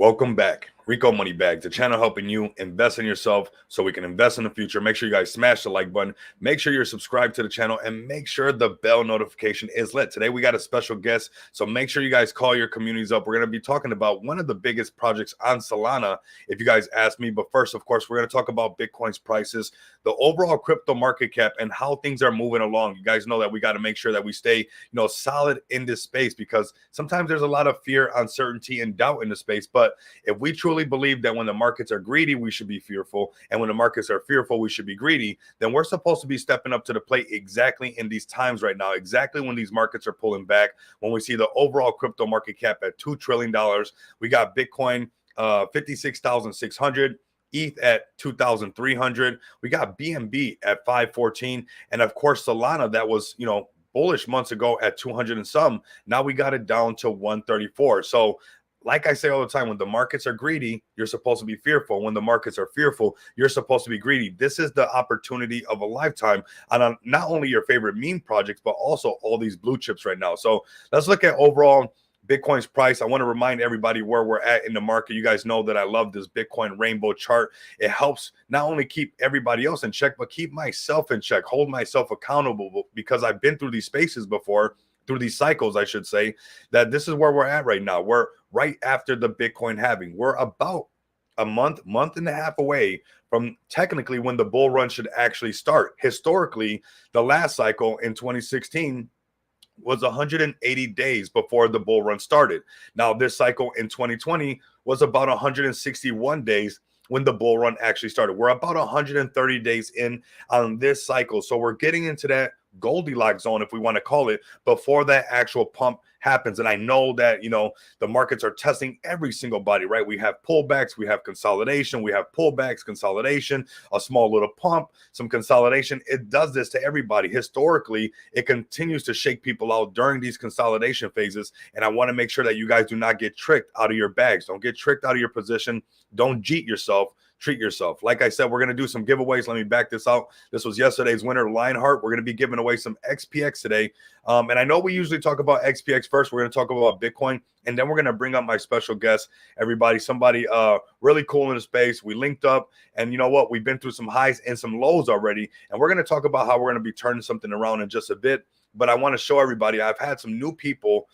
Welcome back. Rico Money Bags, the channel helping you invest in yourself so we can invest in the future. Make sure you guys smash the like button. Make sure you're subscribed to the channel and make sure the bell notification is lit. Today, we got a special guest, so make sure you guys call your communities up. We're going to be talking about one of the biggest projects on Solana, if you guys ask me. But first, of course, we're going to talk about Bitcoin's prices, the overall crypto market cap, and how things are moving along. You guys know that we got to make sure that we stay, solid in this space, because sometimes there's a lot of fear, uncertainty, and doubt in the space. But if we truly believe that when the markets are greedy, we should be fearful, and when the markets are fearful, we should be greedy, then we're supposed to be stepping up to the plate exactly in these times right now, exactly when these markets are pulling back, when we see the overall crypto market cap at $2 trillion. We got Bitcoin 56,600, ETH at 2,300. We got BNB at 514, and of course Solana, that was bullish months ago at 200 and some. Now we got it down to 134. So like I say all the time, when the markets are greedy, you're supposed to be fearful. When the markets are fearful, you're supposed to be greedy. This is the opportunity of a lifetime on not only your favorite meme projects, but also all these blue chips right now. So let's look at overall Bitcoin's price. I want to remind everybody where we're at in the market. You guys know that I love this Bitcoin rainbow chart. It helps not only keep everybody else in check, but keep myself in check, hold myself accountable, because I've been through these spaces before, through these cycles, I should say, that this is where we're at right now. We're right after the Bitcoin halving. We're about a month and a half away from technically when the bull run should actually start. Historically, the last cycle in 2016 was 180 days before the bull run started. Now, this cycle in 2020 was about 161 days when the bull run actually started. We're about 130 days in on this cycle. So we're getting into that Goldilocks zone, if we want to call it, before that actual pump happens. And I know that, the markets are testing every single body, right? We have pullbacks, we have consolidation, we have pullbacks, consolidation, a small little pump, some consolidation. It does this to everybody. Historically, it continues to shake people out during these consolidation phases. And I want to make sure that you guys do not get tricked out of your bags. Don't get tricked out of your position. Don't cheat yourself. Treat yourself. Like I said, we're going to do some giveaways. Let me back this out. This was yesterday's winner, Lionheart. We're going to be giving away some XPX today. And I know we usually talk about XPX first. We're going to talk about Bitcoin, and then we're going to bring up my special guest, everybody, somebody really cool in the space. We linked up, and you know what? We've been through some highs and some lows already, and we're going to talk about how we're going to be turning something around in just a bit. But I want to show everybody, I've had some new people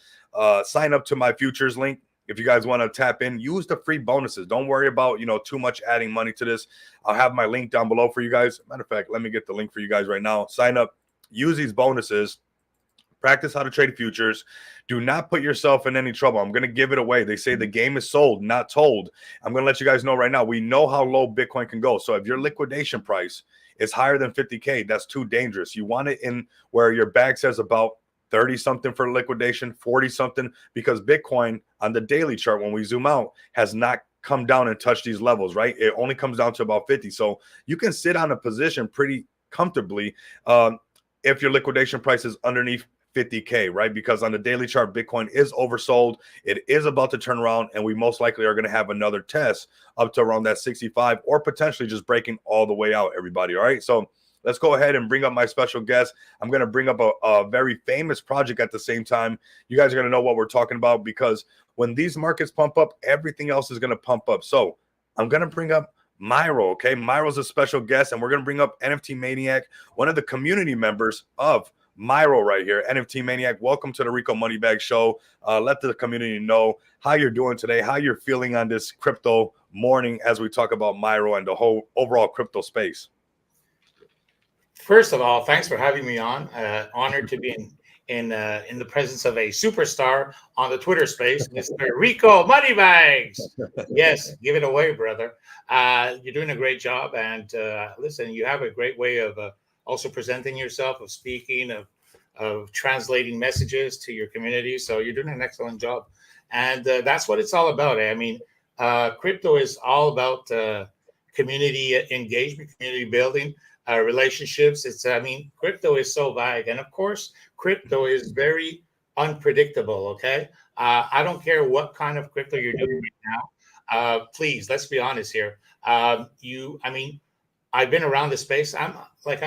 sign up to my futures link. If you guys want to tap in, use the free bonuses. Don't worry about, too much adding money to this. I'll have my link down below for you guys. Matter of fact, let me get the link for you guys right now. Sign up, use these bonuses, practice how to trade futures. Do not put yourself in any trouble. I'm going to give it away. They say the game is sold, not told. I'm going to let you guys know right now. We know how low Bitcoin can go. So if your liquidation price is higher than 50K, that's too dangerous. You want it in where your bag says about 30 something for liquidation, 40 something, because Bitcoin on the daily chart, when we zoom out, has not come down and touched these levels, right? It only comes down to about 50. So you can sit on a position pretty comfortably if your liquidation price is underneath 50K, right? Because on the daily chart, Bitcoin is oversold. It is about to turn around, and we most likely are going to have another test up to around that 65, or potentially just breaking all the way out, everybody. All right. So let's go ahead and bring up my special guest. I'm going to bring up a very famous project at the same time. You guys are going to know what we're talking about, because when these markets pump up, everything else is going to pump up. So I'm going to bring up Myro, okay? Myro's a special guest, and we're going to bring up NFT Maniac, one of the community members of Myro right here. NFT Maniac, welcome to the Rico Money Bag Show. Let the community know how you're doing today, how you're feeling on this crypto morning as we talk about Myro and the whole overall crypto space. First of all, thanks for having me on. Honored to be in the presence of a superstar on the Twitter space, Mr. Rico Moneybags. Yes, give it away, brother. You're doing a great job, and listen, you have a great way of also presenting yourself, of speaking, of translating messages to your community. So you're doing an excellent job, and that's what it's all about. I mean, crypto is all about community engagement, community building. Relationships. Crypto is so vague, and of course, crypto is very unpredictable. Okay, I don't care what kind of crypto you're doing right now. Please, let's be honest here. I've been around the space. I'm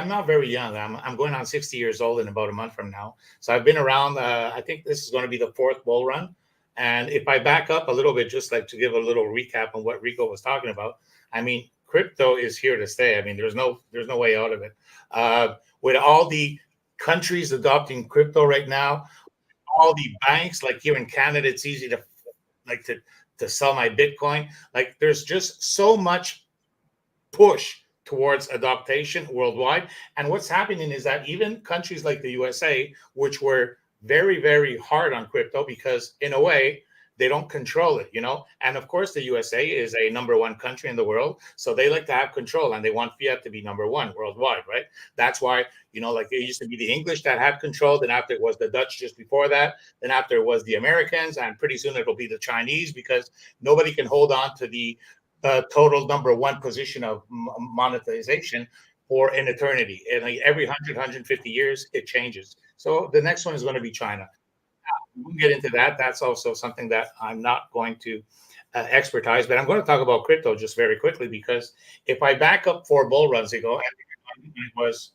not very young. I'm going on 60 years old in about a month from now. So I've been around. I think this is going to be the fourth bull run. And if I back up a little bit, just like to give a little recap on what Rico was talking about, I mean, crypto is here to stay. I mean, there's no way out of it. With all the countries adopting crypto right now, all the banks, like here in Canada, it's easy to like to sell my Bitcoin. Like there's just so much push towards adaptation worldwide. And what's happening is that even countries like the USA, which were very, very hard on crypto because in a way they don't control it, you know. And of course, the USA is a number one country in the world. So they like to have control and they want fiat to be number one worldwide, right? That's why, you know, like it used to be the English that had control. Then after it was the Dutch just before that. Then after it was the Americans. And pretty soon it'll be the Chinese because nobody can hold on to the total number one position of monetization for an eternity. And like every 100, 150 years, it changes. So the next one is going to be China. We'll get into that. That's also something that I'm not going to expertise, but I'm going to talk about crypto just very quickly because if I back up 4 bull runs ago, it was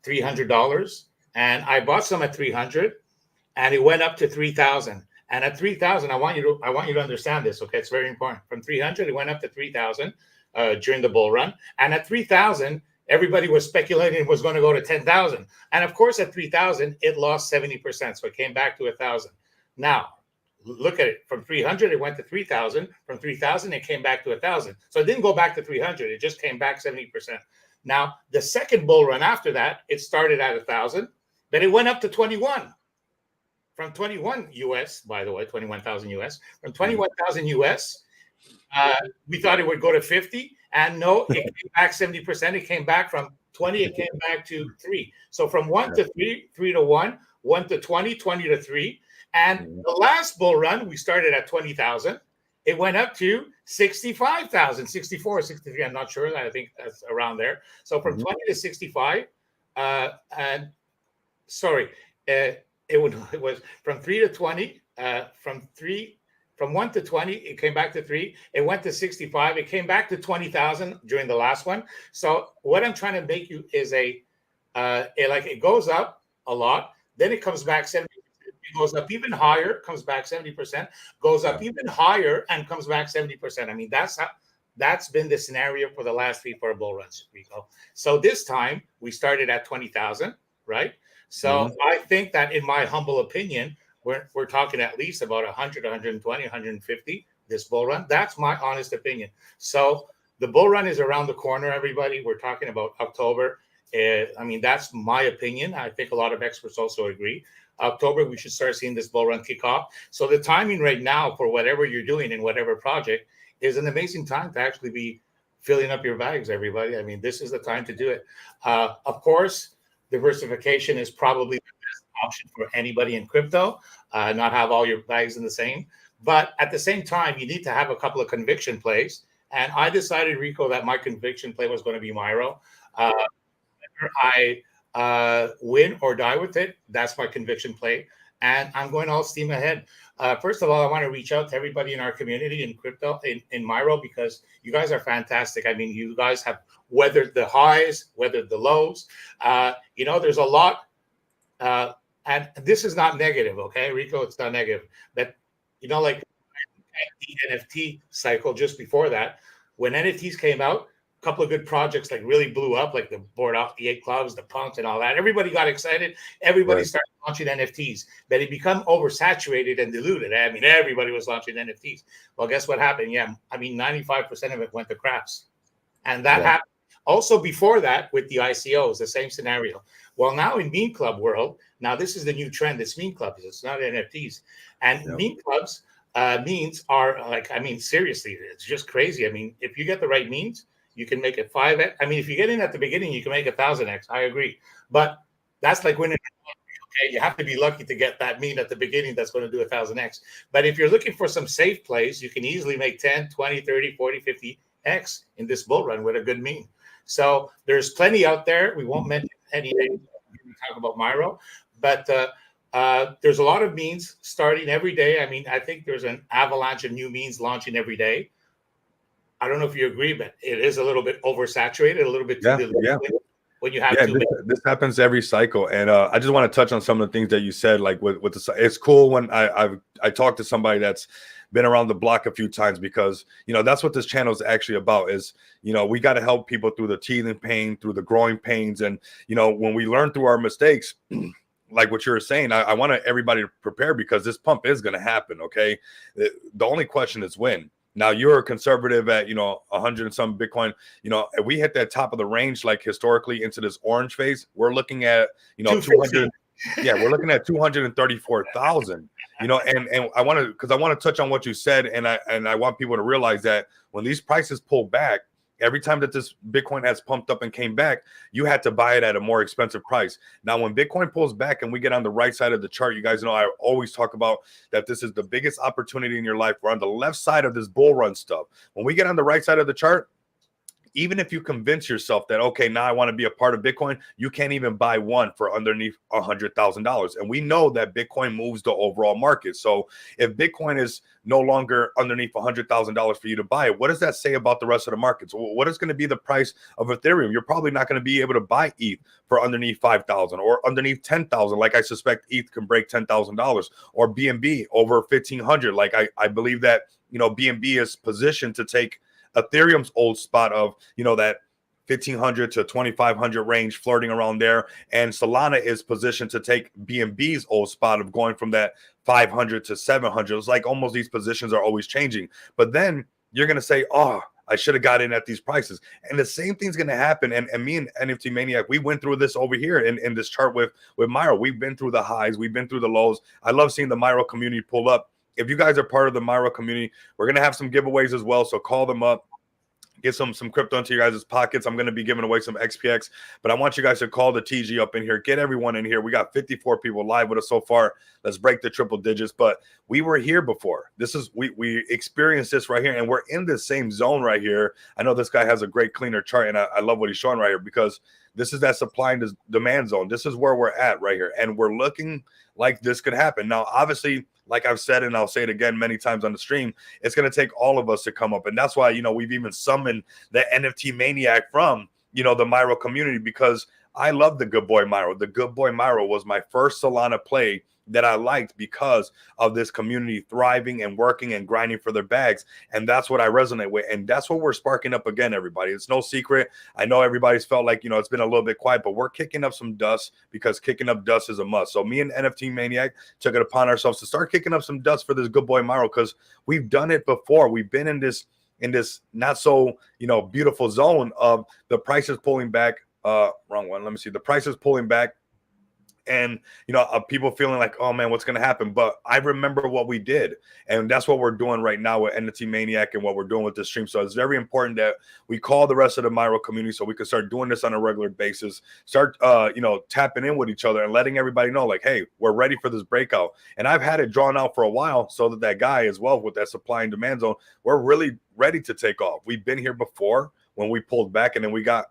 $300, and I bought some at 300, and it went up to 3,000. And at 3,000, I want you to understand this. Okay, it's very important. From 300, it went up to 3,000 during the bull run, and at 3,000. Everybody was speculating it was going to go to 10,000. And of course, at 3,000, it lost 70%. So it came back to 1,000. Now, look at it. From 300, it went to 3,000. From 3,000, it came back to 1,000. So it didn't go back to 300. It just came back 70%. Now, the second bull run after that, it started at 1,000. Then it went up to 21. From 21 US, by the way, 21,000 US. From 21,000 US, we thought it would go to 50. And no, it came back 70%. It came back from 20, it came back to 3. So from 1 to 3, 3 to 1, 1 to 20, 20 to 3. And the last bull run, we started at 20,000. It went up to 65,000, 64, 63. I'm not sure. I think that's around there. So from 20 to 65, and sorry, it was from 3 to 20, from 1 to 20, it came back to 3. It went to 65. It came back to 20,000 during the last one. So what I'm trying to make you is it goes up a lot. Then it comes back 70%. It goes up even higher, comes back 70%, goes up even higher and comes back 70%. I mean, that's been the scenario for the last 3-4 bull runs, Rico. So this time we started at 20,000, right? So I think that in my humble opinion, we're talking at least about 100, 120, 150 this bull run. That's my honest opinion. So the bull run is around the corner, everybody. We're talking about October. I mean, that's my opinion. I think a lot of experts also agree. October, we should start seeing this bull run kick off. So the timing right now for whatever you're doing in whatever project is an amazing time to actually be filling up your bags, everybody. I mean, this is the time to do it. Of course, diversification is probably the best option for anybody in crypto, not have all your bags in the same. But at the same time, you need to have a couple of conviction plays. And I decided, Rico, that my conviction play was going to be Myro. I win or die with it. That's my conviction play. And I'm going all steam ahead. First of all, I want to reach out to everybody in our community in crypto, in Myro, because you guys are fantastic. I mean, you guys have weathered the highs, weathered the lows. There's a lot. And this is not negative, okay, Rico? It's not negative. But, like the NFT cycle just before that, when NFTs came out, a couple of good projects like really blew up, like the Bored Off the 8 Clubs, the Punks and all that. Everybody got excited. Everybody started launching NFTs. But it become oversaturated and diluted. I mean, everybody was launching NFTs. Well, guess what happened? Yeah, I mean, 95% of it went to craps. And that happened also before that with the ICOs, the same scenario. Well, now in meme club world, now this is the new trend. It's meme clubs. It's not NFTs. And meme clubs memes are like, I mean, seriously, it's just crazy. I mean, if you get the right memes, you can make it 5x. I mean, if you get in at the beginning, you can make 1,000x. I agree. But that's like winning. Okay, you have to be lucky to get that meme at the beginning that's going to do 1,000x. But if you're looking for some safe plays, you can easily make 10, 20, 30, 40, 50x in this bull run with a good meme. So there's plenty out there. We won't mention any names when we talk about Myro, but there's a lot of memes starting every day. I mean, I think there's an avalanche of new memes launching every day. I don't know if you agree, but it is a little bit oversaturated, a little bit too diluted. when you have Yeah, too many. this happens every cycle, and I just want to touch on some of the things that you said. Like with the, it's cool when I talk to somebody that's been around the block a few times, because that's what this channel is actually about. Is we got to help people through the teething pain, through the growing pains, and when we learn through our mistakes. Like what you were saying, I want everybody to prepare, because this pump is going to happen. Okay, the only question is when. Now you're conservative at 100 and some Bitcoin. If we hit that top of the range, like historically into this orange phase, we're looking at 200. Yeah, we're looking at 234,000. And I want to touch on what you said, and I want people to realize that when these prices pull back, every time that this Bitcoin has pumped up and came back, you had to buy it at a more expensive price. Now, when Bitcoin pulls back and we get on the right side of the chart, you guys know I always talk about that this is the biggest opportunity in your life. We're on the left side of this bull run stuff. When we get on the right side of the chart, even if you convince yourself that, okay, now I want to be a part of Bitcoin, you can't even buy one for underneath $100,000. And we know that Bitcoin moves the overall market. So if Bitcoin is no longer underneath $100,000 for you to buy it, what does that say about the rest of the markets? What is going to be the price of Ethereum? You're probably not going to be able to buy ETH for underneath 5,000 or underneath 10,000. Like I suspect ETH can break $10,000, or BNB over 1,500. Like I believe that, BNB is positioned to take Ethereum's old spot of that 1,500 to 2,500 range, flirting around there, and Solana is positioned to take BNB's old spot of going from that 500 to 700. It's like almost these positions are always changing. But then you're going to say, oh, I should have got in at these prices. And the same thing's going to happen. And me and NFT Maniac, we went through this over here in this chart with Myro. We've been through the highs. We've been through the lows. I love seeing the Myro community pull up. If you guys are part of the Myro community, we're going to have some giveaways as well. So call them up. Get some crypto into your guys' pockets. I'm going to be giving away some XPX, but I want you guys to call the TG up in here. Get everyone in here. We got 54 people live with us so far. Let's break the triple digits. But we were here before. This is we experienced this right here, and we're in the same zone right here. I know this guy has a great cleaner chart, and I love what he's showing right here, because this is that supply and demand zone. This is where we're at right here, and we're looking like this could happen. Now, obviously, like I've said, and I'll say it again many times on the stream, it's going to take all of us to come up. And that's why, we've even summoned the NFT Maniac from, the Myro community, because I love the good boy Myro. The good boy Myro was my first Solana play that I liked because of this community thriving and working and grinding for their bags. And that's what I resonate with. And that's what we're sparking up again, everybody. It's no secret. I know everybody's felt like, it's been a little bit quiet, but we're kicking up some dust, because kicking up dust is a must. So me and NFT Maniac took it upon ourselves to start kicking up some dust for this good boy Myro, because we've done it before. We've been in this not so, beautiful zone of the prices pulling back. Wrong one. Let me see. The prices pulling back. And, people feeling like, oh, man, what's going to happen? But I remember what we did. And that's what we're doing right now with NFT Maniac and what we're doing with this stream. So it's very important that we call the rest of the Myro community so we can start doing this on a regular basis, start, tapping in with each other and letting everybody know, like, hey, we're ready for this breakout. And I've had it drawn out for a while so that guy as well with that supply and demand zone, we're really ready to take off. We've been here before when we pulled back, and then we got,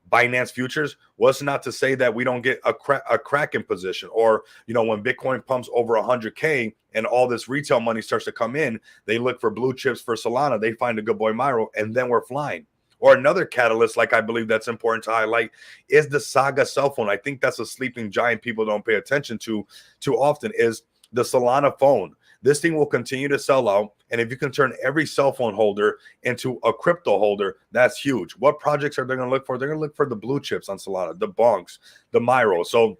Binance futures. Was not to say that we don't get a crack in position, or when Bitcoin pumps over 100K and all this retail money starts to come in, they look for blue chips for Solana, they find a good boy Myro, and then we're flying. Or another catalyst, like I believe that's important to highlight, is the Saga cell phone. I think that's a sleeping giant people don't pay attention to too often, is the Solana phone. This thing will continue to sell out. And if you can turn every cell phone holder into a crypto holder, that's huge. What projects are they going to look for? They're going to look for the blue chips on Solana, the bonks, the Myro. So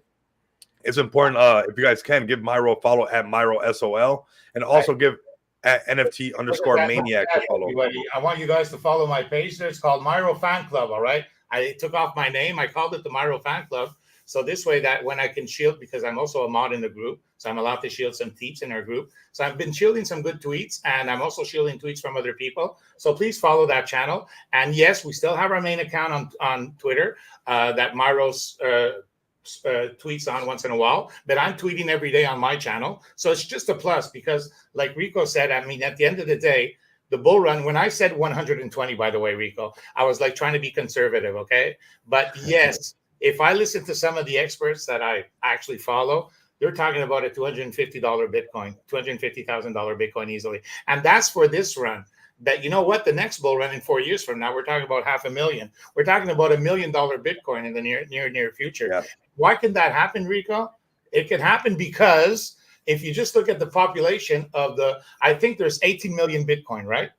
it's important, if you guys can, give Myro a follow at Myro SOL, and also give at NFT_Maniac a follow. Everybody, I want you guys to follow my page there. It's called Myro Fan Club, all right? I took off my name. I called it the Myro Fan Club. So this way, that when I can shield, because I'm also a mod in the group, so I'm allowed to shield some tweets in our group. So I've been shielding some good tweets, and I'm also shielding tweets from other people. So please follow that channel. And yes, we still have our main account on Twitter that Myro's tweets on once in a while, but I'm tweeting every day on my channel. So it's just a plus, because like Rico said, I mean, at the end of the day, the bull run, when I said 120, by the way, Rico, I was like trying to be conservative, okay? But yes, if I listen to some of the experts that I actually follow, they're talking about a $250 Bitcoin, $250,000 Bitcoin easily. And that's for this run. that, you know what, the next bull run in 4 years from now, we're talking about 500,000. We're talking about $1 million Bitcoin in the near future. Yeah. Why can that happen, Rico? It can happen because if you just look at the population of I think there's 18 million Bitcoin, right?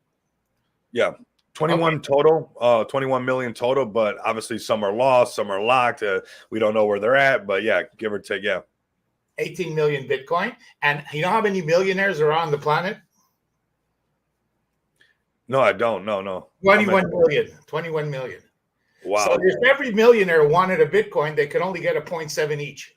Yeah. 21 total, 21 million total, but obviously some are lost, some are locked. We don't know where they're at, but yeah, give or take, yeah. 18 million Bitcoin. And you know how many millionaires are on the planet? No, I don't. No. 21 million. 21 million. Wow. So if every millionaire wanted a Bitcoin, they could only get a 0.7 each.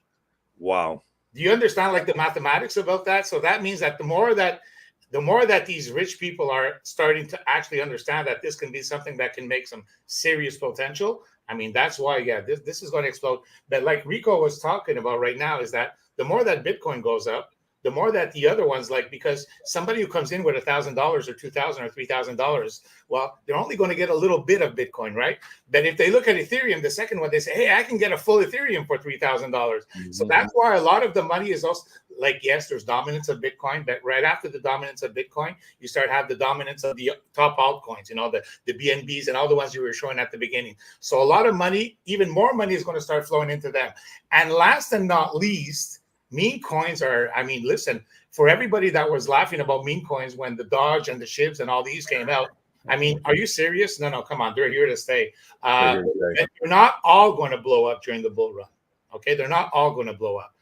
Wow. Do you understand like the mathematics about that? So that means that the more that these rich people are starting to actually understand that this can be something that can make some serious potential. I mean, that's why, yeah, this is going to explode. But like Rico was talking about right now is that the more that Bitcoin goes up, the more that the other ones, like, because somebody who comes in with $1,000 or $2,000 or $3,000, well, they're only going to get a little bit of Bitcoin, right? But if they look at Ethereum, the second one, they say, hey, I can get a full Ethereum for $3,000. Mm-hmm. So that's why a lot of the money is also like, yes, there's dominance of Bitcoin, but right after the dominance of Bitcoin, you start to have the dominance of the top altcoins, you know, the BNBs and all the ones you were showing at the beginning. So a lot of money, even more money is going to start flowing into them. And last and not least, meme coins are, I mean, listen, for everybody that was laughing about meme coins when the Dodge and the Shibs and all these came out, I mean, are you serious? No, come on. They're here to stay. They're not all going to blow up during the bull run. Okay. They're not all going to blow up.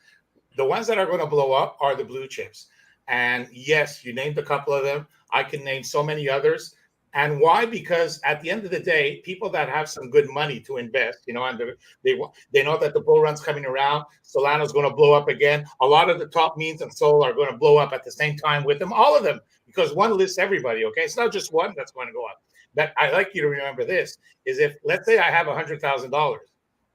The ones that are going to blow up are the blue chips. And yes, you named a couple of them. I can name so many others. And why? Because at the end of the day, people that have some good money to invest, you know, and they know that the bull run's coming around, Solana's going to blow up again. A lot of the top memes and Sol are going to blow up at the same time with them, all of them, because one lists everybody. Okay, it's not just one that's going to go up. But I like you to remember this: is if let's say I have $100,000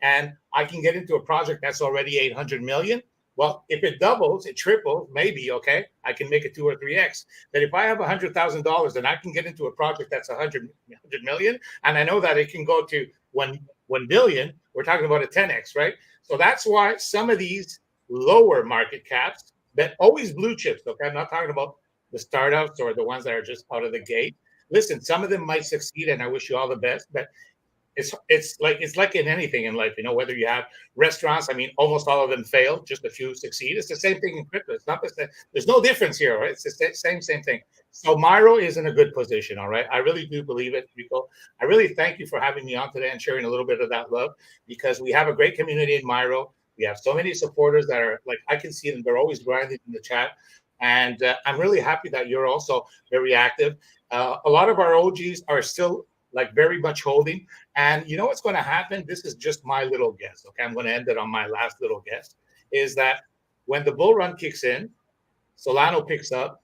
and I can get into a project that's already 800 million. Well, if it doubles, it triples, maybe, okay, I can make it 2 or 3x. But if I have $100,000 and I can get into a project that's 100 million, and I know that it can go to 1 billion, we're talking about a 10x, right? So that's why some of these lower market caps, that always blue chips, okay, I'm not talking about the startups or the ones that are just out of the gate. Listen, some of them might succeed, and I wish you all the best, but it's like in anything in life, you know, whether you have restaurants, I mean, almost all of them fail, just a few succeed. It's the same thing in crypto. It's not the same. There's no difference here, right? It's the same thing. So Myro is in a good position, all right? I really do believe it, Rico. I really thank you for having me on today and sharing a little bit of that love, because we have a great community in Myro. We have so many supporters that are like, I can see them. They're always grinding in the chat. And I'm really happy that you're also very active. A lot of our OGs are still like very much holding. And you know what's going to happen? This is just my little guess. Okay, I'm going to end it on my last little guess. Is that when the bull run kicks in, Solana picks up,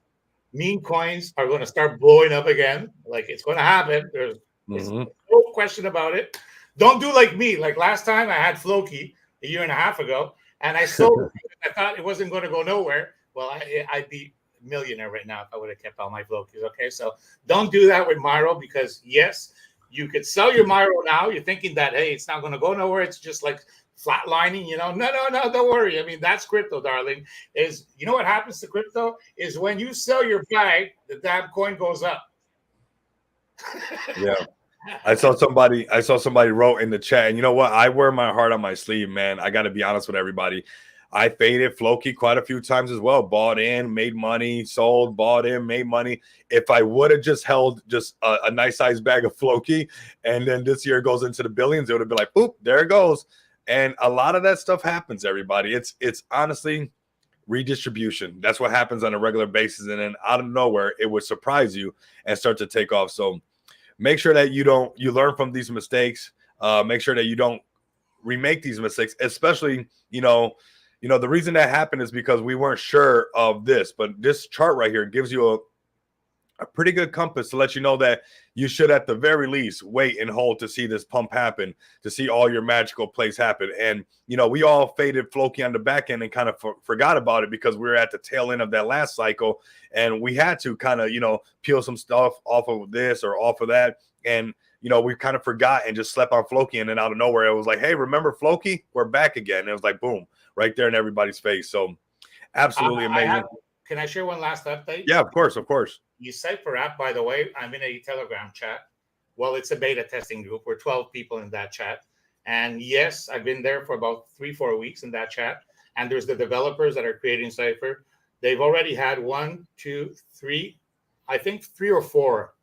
meme coins are going to start blowing up again. Like, it's going to happen. There's no question about it. Don't do like me. Like last time I had Floki a year and a half ago, and I sold it. I thought it wasn't going to go nowhere. Well, I'd be a millionaire right now if I would have kept all my Flokis. Okay, so don't do that with Myro, because yes, you could sell your Myro now. You're thinking that, hey, it's not going to go nowhere. It's just like flatlining, you know. No, don't worry. I mean, that's crypto, darling. Is, you know what happens to crypto is when you sell your bag, the damn coin goes up. Yeah. I saw somebody wrote in the chat, and you know what? I wear my heart on my sleeve, man. I got to be honest with everybody. I faded Floki quite a few times as well. Bought in, made money, sold, bought in, made money. If I would have just held just a nice size bag of Floki, and then this year goes into the billions, it would have been like, boop, there it goes. And a lot of that stuff happens, everybody. It's honestly redistribution. That's what happens on a regular basis. And then out of nowhere, it would surprise you and start to take off. So make sure that you learn from these mistakes. Make sure that you don't remake these mistakes, especially, the reason that happened is because we weren't sure of this, but this chart right here gives you a pretty good compass to let you know that you should at the very least wait and hold to see this pump happen, to see all your magical plays happen. And, we all faded Floki on the back end and kind of forgot about it because we were at the tail end of that last cycle. And we had to kind of, peel some stuff off of this or off of that. And, we kind of forgot and just slept on Floki. And then out of nowhere, it was like, hey, remember Floki? We're back again. And it was like, boom, right there in everybody's face. So absolutely amazing. can I share one last update? Yeah, of course, of course. You Cypher app, by the way, I'm in a Telegram chat. Well, it's a beta testing group. We're 12 people in that chat. And yes, I've been there for about 3-4 weeks in that chat. And there's the developers that are creating Cypher. They've already had 1, 2, 3, I think 3 or 4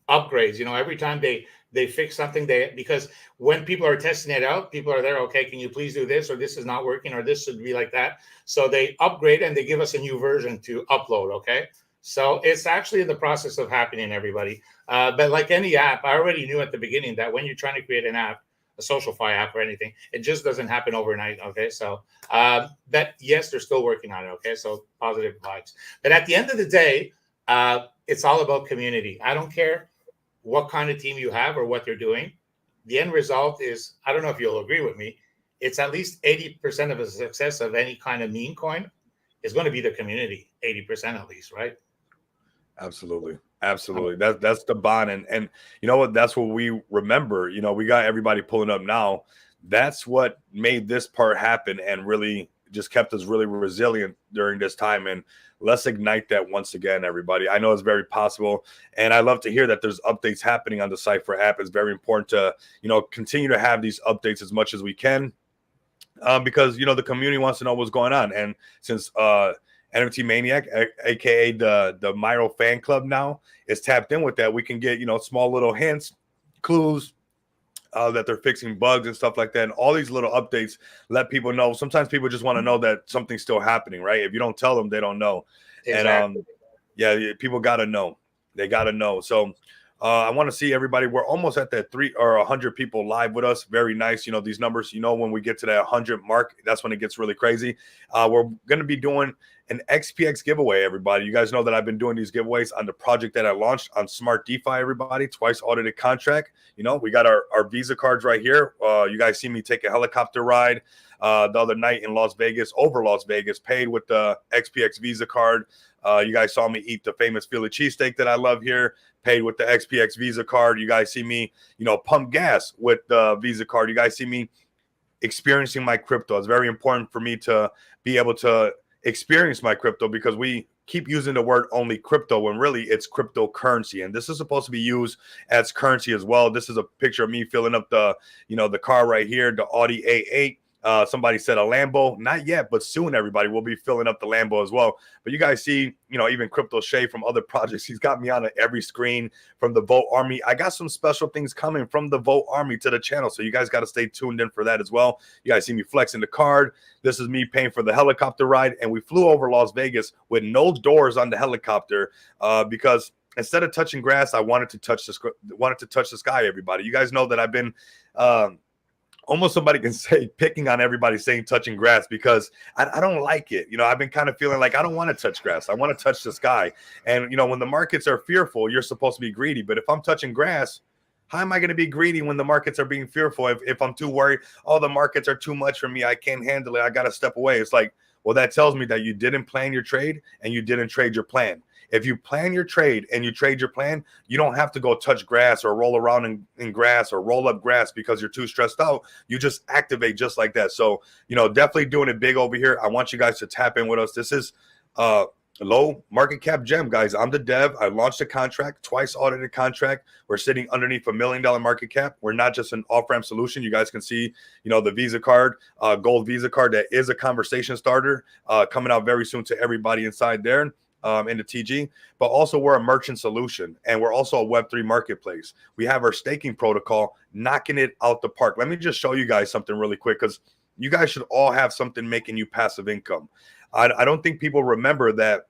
upgrades. You know, every time they fix something, because when people are testing it out, people are there, okay, can you please do this, or this is not working, or this should be like that. So they upgrade and they give us a new version to upload. Okay, so it's actually in the process of happening, everybody. But like any app, I already knew at the beginning that when you're trying to create an app, a SocialFi app or anything, it just doesn't happen overnight. Okay, so but yes, they're still working on it. Okay, so positive vibes. But at the end of the day, it's all about community. I don't care what kind of team you have or what they're doing. The end result is, I don't know if you'll agree with me, it's at least 80% of the success of any kind of meme coin is going to be the community, 80% at least, right? Absolutely. Absolutely. That's the bond. And you know what? That's what we remember. You know, we got everybody pulling up now. That's what made this part happen and really just kept us really resilient during this time. And let's ignite that once again, everybody. I know it's very possible. And I love to hear that there's updates happening on the Cypher app. It's very important to, you know, continue to have these updates as much as we can. Because, you know, the community wants to know what's going on. And since NFT Maniac, aka the Myro fan club now is tapped in with that, we can get, you know, small little hints, clues that they're fixing bugs and stuff like that. And all these little updates let people know. Sometimes people just want to know that something's still happening, right? If you don't tell them, they don't know. Exactly. And yeah, people got to know. They got to know. So I want to see everybody. We're almost at that 3 or 100 people live with us. Very nice. You know, these numbers, you know, when we get to that 100 mark, that's when it gets really crazy. We're going to be doing an XPX giveaway, everybody. You guys know that I've been doing these giveaways on the project that I launched on Smart DeFi, everybody. Twice audited contract. You know, we got our Visa cards right here. You guys see me take a helicopter ride the other night in Las Vegas, over Las Vegas, paid with the XPX Visa card. You guys saw me eat the famous Philly cheesesteak that I love here, paid with the XPX Visa card. You guys see me, you know, pump gas with the Visa card. You guys see me experiencing my crypto. It's very important for me to be able to experience my crypto, because we keep using the word only crypto when really it's cryptocurrency, and this is supposed to be used as currency as well. This is a picture of me filling up the, you know, the car right here, the Audi A8. Somebody said a Lambo, not yet, but soon everybody will be filling up the Lambo as well. But you guys see, you know, even Crypto Shay from other projects, he's got me on every screen from the Vote Army. I got some special things coming from the Vote Army to the channel, so you guys got to stay tuned in for that as well. You guys see me flexing the card. This is me paying for the helicopter ride, and we flew over Las Vegas with no doors on the helicopter because instead of touching grass, I wanted to touch the sky. Everybody, you guys know that I've been almost, somebody can say, picking on everybody saying touching grass, because I don't like it. You know, I've been kind of feeling like I don't want to touch grass. I want to touch the sky. And, you know, when the markets are fearful, you're supposed to be greedy. But if I'm touching grass, how am I going to be greedy when the markets are being fearful? If I'm too worried, oh, the markets are too much for me, I can't handle it, I got to step away. It's like, well, that tells me that you didn't plan your trade and you didn't trade your plan. If you plan your trade and you trade your plan, you don't have to go touch grass or roll around in grass or roll up grass because you're too stressed out. You just activate just like that. So, you know, definitely doing it big over here. I want you guys to tap in with us. This is low market cap gem, guys. I'm the dev. I launched a contract, twice audited contract. We're sitting underneath $1 million market cap. We're not just an off-ramp solution. You guys can see, you know, the Visa card, gold Visa card that is a conversation starter coming out very soon to everybody inside there. In the TG, but also we're a merchant solution, and we're also a Web3 marketplace. We have our staking protocol knocking it out the park. Let me just show you guys something really quick, because you guys should all have something making you passive income. I don't think people remember that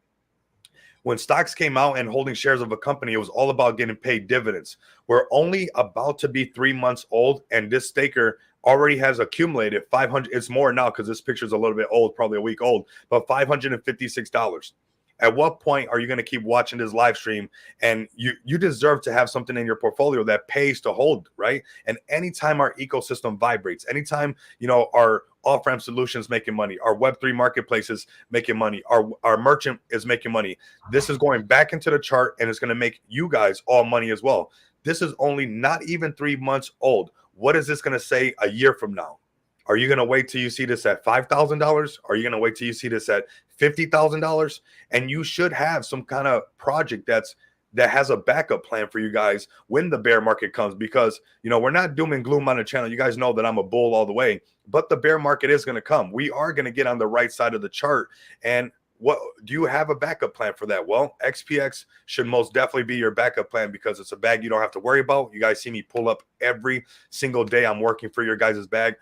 when stocks came out and holding shares of a company, it was all about getting paid dividends. We're only about to be 3 months old, and this staker already has accumulated 500. It's more now because this picture is a little bit old, probably a week old, but $556. At what point are you going to keep watching this live stream? And you deserve to have something in your portfolio that pays to hold, right? And anytime our ecosystem vibrates, anytime, you know, our off-ramp solutions making money, our Web3 marketplaces making money, our merchant is making money, this is going back into the chart, and it's going to make you guys all money as well. This is only not even 3 months old. What is this going to say a year from now? Are you going to wait till you see this at $5,000? Are you going to wait till you see this at $50,000, and you should have some kind of project that has a backup plan for you guys when the bear market comes, because we're not doom and gloom on the channel. You guys know that I'm a bull all the way, but the bear market is going to come. We are going to get on the right side of the chart. And what do you have a backup plan for that? Well, XPX should most definitely be your backup plan, because it's a bag you don't have to worry about. You guys see me pull up every single day. I'm working for your guys' bag.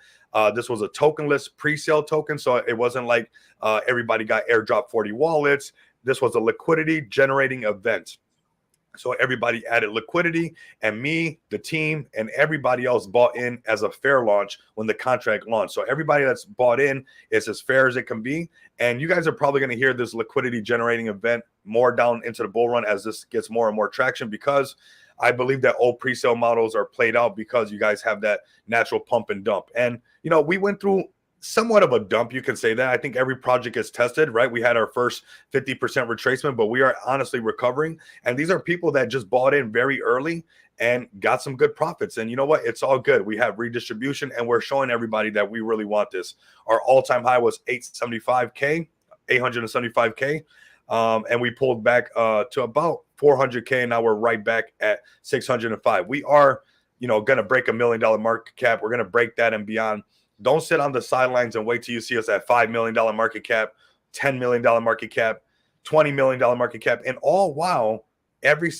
This was a tokenless pre-sale token, so it wasn't like everybody got airdrop 40 wallets. This was a liquidity generating event. So everybody added liquidity, and me, the team, and everybody else bought in as a fair launch when the contract launched. So everybody that's bought in is as fair as it can be. And you guys are probably going to hear this liquidity generating event more down into the bull run as this gets more and more traction, because I believe that old pre-sale models are played out because you guys have that natural pump and dump. And, we went through somewhat of a dump, you can say that. I think every project gets tested, right? We had our first 50% retracement, but we are honestly recovering. And these are people that just bought in very early and got some good profits. And you know what? It's all good. We have redistribution, and we're showing everybody that we really want this. Our all-time high was 875K. And we pulled back to about 400K, and now we're right back at 605. We are, going to break $1 million market cap. We're going to break that and beyond. Don't sit on the sidelines and wait till you see us at $5 million market cap, $10 million market cap, $20 million market cap. And all while every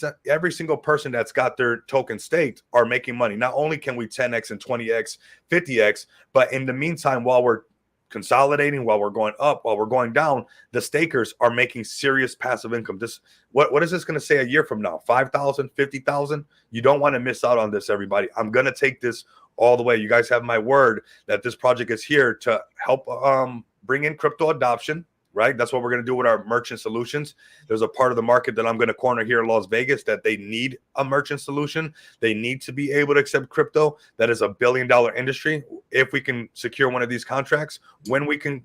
single person that's got their token staked are making money. Not only can we 10x and 20x, 50x, but in the meantime, while we're consolidating, while we're going up, while we're going down, the stakers are making serious passive income. What is this going to say a year from now? 5,000, 50,000? You don't want to miss out on this, everybody. I'm going to take this all the way. You guys have my word that this project is here to help bring in crypto adoption, right? That's what we're going to do with our merchant solutions. There's a part of the market that I'm going to corner here in Las Vegas that they need a merchant solution. They need to be able to accept crypto. That is a $1 billion industry. If we can secure one of these contracts, when we can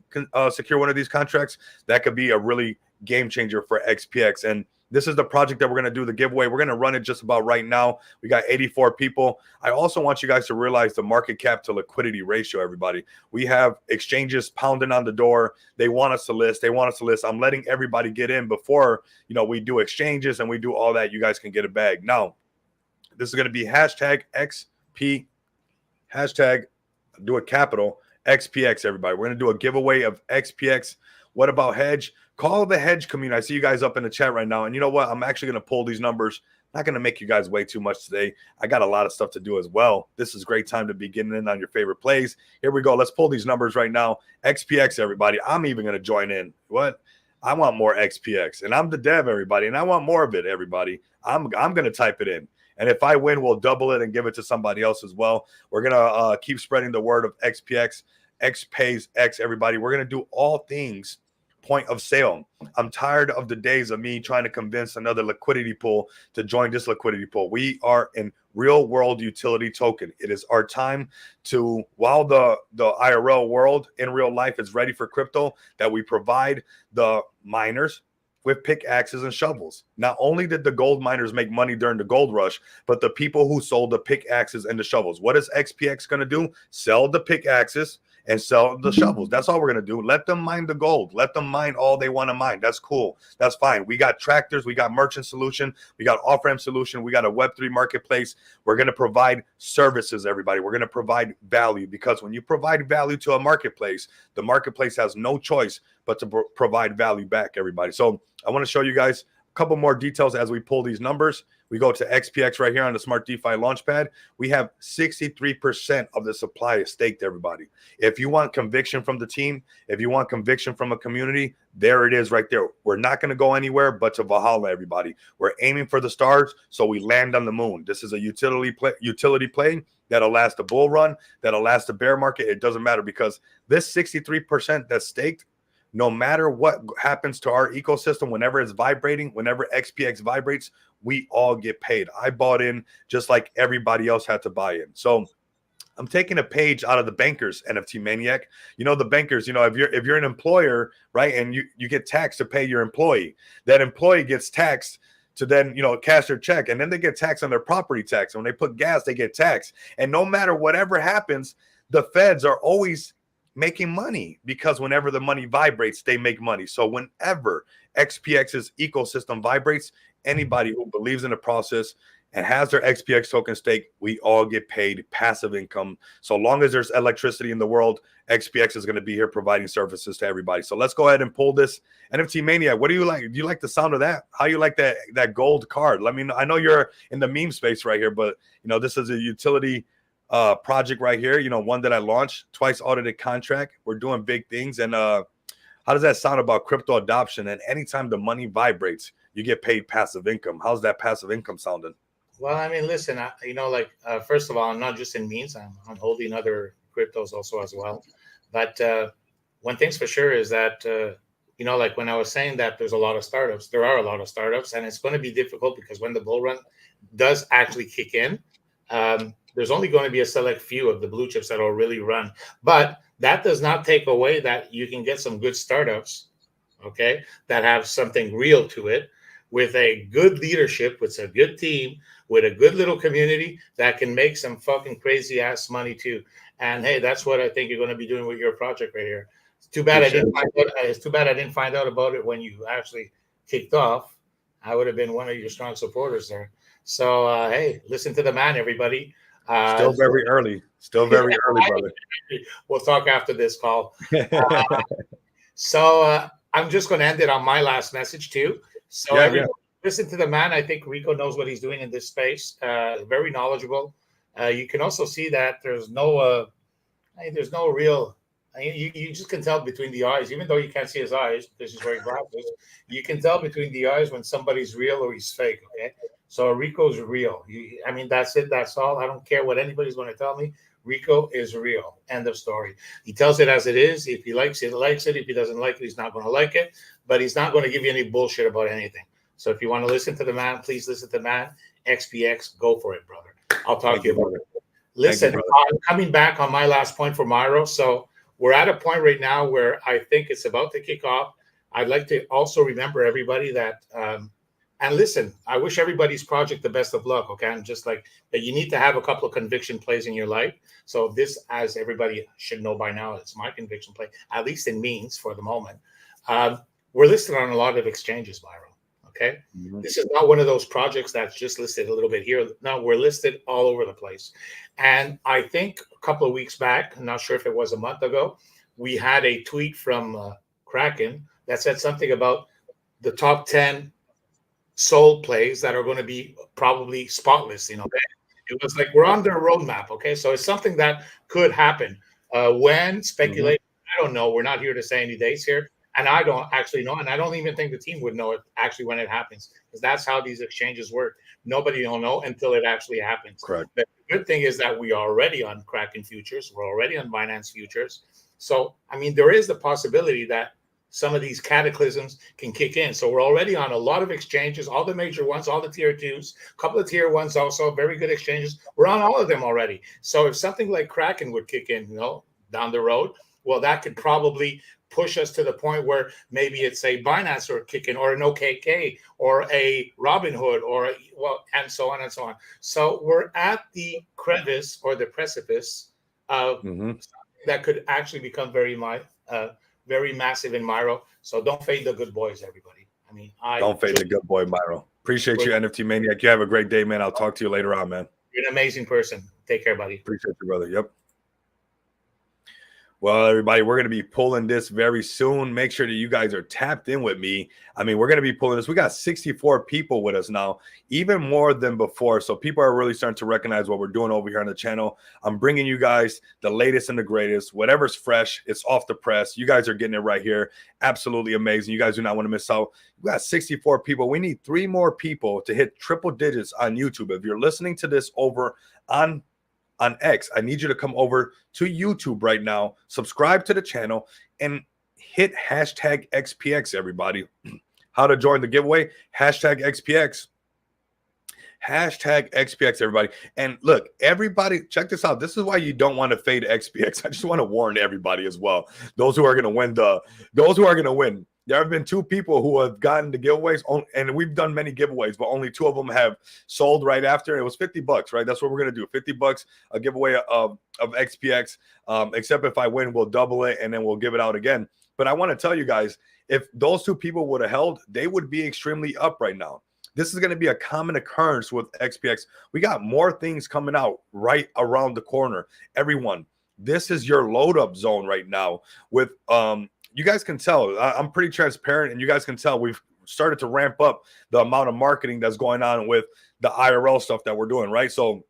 secure one of these contracts, that could be a really game changer for XPX. And this is the project that we're going to do the giveaway. We're going to run it just about right now. We got 84 people. I also want you guys to realize the market cap to liquidity ratio, everybody. We have exchanges pounding on the door. They want us to list. I'm letting everybody get in before, we do exchanges and we do all that. You guys can get a bag. Now, this is going to be hashtag XP, hashtag do it capital XPX, everybody. We're going to do a giveaway of XPX. What about hedge? Call the hedge community. I see you guys up in the chat right now. And you know what? I'm actually going to pull these numbers. Not going to make you guys wait too much today. I got a lot of stuff to do as well. This is a great time to be getting in on your favorite plays. Here we go. Let's pull these numbers right now. XPX, everybody. I'm even going to join in. What? I want more XPX. And I'm the dev, everybody. And I want more of it, everybody. I'm going to type it in. And if I win, we'll double it and give it to somebody else as well. We're going to keep spreading the word of XPX. X pays X, everybody. We're going to do all things point of sale. I'm tired of the days of me trying to convince another liquidity pool to join this liquidity pool. We are in real world utility token. It is our time to, while the IRL world in real life is ready for crypto, that we provide the miners with pickaxes and shovels. Not only did the gold miners make money during the gold rush, but the people who sold the pickaxes and the shovels. What is XPX going to do? Sell the pickaxes and sell the shovels. That's all we're going to do. Let them mine the gold. Let them mine all they want to mine. That's cool. That's fine. We got tractors. We got merchant solution. We got off-ramp solution. We got a Web3 marketplace. We're going to provide services, everybody. We're going to provide value, because when you provide value to a marketplace, the marketplace has no choice but to provide value back, everybody. So I want to show you guys a couple more details as we pull these numbers. We go to XPX right here on the Smart DeFi Launchpad. We have 63% of the supply is staked, everybody. If you want conviction from the team, if you want conviction from a community, there it is right there. We're not going to go anywhere but to Valhalla, everybody. We're aiming for the stars, so we land on the moon. This is a utility play that'll last a bull run, that'll last a bear market. It doesn't matter, because this 63% that's staked, no matter what happens to our ecosystem, whenever it's vibrating, whenever XPX vibrates, we all get paid. I bought in just like everybody else had to buy in. So I'm taking a page out of the bankers, NFT Maniac. The bankers, if you're an employer, right, and you get taxed to pay your employee, that employee gets taxed to then, cash their check, and then they get taxed on their property tax. And when they put gas, they get taxed. And no matter whatever happens, the feds are always making money, because whenever the money vibrates, they make money. So whenever XPX's ecosystem vibrates, anybody who believes in the process and has their XPX token stake, we all get paid passive income. So long as there's electricity in the world, XPX is going to be here providing services to everybody. So let's go ahead and pull this NFT Maniac. What do you like? Do you like the sound of that? How you like that gold card? Let me know. I know you're in the meme space right here, but this is a utility project right here. One that I launched, twice audited contract. We're doing big things. And how does that sound about crypto adoption? And anytime the money vibrates, you get paid passive income. How's that passive income sounding? Well, I mean, listen, first of all, I'm not just in memes. I'm holding other cryptos also as well. But one thing's for sure is that, like when I was saying that there's a lot of startups, there are a lot of startups, and it's going to be difficult because when the bull run does actually kick in, there's only going to be a select few of the blue chips that will really run. But that does not take away that you can get some good startups, okay, that have something real to it, with a good leadership, with a good team, with a good little community that can make some fucking crazy ass money too. And hey, that's what I think you're going to be doing with your project right here. It's too bad It's too bad I didn't find out about it when you actually kicked off. I would have been one of your strong supporters there. So hey, listen to the man, everybody. Still very early. Still very early, brother. We'll talk after this call. So I'm just going to end it on my last message too. So listen to the man. I think Rico knows what he's doing in this space. Very knowledgeable. You can also see that there's no real. You just can tell between the eyes, even though you can't see his eyes because he's wearing glasses. You can tell between the eyes when somebody's real or he's fake. Okay, so Rico's real. That's it. That's all. I don't care what anybody's going to tell me. Rico is real. End of story. He tells it as it is. If he likes it, he likes it. If he doesn't like it, he's not going to like it. But he's not going to give you any bullshit about anything. So if you want to listen to the man, please listen to the man. XPX, go for it, brother. I'll talk to you about it. Listen, I'm coming back on my last point for Myro. So we're at a point right now where I think it's about to kick off. I'd like to also remember everybody that and listen, I wish everybody's project the best of luck, okay? And just like that, you need to have a couple of conviction plays in your life. So this, as everybody should know by now, it's my conviction play, at least in means for the moment. We're listed on a lot of exchanges, Myro, okay? Mm-hmm. This is not one of those projects that's just listed a little bit here. No, we're listed all over the place. And I think a couple of weeks back, I'm not sure if it was a month ago, we had a tweet from Kraken that said something about the top 10 sold plays that are going to be probably spotless. It was like we're on their roadmap. Okay, so it's something that could happen. When speculate, I don't know. We're not here to say any dates here, and I don't actually know, and I don't even think the team would know it actually when it happens, because that's how these exchanges work. Nobody will know until it actually happens. Correct. But the good thing is that we are already on Kraken futures. We're already on Binance futures. So I mean, there is the possibility that some of these cataclysms can kick in. So we're already on a lot of exchanges, all the major ones, all the tier 2s, a couple of tier 1s also, very good exchanges. We're on all of them already. So if something like Kraken would kick in, down the road, well, that could probably push us to the point where maybe it's a Binance or kick in, or an OKK or a Robinhood and so on and so on. So we're at the crevice or the precipice of that could actually become very massive in Myro. So don't fade the good boys, everybody. I mean, don't fade the good boy, Myro. Appreciate you, NFT Maniac. You have a great day, man. I'll talk to you later on, man. You're an amazing person. Take care, buddy. Appreciate you, brother. Yep. Well, everybody, we're going to be pulling this very soon. Make sure that you guys are tapped in with me. I mean, we're going to be pulling this. We got 64 people with us now, even more than before. So people are really starting to recognize what we're doing over here on the channel. I'm bringing you guys the latest and the greatest. Whatever's fresh, it's off the press. You guys are getting it right here. Absolutely amazing. You guys do not want to miss out. We got 64 people. We need 3 more people to hit triple digits on YouTube. If you're listening to this over on X, I need you to come over to YouTube right now, subscribe to the channel, and hit hashtag XPX, everybody. How to join the giveaway? Hashtag XPX. Hashtag XPX, everybody. And look, everybody, check this out. This is why you don't want to fade XPX. I just want to warn everybody as well. Those who are going to win There have been 2 people who have gotten the giveaways, and we've done many giveaways, but only 2 of them have sold right after. It was $50, right? That's what we're gonna do. $50, a giveaway of XPX. Except if I win, we'll double it and then we'll give it out again. But I want to tell you guys, if those 2 people would have held, they would be extremely up right now. This is going to be a common occurrence with XPX. We got more things coming out right around the corner. Everyone, this is your load up zone right now. With you guys can tell I'm pretty transparent, and you guys can tell we've started to ramp up the amount of marketing that's going on with the IRL stuff that we're doing, right? So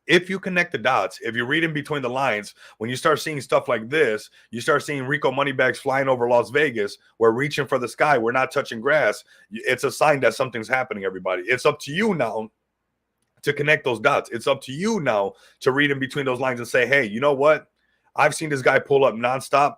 if you connect the dots, if you read in between the lines, when you start seeing stuff like this, you start seeing Rico Moneybags flying over Las Vegas. We're reaching for the sky. We're not touching grass. It's a sign that something's happening, everybody. It's up to you now to connect those dots. It's up to you now to read in between those lines and say, hey, you know what? I've seen this guy pull up nonstop.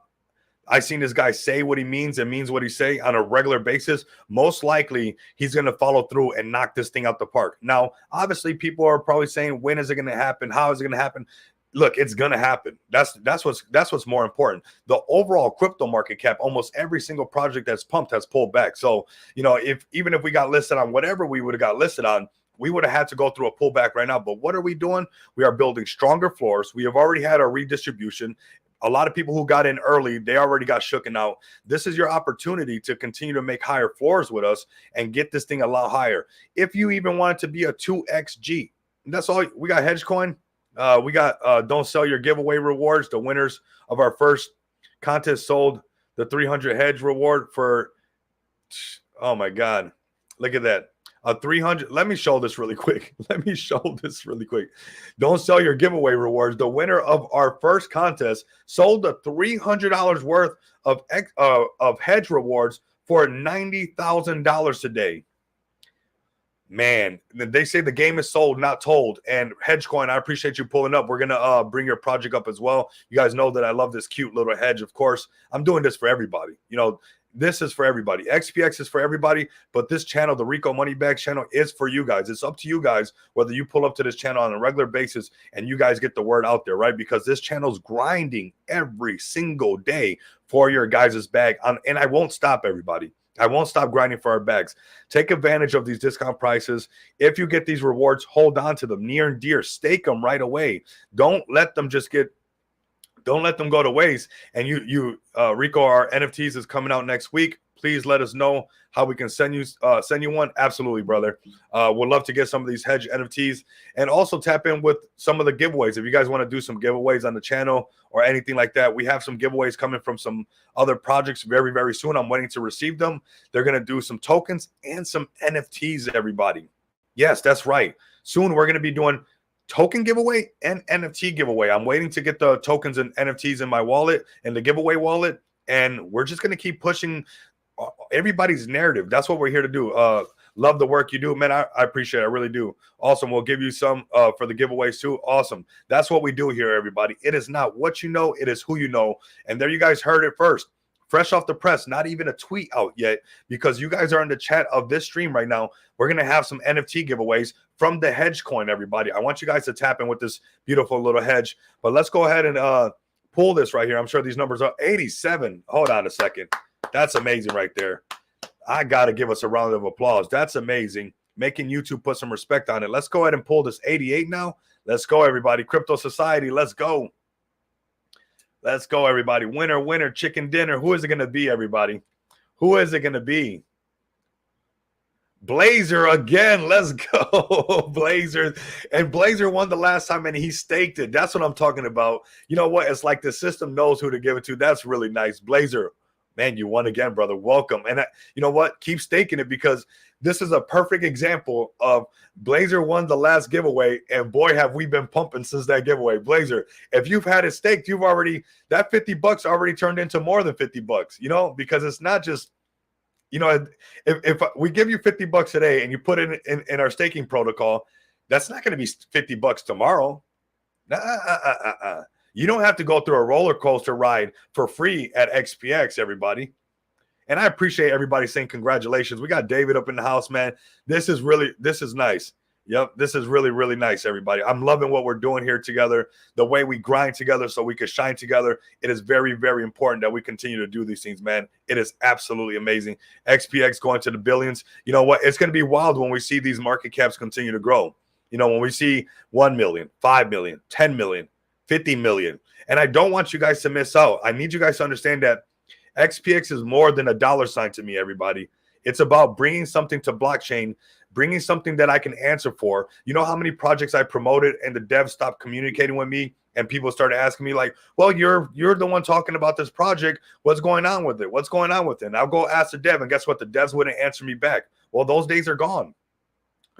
I've seen this guy say what he means and means what he say on a regular basis. Most likely, he's going to follow through and knock this thing out the park. Now, obviously, people are probably saying, when is it going to happen? How is it going to happen? Look, it's going to happen. That's what's more important. The overall crypto market cap, almost every single project that's pumped has pulled back. So, even if we got listed on whatever we would have got listed on, we would have had to go through a pullback right now. But what are we doing? We are building stronger floors. We have already had a redistribution. A lot of people who got in early, they already got shooken out. This is your opportunity to continue to make higher floors with us and get this thing a lot higher. If you even want it to be a 2xG, that's all. We got Hedgecoin. We got don't sell your giveaway rewards. The winners of our first contest sold the 300 hedge reward for, oh my God, look at that. A 300. Let me show this really quick. Don't sell your giveaway rewards. The winner of our first contest sold the $300 worth of hedge rewards for $90,000 today. Man, they say the game is sold, not told. And Hedgecoin, I appreciate you pulling up. We're gonna bring your project up as well. You guys know that I love this cute little hedge. Of course, I'm doing this for everybody. This is for everybody. XPX is for everybody, but this channel, the Rico Moneybags channel, is for you guys. It's up to you guys whether you pull up to this channel on a regular basis and you guys get the word out there, right? Because this channel's grinding every single day for your guys' bag. And I won't stop, everybody. I won't stop grinding for our bags. Take advantage of these discount prices. If you get these rewards, hold on to them near and dear. Stake them right away. Don't let them go to waste. And Rico, our NFTs is coming out next week. Please let us know how we can send you one. Absolutely, brother. We'd love to get some of these hedge NFTs and also tap in with some of the giveaways. If you guys want to do some giveaways on the channel or anything like that, we have some giveaways coming from some other projects very, very soon. I'm waiting to receive them. They're going to do some tokens and some NFTs, everybody. Yes, that's right. Soon we're going to be doing token giveaway and NFT giveaway. I'm waiting to get the tokens and NFTs in my wallet and the giveaway wallet, and we're just going to keep pushing everybody's narrative. That's what we're here to do. Love the work you do, man. I appreciate it. I really do. Awesome. We'll give you some for the giveaways too. Awesome. That's what we do here, everybody. It is not what you know, it is who you know. And there you guys heard it first. Fresh off the press, not even a tweet out yet, because you guys are in the chat of this stream right now. We're going to have some NFT giveaways from the hedge coin, everybody. I want you guys to tap in with this beautiful little hedge. But let's go ahead and pull this right here. I'm sure these numbers are 87. Hold on a second. That's amazing right there. I got to give us a round of applause. That's amazing. Making YouTube put some respect on it. Let's go ahead and pull this 88 now. Let's go, everybody. Crypto Society, let's go. Let's go, everybody. Winner, winner, chicken dinner. Who is it going to be, everybody? Who is it going to be? Blazer again. Let's go. Blazer. And Blazer won the last time, and he staked it. That's what I'm talking about. You know what? It's like the system knows who to give it to. That's really nice. Blazer, man, you won again, brother. Welcome. And you know what? Keep staking it, because this is a perfect example of Blazer won the last giveaway, and boy, have we been pumping since that giveaway. Blazer, if you've had it staked, you've already, that $50 already turned into more than $50, because it's not just, if we give you $50 today and you put it in our staking protocol, that's not going to be $50 tomorrow. You don't have to go through a roller coaster ride for free at XPX, everybody. And I appreciate everybody saying congratulations. We got David up in the house, man. This is nice. Yep, this is really, really nice, everybody. I'm loving what we're doing here together, the way we grind together so we can shine together. It is very, very important that we continue to do these things, man. It is absolutely amazing. XPX going to the billions. You know what? It's going to be wild when we see these market caps continue to grow. You know, when we see 1 million, 5 million, 10 million, 50 million. And I don't want you guys to miss out. I need you guys to understand that XPX is more than a dollar sign to me, everybody. It's about bringing something to blockchain, bringing something that I can answer for. You know how many projects I promoted and the devs stopped communicating with me and people started asking me like, well, you're the one talking about this project. What's going on with it? What's going on with it? And I'll go ask the dev, and guess what? The devs wouldn't answer me back. Well, those days are gone.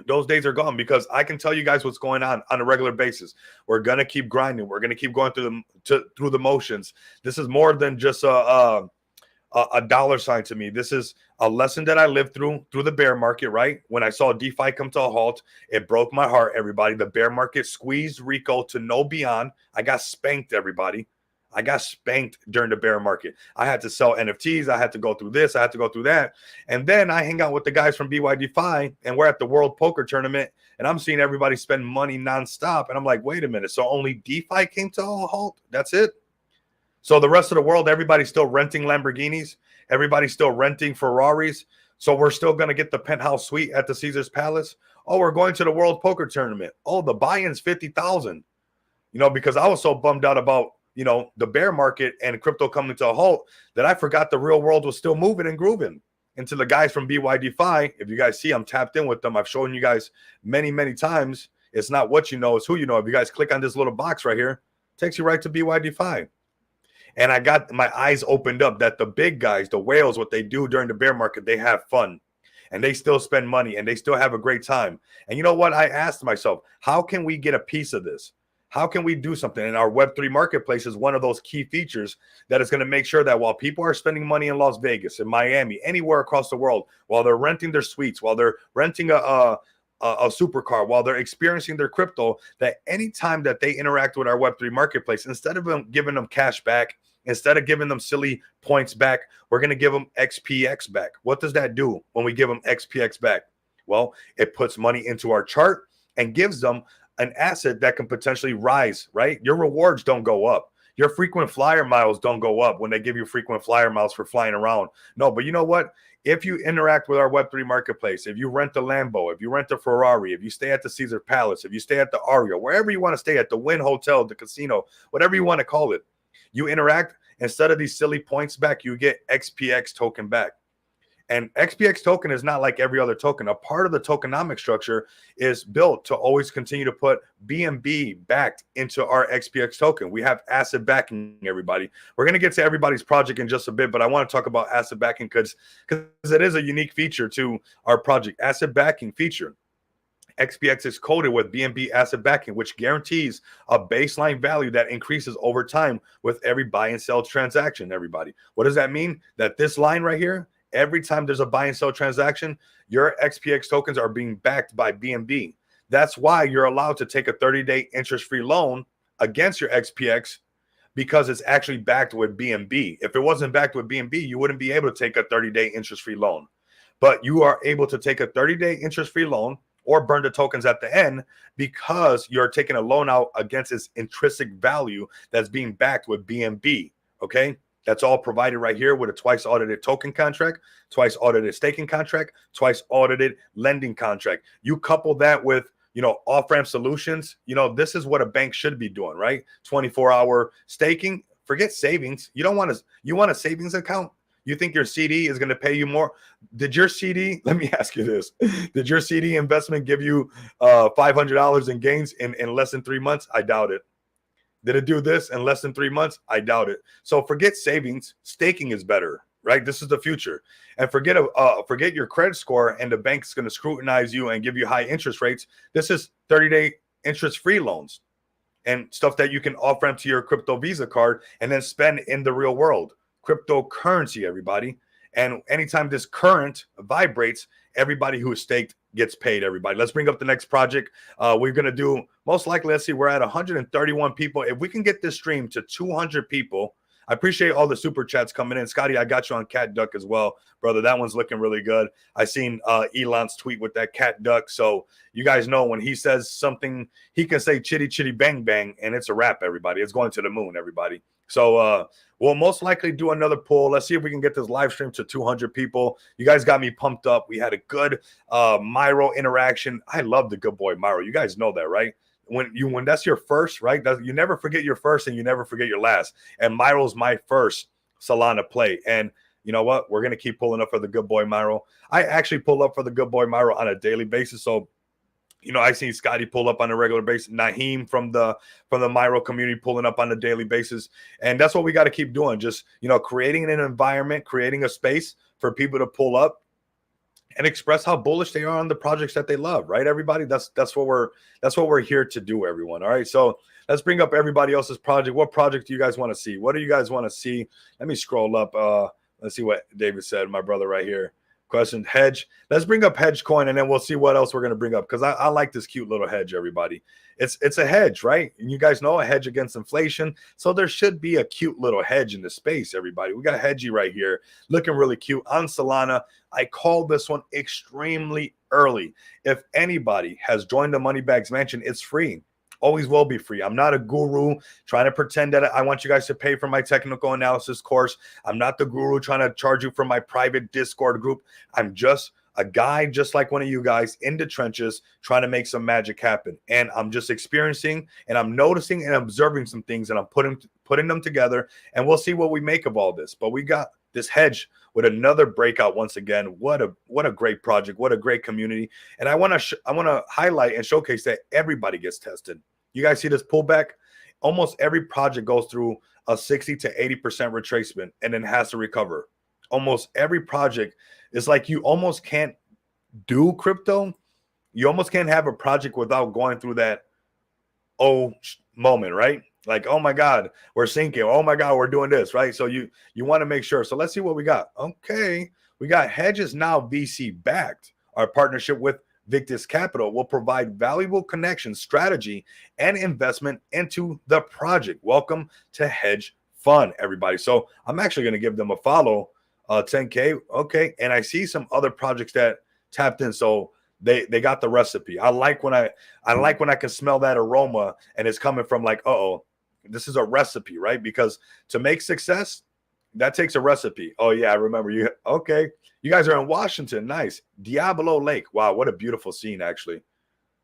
Those days are gone because I can tell you guys what's going on a regular basis. We're going to keep grinding. We're going to keep going through the motions. This is more than just a dollar sign to me. This is a lesson that I lived through the bear market, right? When I saw DeFi come to a halt, it broke my heart, everybody. The bear market squeezed Rico to no beyond. I got spanked, everybody. I got spanked during the bear market. I had to sell NFTs. I had to go through this. I had to go through that. And then I hang out with the guys from BYDFi, and we're at the World Poker Tournament, and I'm seeing everybody spend money nonstop. And I'm like, wait a minute. So only DeFi came to a halt? That's it? So the rest of the world, everybody's still renting Lamborghinis. Everybody's still renting Ferraris. So we're still going to get the penthouse suite at the Caesars Palace. Oh, we're going to the World Poker Tournament. Oh, the buy-in's 50,000. You know, because I was so bummed out about, you know, the bear market and crypto coming to a halt that I forgot the real world was still moving and grooving. And to the guys from BYDFi, if you guys see, I'm tapped in with them. I've shown you guys many, many times. It's not what you know, it's who you know. If you guys click on this little box right here, it takes you right to BYDFi. And I got my eyes opened up that the big guys, the whales, what they do during the bear market, they have fun and they still spend money and they still have a great time. And you know what? I asked myself, how can we get a piece of this? How can we do something? And our Web3 marketplace is one of those key features that is going to make sure that while people are spending money in Las Vegas, in Miami, anywhere across the world, while they're renting their suites, while they're renting a supercar, while they're experiencing their crypto, that anytime that they interact with our Web3 marketplace, instead of them giving them cash back, instead of giving them silly points back, we're going to give them XPX back. What does that do when we give them XPX back? Well, it puts money into our chart and gives them an asset that can potentially rise, right? Your rewards don't go up. Your frequent flyer miles don't go up when they give you frequent flyer miles for flying around. No, but you know what? If you interact with our Web3 marketplace, if you rent a Lambo, if you rent a Ferrari, if you stay at the Caesar Palace, if you stay at the Aria, wherever you want to stay at, the Wynn Hotel, the casino, whatever you want to call it, you interact, instead of these silly points back, you get XPX token back. And XPX token is not like every other token. A part of the tokenomic structure is built to always continue to put BNB backed into our XPX token. We have asset backing, everybody. We're going to get to everybody's project in just a bit, but I want to talk about asset backing because it is a unique feature to our project. Asset backing feature. XPX is coded with BNB asset backing, which guarantees a baseline value that increases over time with every buy and sell transaction, everybody. What does that mean? That this line right here, every time there's a buy and sell transaction, your XPX tokens are being backed by BNB. That's why you're allowed to take a 30-day interest-free loan against your XPX because it's actually backed with BNB. If it wasn't backed with BNB, you wouldn't be able to take a 30-day interest-free loan. But you are able to take a 30-day interest-free loan or burn the tokens at the end because you're taking a loan out against its intrinsic value that's being backed with BNB, okay? That's all provided right here with a twice audited token contract, twice audited staking contract, twice audited lending contract. You couple that with, you know, off-ramp solutions. You know, this is what a bank should be doing, right? 24-hour staking. Forget savings. You don't want to, you want a savings account? You think your CD is going to pay you more? Did your CD, let me ask you this. Did your CD investment give you $500 in gains in less than 3 months? I doubt it. Did it do this in less than 3 months? I doubt it. So forget savings. Staking is better, right? This is the future. And forget your credit score and the bank's going to scrutinize you and give you high interest rates. This is 30-day interest-free loans and stuff that you can off-ramp to your crypto Visa card and then spend in the real world. Cryptocurrency, everybody. And anytime this current vibrates, everybody who is staked gets paid, everybody. Let's bring up the next project. We're going to do, most likely, let's see, we're at 131 people. If we can get this stream to 200 people, I appreciate all the super chats coming in. Scotty, I got you on Cat Duck as well, brother. That one's looking really good. I seen Elon's tweet with that Cat Duck. So you guys know when he says something, he can say chitty chitty bang bang, and it's a wrap, everybody. It's going to the moon, everybody. So we'll most likely do another poll. Let's see if we can get this live stream to 200 people. You guys got me pumped up. We had a good Myro interaction. I love the good boy Myro. You guys know that, right? When that's your first, right? You never forget your first and you never forget your last. And Myro's my first Solana play. And you know what? We're going to keep pulling up for the good boy Myro. I actually pull up for the good boy Myro on a daily basis. So you know, I see Scotty pull up on a regular basis. Naheem from the Myro community pulling up on a daily basis. And that's what we got to keep doing. Just, you know, creating an environment, creating a space for people to pull up and express how bullish they are on the projects that they love, right? Everybody, that's what we're here to do, everyone. All right. So let's bring up everybody else's project. What project do you guys want to see? What do you guys want to see? Let me scroll up. Let's see what David said, my brother right here. Question hedge. Let's bring up hedge coin and then we'll see what else we're going to bring up because I like this cute little hedge, everybody. It's a hedge, right? And you guys know a hedge against inflation. So there should be a cute little hedge in the space, everybody. We got Hedgie right here looking really cute on Solana. I called this one extremely early. If anybody has joined the Moneybags Mansion, it's free. Always will be free. I'm not a guru trying to pretend that I want you guys to pay for my technical analysis course. I'm not the guru trying to charge you for my private Discord group. I'm just a guy just like one of you guys in the trenches trying to make some magic happen. And I'm just experiencing and I'm noticing and observing some things and I'm putting them together and we'll see what we make of all this. But we got this hedge with another breakout once again. What a great project. What a great community. And I want to highlight and showcase that everybody gets tested. You guys see this pullback? Almost every project goes through a 60 to 80% retracement and then has to recover. Almost every project is like you almost can't do crypto. You almost can't have a project without going through that moment, right? Like, oh my God, we're sinking. Oh my God, we're doing this, right? So you want to make sure. So let's see what we got. Okay, we got Hedges now VC backed. Our partnership with Victus Capital will provide valuable connection, strategy, and investment into the project. Welcome to Hedge Fund, everybody. So I'm actually going to give them a follow, 10K. Okay, and I see some other projects that tapped in. So they got the recipe. I like when I can smell that aroma and it's coming from like, this is a recipe, right? Because to make success, that takes a recipe. Oh yeah, I remember you. Okay. You guys are in Washington. Nice. Diablo Lake. Wow, what a beautiful scene, actually.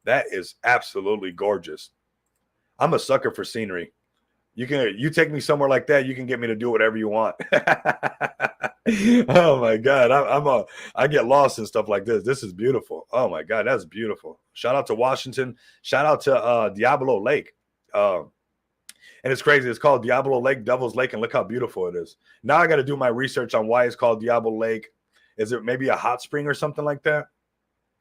That is absolutely gorgeous. I'm a sucker for scenery. You take me somewhere like that, you can get me to do whatever you want. Oh my God. I get lost in stuff like this. This is beautiful. Oh my God, that's beautiful. Shout out to Washington. Shout out to Diablo Lake. And it's crazy. It's called Diablo Lake, Devil's Lake, and look how beautiful it is. Now I got to do my research on why it's called Diablo Lake. Is it maybe a hot spring or something like that?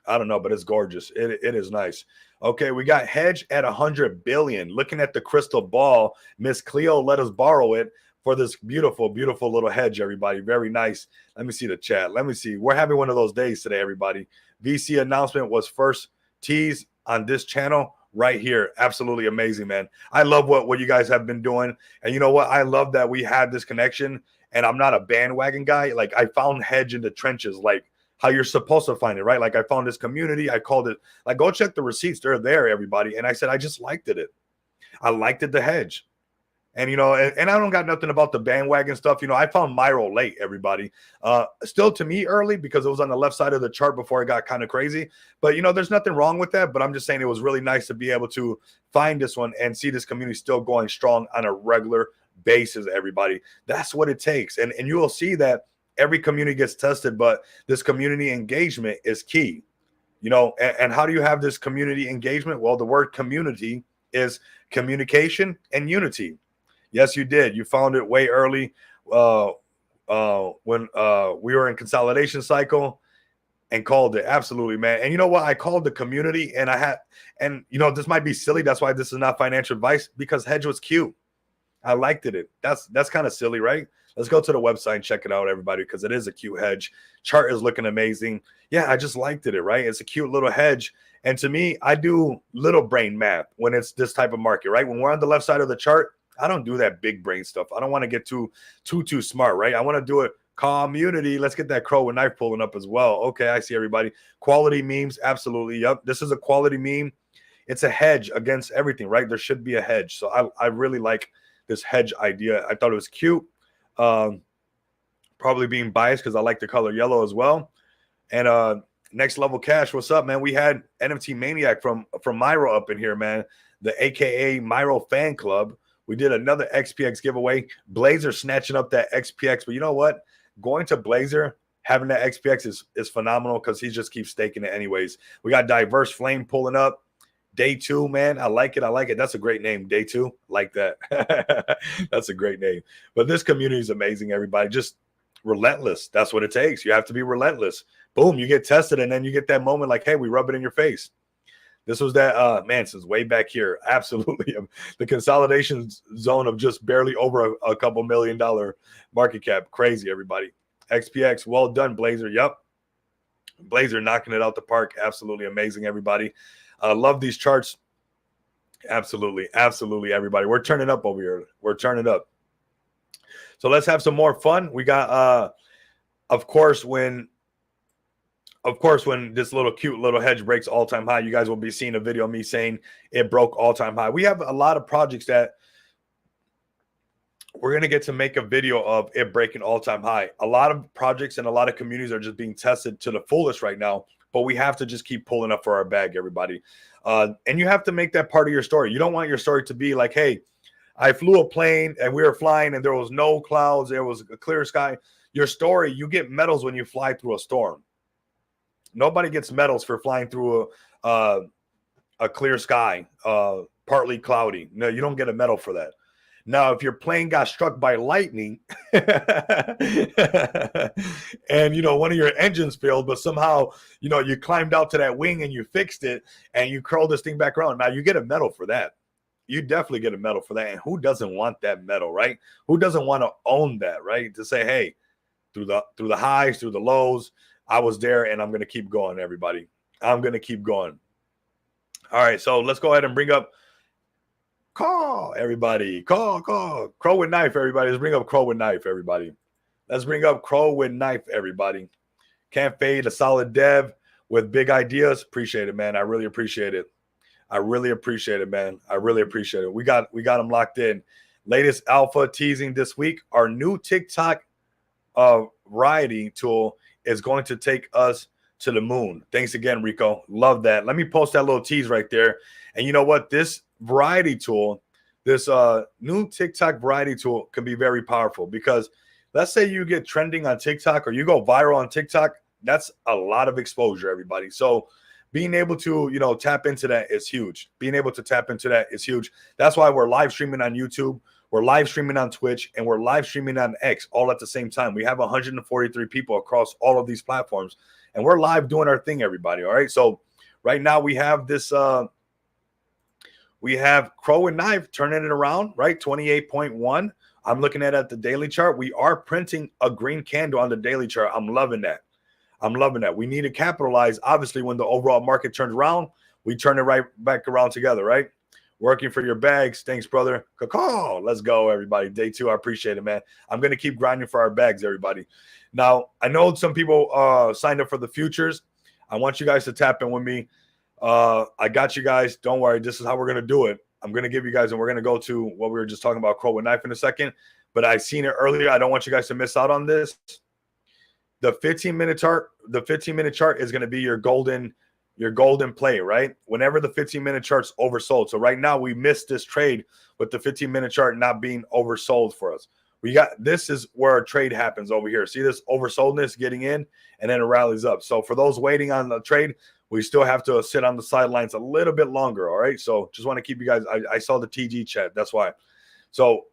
I don't know, but it's gorgeous. It is nice. Okay, we got Hedge at 100 billion. Looking at the crystal ball, Miss Cleo let us borrow it for this beautiful, beautiful little hedge, everybody. Very nice. Let me see the chat. Let me see. We're having one of those days today, everybody. VC announcement was first teased on this channel right here. Absolutely amazing, man. I love what you guys have been doing. And you know what? I love that we had this connection. And I'm not a bandwagon guy. Like I found Hedge in the trenches, like how you're supposed to find it, right? Like I found this community. I called it, like, go check the receipts. They're there, everybody. And I said, I just liked it. I liked it, the hedge. And, you know, and I don't got nothing about the bandwagon stuff. You know, I found Myro late, everybody. Still to me early because it was on the left side of the chart before it got kind of crazy. But, you know, there's nothing wrong with that. But I'm just saying it was really nice to be able to find this one and see this community still going strong on a regular basis, everybody. That's what it takes. And you will see that every community gets tested, but this community engagement is key. You know, and how do you have this community engagement? Well, the word community is communication and unity. Yes, you did. You found it way early when we were in consolidation cycle and called it. Absolutely, man. And you know what? I called the community and you know, this might be silly. That's why this is not financial advice, because Hedge was cute. I liked it. That's kind of silly, right? Let's go to the website and check it out, everybody, because it is a cute hedge. Chart is looking amazing. Yeah, I just liked it, right? It's a cute little hedge. And to me, I do little brain math when it's this type of market, right? When we're on the left side of the chart, I don't do that big brain stuff. I don't want to get too smart, right? I want to do it community. Let's get that crow and knife pulling up as well. Okay, I see everybody. Quality memes, absolutely. Yep, this is a quality meme. It's a hedge against everything, right? There should be a hedge. So I really like this hedge idea. I thought it was cute. Probably being biased because I like the color yellow as well. And Next Level Cash, what's up, man? We had NFT Maniac from Myro up in here, man. The AKA Myro fan club. We did another XPX giveaway. Blazer snatching up that XPX, but you know what? Going to Blazer, having that XPX is phenomenal because he just keeps staking it anyways. We got Diverse Flame pulling up. Day 2, man. I like it. I like it. That's a great name. Day 2. Like that. That's a great name. But this community is amazing, everybody. Just relentless. That's what it takes. You have to be relentless. Boom, you get tested, and then you get that moment like, hey, we rub it in your face. This was that, man, since way back here. Absolutely. The consolidation zone of just barely over a couple $1 million market cap. Crazy, everybody. XPX, well done, Blazer. Yep. Blazer knocking it out the park. Absolutely amazing, everybody. Love these charts. Absolutely. Absolutely, everybody. We're turning up over here. We're turning up. So let's have some more fun. We got, of course, when this little cute little hedge breaks all-time high, you guys will be seeing a video of me saying it broke all-time high. We have a lot of projects that we're going to get to make a video of it breaking all-time high. A lot of projects and a lot of communities are just being tested to the fullest right now, but we have to just keep pulling up for our bag, everybody. And you have to make that part of your story. You don't want your story to be like, hey, I flew a plane and we were flying and there was no clouds. There was a clear sky. Your story, you get medals when you fly through a storm. Nobody gets medals for flying through a clear sky, partly cloudy. No, you don't get a medal for that. Now, if your plane got struck by lightning and, one of your engines failed, but somehow, you climbed out to that wing and you fixed it and you curled this thing back around. Now, you get a medal for that. You definitely get a medal for that. And who doesn't want that medal, right? Who doesn't want to own that, right? To say, hey, through the highs, through the lows, I was there and I'm going to keep going, everybody. I'm going to keep going. All right, so let's go ahead and bring up Call, everybody. Call. Crow with Knife, everybody. Let's bring up Crow with Knife, everybody. Let's bring up Crow with Knife, everybody. Can't fade, a solid dev with big ideas. Appreciate it, man. I really appreciate it. I really appreciate it, man. I really appreciate it. We got them locked in. Latest alpha teasing this week. Our new TikTok variety tool is going to take us to the moon. Thanks again, Rico. Love that. Let me post that little tease right there. And you know what? This variety tool, this new TikTok variety tool can be very powerful because let's say you get trending on TikTok or you go viral on TikTok. That's a lot of exposure, everybody. So being able to, tap into that is huge. Being able to tap into that is huge. That's why we're live streaming on YouTube. We're live streaming on Twitch and we're live streaming on X all at the same time. We have 143 people across all of these platforms and we're live doing our thing, everybody. All right. So right now we have this, we have Crow and Knife turning it around, right? 28.1. I'm looking at the daily chart. We are printing a green candle on the daily chart. I'm loving that. We need to capitalize. Obviously, when the overall market turns around, we turn it right back around together, right? Working for your bags. Thanks, brother. Caw. Let's go, everybody. Day 2. I appreciate it, man. I'm going to keep grinding for our bags, everybody. Now, I know some people signed up for the futures. I want you guys to tap in with me. I got you guys. Don't worry. This is how we're going to do it. I'm going to give you guys, and we're going to go to what we were just talking about, Crow with Knife in a second. But I seen it earlier. I don't want you guys to miss out on this. The 15-minute chart, is going to be your golden play, right? Whenever the 15-minute chart's oversold. So right now we missed this trade with the 15-minute chart not being oversold for us. This is where a trade happens over here. See this oversoldness getting in, and then it rallies up. So for those waiting on the trade, we still have to sit on the sidelines a little bit longer, all right? So just want to keep you guys, I saw the TG chat, that's why. So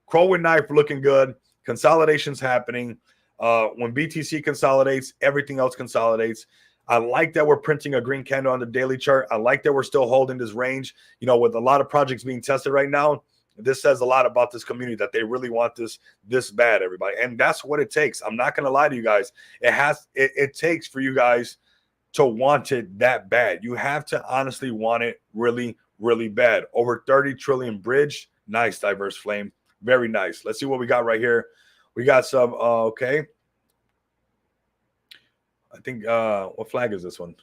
Crow with Knife looking good. Consolidation's happening. When BTC consolidates, everything else consolidates. I like that we're printing a green candle on the daily chart. I like that we're still holding this range. With a lot of projects being tested right now, this says a lot about this community that they really want this bad, everybody. And that's what it takes. I'm not going to lie to you guys. It takes for you guys to want it that bad. You have to honestly want it really, really bad. Over 30 trillion bridge. Nice diverse flame. Very nice. Let's see what we got right here. We got some, okay. I think, what flag is this one?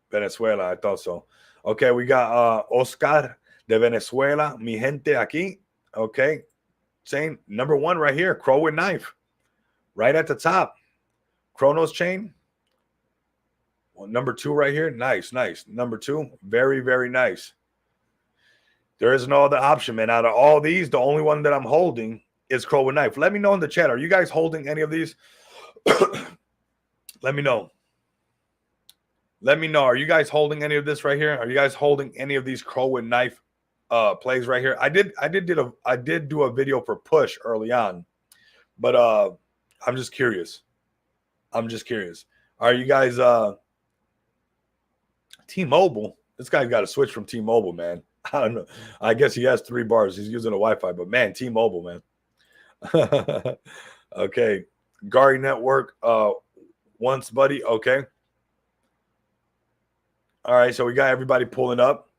Venezuela, I thought so. Okay, we got Oscar de Venezuela, mi gente aquí. Okay, saying number 1 right here, Crow with knife. Right at the top. Chronos chain. Well, number 2 right here. Nice, nice. Number 2, very, very nice. There is no other option, man. Out of all these, the only one that I'm holding is Crow with knife. Let me know in the chat. Are you guys holding any of these? Let me know. Let me know. Are you guys holding any of this right here? Are you guys holding any of these Crow with knife plays right here? I did do a video for push early on, but I'm just curious. I'm just curious. Are you guys T-Mobile? This guy's got to switch from T-Mobile, man. I don't know. I guess he has 3 bars. He's using a Wi-Fi, but man, T-Mobile, man. Okay. Gary Network once, buddy. Okay. All right, so we got everybody pulling up.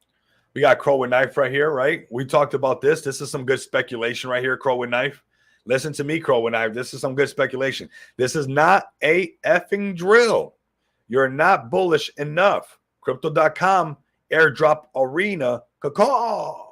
We got Crow with knife right here, right? We talked about this. This is some good speculation right here, Crow with knife. Listen to me, Crow with knife. This is some good speculation. This is not a effing drill. You're not bullish enough. Crypto.com, airdrop arena, caw.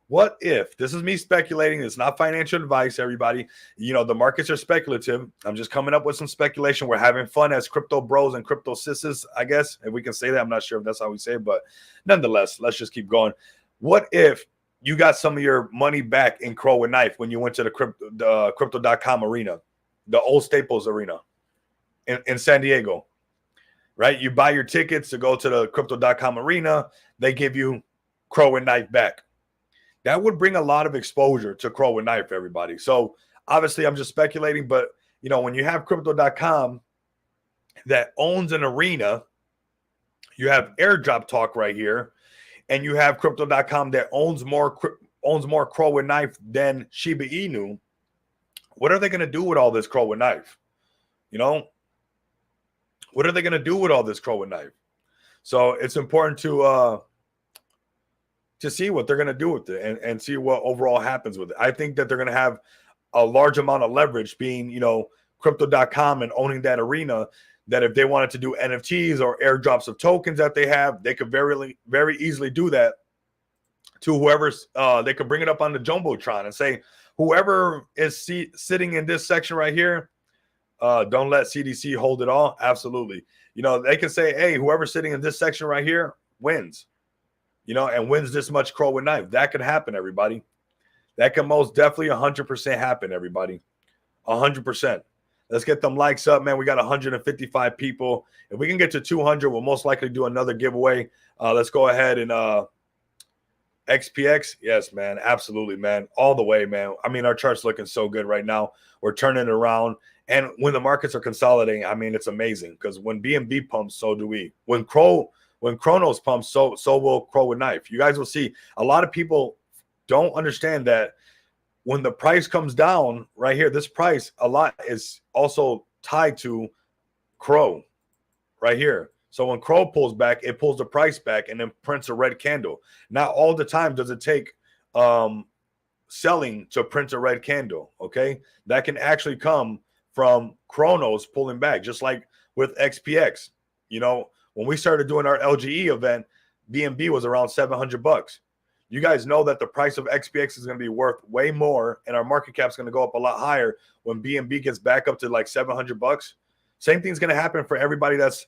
What if, this is me speculating, it's not financial advice, everybody. You know, the markets are speculative. I'm just coming up with some speculation. We're having fun as crypto bros and crypto sisses, I guess, if we can say that. I'm not sure if that's how we say it, but nonetheless, let's just keep going. What if you got some of your money back in Crow with knife when you went to the crypto.com arena, the old Staples arena in San Diego, right? You buy your tickets to go to the crypto.com arena. They give you Crow with knife back. That would bring a lot of exposure to Crow with knife, everybody. So obviously I'm just speculating, but you know, when you have crypto.com that owns an arena, you have airdrop talk right here, and you have crypto.com that owns more Crow with knife than Shiba Inu. What are they going to do with all this Crow with knife? You know, what are they going to do with all this Crow with knife? So it's important to see what they're going to do with it and see what overall happens with it. I think that they're going to have a large amount of leverage being, you know, crypto.com and owning that arena, that if they wanted to do NFTs or airdrops of tokens that they have, they could very, very easily do that to whoever's, they could bring it up on the Jumbotron and say, whoever is sitting in this section right here, don't let CDC hold it all. Absolutely. You know, they can say, hey, whoever's sitting in this section right here wins. You know, and wins this much Crow with knife. That could happen, everybody. That can most definitely 100% happen, everybody. 100%. Let's get them likes up, man. We got 155 people. If we can get to 200, we'll most likely do another giveaway. Let's go ahead and XPX. Yes, man. Absolutely, man. All the way, man. I mean, our chart's looking so good right now. We're turning it around. And when the markets are consolidating, I mean, it's amazing, because when BNB pumps, so do we. When Chronos pumps, so will Crow with knife. You guys will see. A lot of people don't understand that when the price comes down right here, this price a lot is also tied to Crow right here. So when Crow pulls back, it pulls the price back and then prints a red candle. Not all the time does it take selling to print a red candle. Okay, that can actually come from Chronos pulling back, just like with XPX. You know, when we started doing our LGE event, BNB was around $700. You guys know that the price of XPX is going to be worth way more, and our market cap is going to go up a lot higher when BNB gets back up to like $700. Same thing's going to happen for everybody that's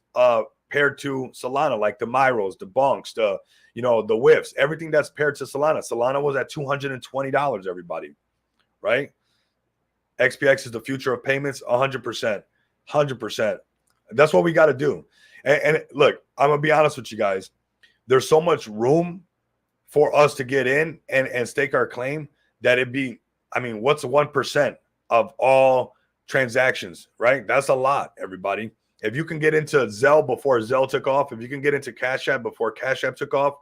paired to Solana, like the Myros, the Bonks, the WIFs, everything that's paired to Solana. Solana was at $220, everybody, right? XPX is the future of payments, 100%, 100%. That's what we got to do. And look, I'm going to be honest with you guys. There's so much room for us to get in and stake our claim that it'd be, I mean, what's 1% of all transactions, right? That's a lot, everybody. If you can get into Zelle before Zelle took off, if you can get into Cash App before Cash App took off,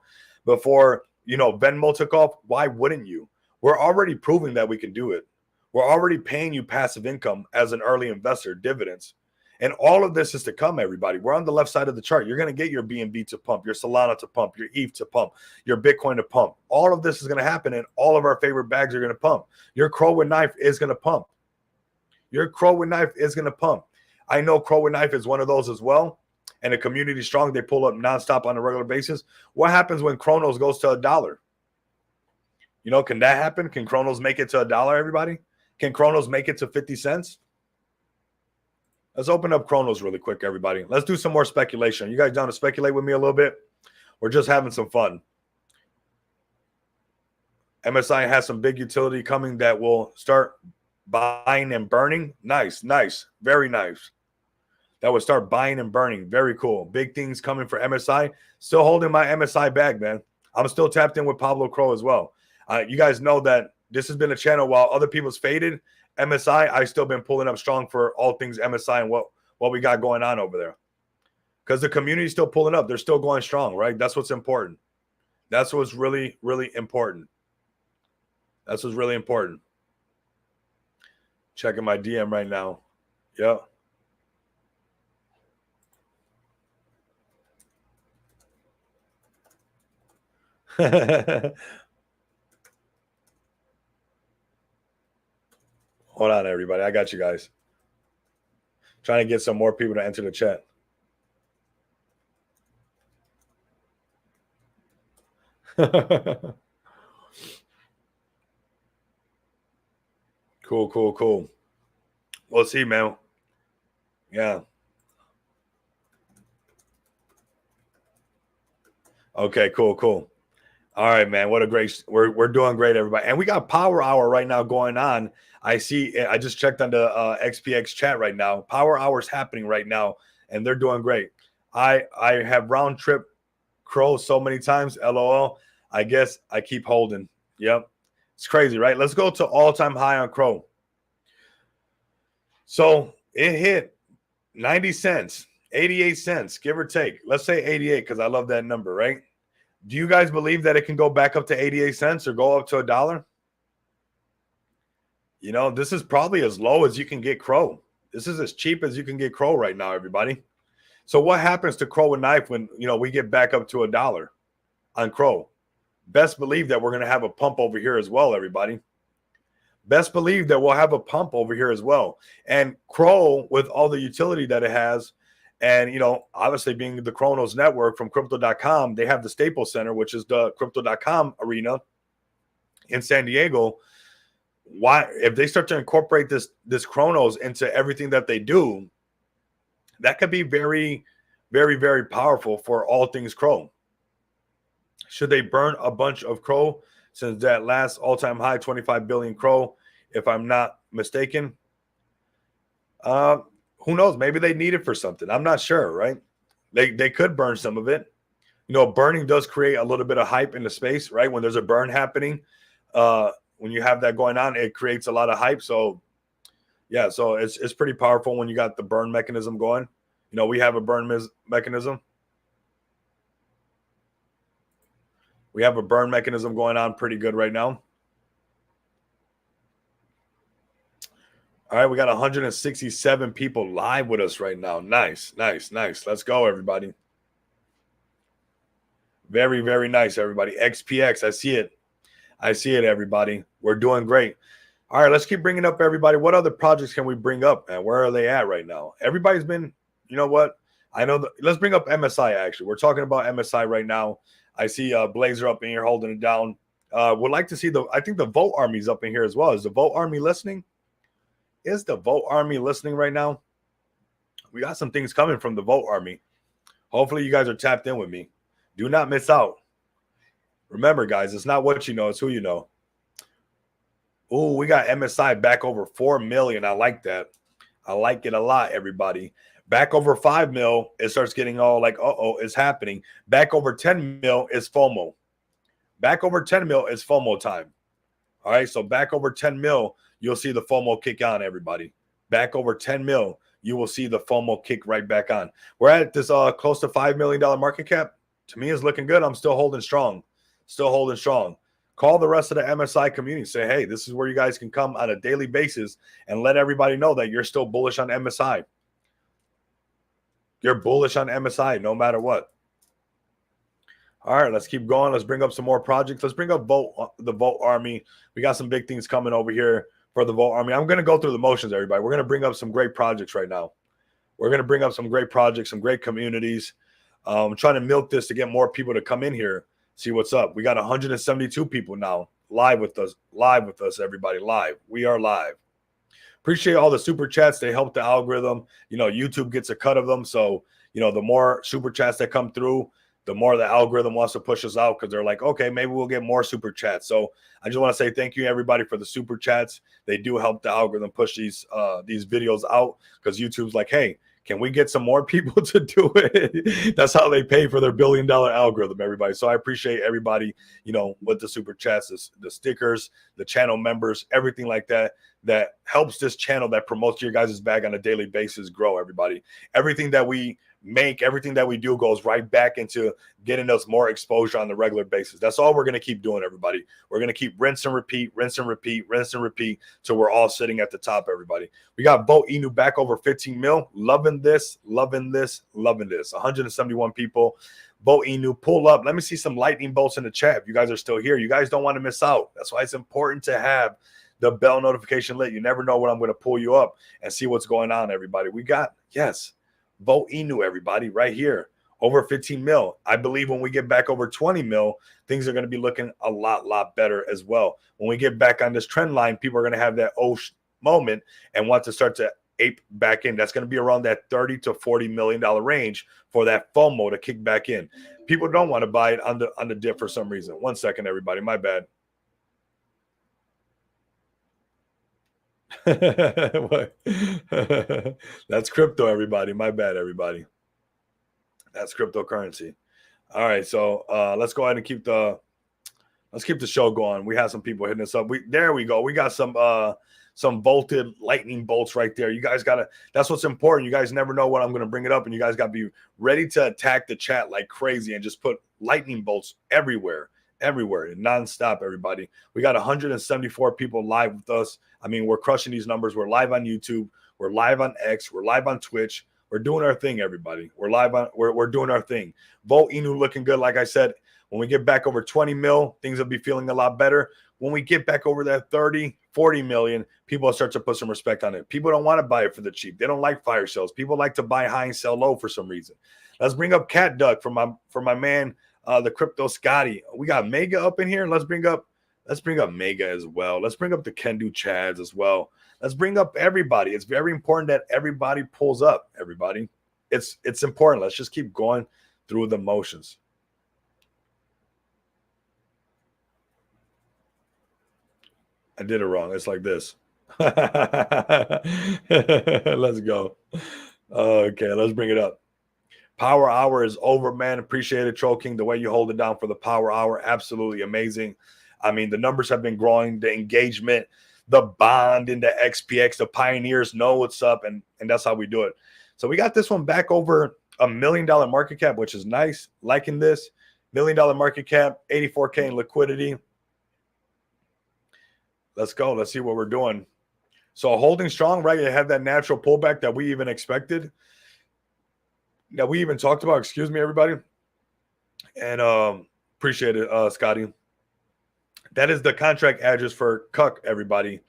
before, Venmo took off, why wouldn't you? We're already proving that we can do it. We're already paying you passive income as an early investor, dividends. And all of this is to come, everybody. We're on the left side of the chart. You're going to get your BNB to pump, your Solana to pump, your ETH to pump, your Bitcoin to pump. All of this is going to happen, and all of our favorite bags are going to pump. Your Crow with Knife is going to pump. Your Crow with Knife is going to pump. I know Crow with Knife is one of those as well. And the community strong, they pull up nonstop on a regular basis. What happens when Chronos goes to $1? You know, can that happen? Can Chronos make it to $1, everybody? Can Chronos make it to 50 cents? Let's open up Chronos really quick, everybody. Let's do some more speculation. You guys down to speculate with me a little bit? We're just having some fun. MSI has some big utility coming that will start buying and burning. Nice, nice, very nice. That would start buying and burning. Very cool. Big things coming for MSI. Still holding my MSI bag, man. I'm still tapped in with Pablo Crow as well. You guys know that this has been a channel while other people's faded. MSI, I still been pulling up strong for all things MSI and what we got going on over there. Because the community's still pulling up. They're still going strong, right? That's what's important. That's what's really, really important. That's what's really important. Checking my DM right now. Yep. Hold on, everybody. I got you guys. Trying to get some more people to enter the chat. Cool, cool, cool. We'll see, man. Yeah. Okay, cool, cool. All right, man. What a great we're doing great, everybody. And we got Power Hour right now going on. I see I just checked on the XPX chat right now. Power Hour's happening right now, and they're doing great. I have round trip Crow so many times. LOL. I guess I keep holding. Yep. It's crazy, right? Let's go to all-time high on Crow. So it hit 90 cents, 88 cents, give or take. Let's say 88 because I love that number, right? Do you guys believe that it can go back up to 88 cents or go up to $1? You know, this is probably as low as you can get Crow. This is as cheap as you can get Crow right now, everybody. So what happens to Crow and Knife when, you know, we get back up to $1 on Crow? Best believe that we're going to have a pump over here as well, everybody. Best believe that we'll have a pump over here as well. And Crow, with all the utility that it has, and, you know, obviously being the Chronos network from Crypto.com, they have the Staples Center, which is the Crypto.com arena in San Diego. Why, if they start to incorporate this Chronos into everything that they do, that could be very, very, very powerful for all things Crow. Should they burn a bunch of Crow since that last all-time high, 25 billion Crow, if I'm not mistaken? Who knows? Maybe they need it for something. I'm not sure, right? They could burn some of it. You know, burning does create a little bit of hype in the space, right? When there's a burn happening, when you have that going on, it creates a lot of hype. So, yeah, so it's pretty powerful when you got the burn mechanism going. You know, we have a burn mechanism. We have a burn mechanism going on pretty good right now. All right, we got 167 people live with us right now. Nice, nice, nice. Let's go, everybody. Very, very nice, everybody. XPX, I see it. I see it, everybody. We're doing great. All right, let's keep bringing up everybody. What other projects can we bring up, man? Where are they at right now? Everybody's been, you know what? I know. Let's bring up MSI, actually. We're talking about MSI right now. I see Blazer up in here holding it down. Would like to see I think the Vote Army's up in here as well. Is the Vote Army listening? Is the Vote Army listening right now? We got some things coming from the Vote Army. Hopefully you guys are tapped in with me. Do not miss out. Remember, guys, it's not what you know, it's who you know. Oh, we got MSI back over 4 million. I like that. I like it a lot, everybody. Back over 5 mil, it starts getting all like, uh-oh, it's happening. Back over 10 mil is FOMO. Back over 10 mil is FOMO time. All right, so back over 10 mil, you'll see the FOMO kick on, everybody. Back over 10 mil, you will see the FOMO kick right back on. We're at this close to $5 million market cap. To me, it's looking good. I'm still holding strong. Still holding strong. Call the rest of the MSI community. Say, hey, this is where you guys can come on a daily basis and let everybody know that you're still bullish on MSI. You're bullish on MSI no matter what. All right, let's keep going. Let's bring up some more projects. Let's bring up the Vote Army. We got some big things coming over here for the Vote Army. I'm going to go through the motions, everybody. We're going to bring up some great projects right now. We're going to bring up some great projects, some great communities. I'm trying to milk this to get more people to come in here, see what's up. We got 172 people now live with us, everybody, live. We are live. Appreciate all the super chats. They help the algorithm. You know, YouTube gets a cut of them. So, you know, the more super chats that come through, the more the algorithm wants to push us out because they're like, okay, maybe we'll get more super chats. So I just want to say thank you, everybody, for the super chats. They do help the algorithm push these videos out because YouTube's like, hey, can we get some more people to do it? That's how they pay for their $1 billion algorithm, everybody. So I appreciate everybody, you know, with the super chats, the stickers, the channel members, everything like that helps this channel that promotes your guys' bag on a daily basis grow, everybody. Everything that we make, everything that we do goes right back into getting us more exposure on the regular basis. That's all we're going to keep doing, everybody. We're going to keep rinse and repeat, rinse and repeat, rinse and repeat till we're all sitting at the top, everybody. We got Vote Inu back over 15 mil. Loving this, loving this, loving this. 171 people. Vote Inu, pull up. Let me see some lightning bolts in the chat. If you guys are still here, you guys don't want to miss out. That's why it's important to have the bell notification lit. You never know when I'm going to pull you up and see what's going on, everybody. We got, yes, Vote Inu, everybody, right here. Over 15 mil. I believe when we get back over 20 mil, things are going to be looking a lot better as well. When we get back on this trend line, people are going to have that moment and want to start to ape back in. That's going to be around that $30 to $40 million range for that FOMO to kick back in. People don't want to buy it on the dip for some reason. 1 second, everybody. My bad. That's crypto, everybody. My bad, everybody. That's cryptocurrency. All right, so let's go ahead and keep the show going. We have some people hitting us up. There we go. We got some volted lightning bolts right there. You guys gotta. That's what's important. You guys never know when I'm gonna bring it up, and you guys gotta be ready to attack the chat like crazy and just put lightning bolts everywhere nonstop, everybody. We got 174 people live with us. I mean, we're crushing these numbers. We're live on YouTube. We're live on X. We're live on Twitch. We're doing our thing, everybody. We're doing our thing. Vote Inu looking good. Like I said, when we get back over 20 mil, things will be feeling a lot better. When we get back over that 30, 40 million, people will start to put some respect on it. People don't want to buy it for the cheap. They don't like fire sales. People like to buy high and sell low for some reason. Let's bring up Cat Duck for my man, the Crypto Scotty. We got Mega up in here. Let's bring up Mega as well. Let's bring up the Kendu Chads as well. Let's bring up everybody. It's very important that everybody pulls up, everybody. It's important. Let's just keep going through the motions. I did it wrong. It's like this. Let's go. Okay, let's bring it up. Power Hour is over, man. Appreciate it, Troll King. The way you hold it down for the Power Hour, absolutely amazing. I mean, the numbers have been growing, the engagement, the bond in the XPX, the pioneers know what's up, and that's how we do it. So we got this one back over $1 million market cap, which is nice. Liking this. $1 million market cap, 84K in liquidity. Let's go. Let's see what we're doing. So holding strong, right? You have that natural pullback that we even expected. That we even talked about. Excuse me, everybody. And appreciate it, Scotty. That is the contract address for Cuck, everybody.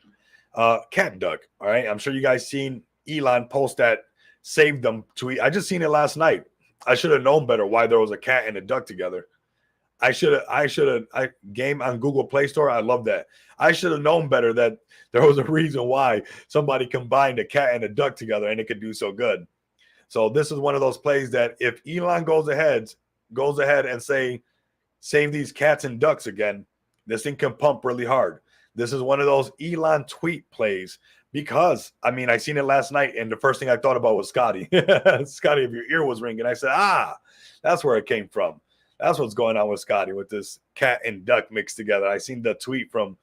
Cat Duck. All right. I'm sure you guys seen Elon post that saved them tweet. I just seen it last night. I should have known better why there was a cat and a duck together. I game on Google Play Store. I love that. I should have known better that there was a reason why somebody combined a cat and a duck together and it could do so good. So this is one of those plays that if Elon goes ahead and say, save these cats and ducks again, this thing can pump really hard. This is one of those Elon tweet plays because, I mean, I seen it last night and the first thing I thought about was Scotty. Scotty, if your ear was ringing, I said, that's where it came from. That's what's going on with Scotty with this cat and duck mixed together. I seen the tweet from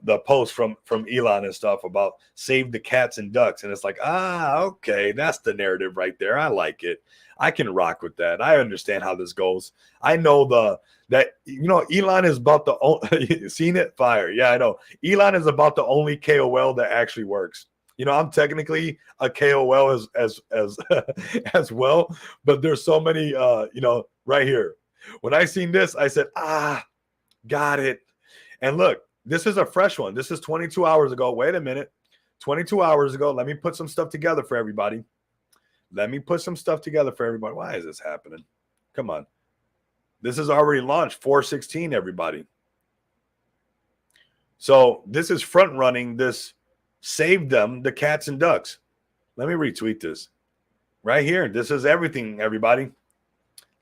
the post from Elon and stuff about save the cats and ducks. And it's like, okay, that's the narrative right there. I like it. I can rock with that. I understand how this goes. I know Elon is about the seen it fire. Yeah, I know. Elon is about the only KOL that actually works. You know, I'm technically a KOL as as well, but there's so many you know, right here. When I seen this, I said, got it. And look, this is a fresh one. This is 22 hours ago. Wait a minute. 22 hours ago. Let me put some stuff together for everybody. Let me put some stuff together for everybody. Why is this happening? Come on. This is already launched 4/16, everybody. So this is front running this Save Them, the Cats and Ducks. Let me retweet this right here. This is everything, everybody.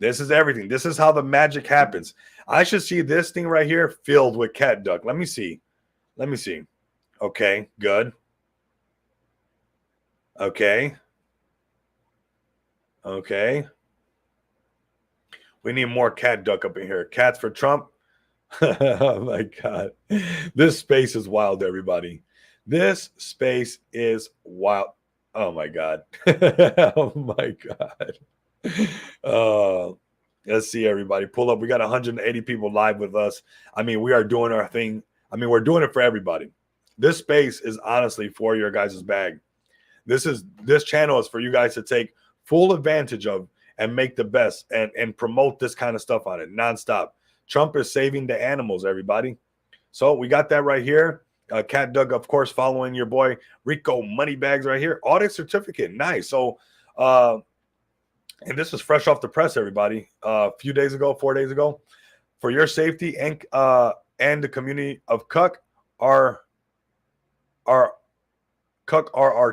This is everything. This is how the magic happens. I should see this thing right here filled with cat duck. Let me see. Let me see. Okay, good. Okay. Okay. We need more cat duck up in here. Cats for Trump. Oh my God. This space is wild, everybody. This space is wild. Oh my God. Oh my God. Let's see, everybody. Pull up. We got 180 people live with us. I mean, we are doing our thing. I mean, we're doing it for everybody. This space is honestly for your guys' bag. This channel is for you guys to take full advantage of and make the best and promote this kind of stuff on it nonstop. Trump is saving the animals, everybody. So we got that right here. Cat Doug, of course, following your boy Rico Moneybags right here. Audit certificate. Nice. So, and this is fresh off the press, everybody. A few days ago, 4 days ago. For your safety and the community of Cuck, our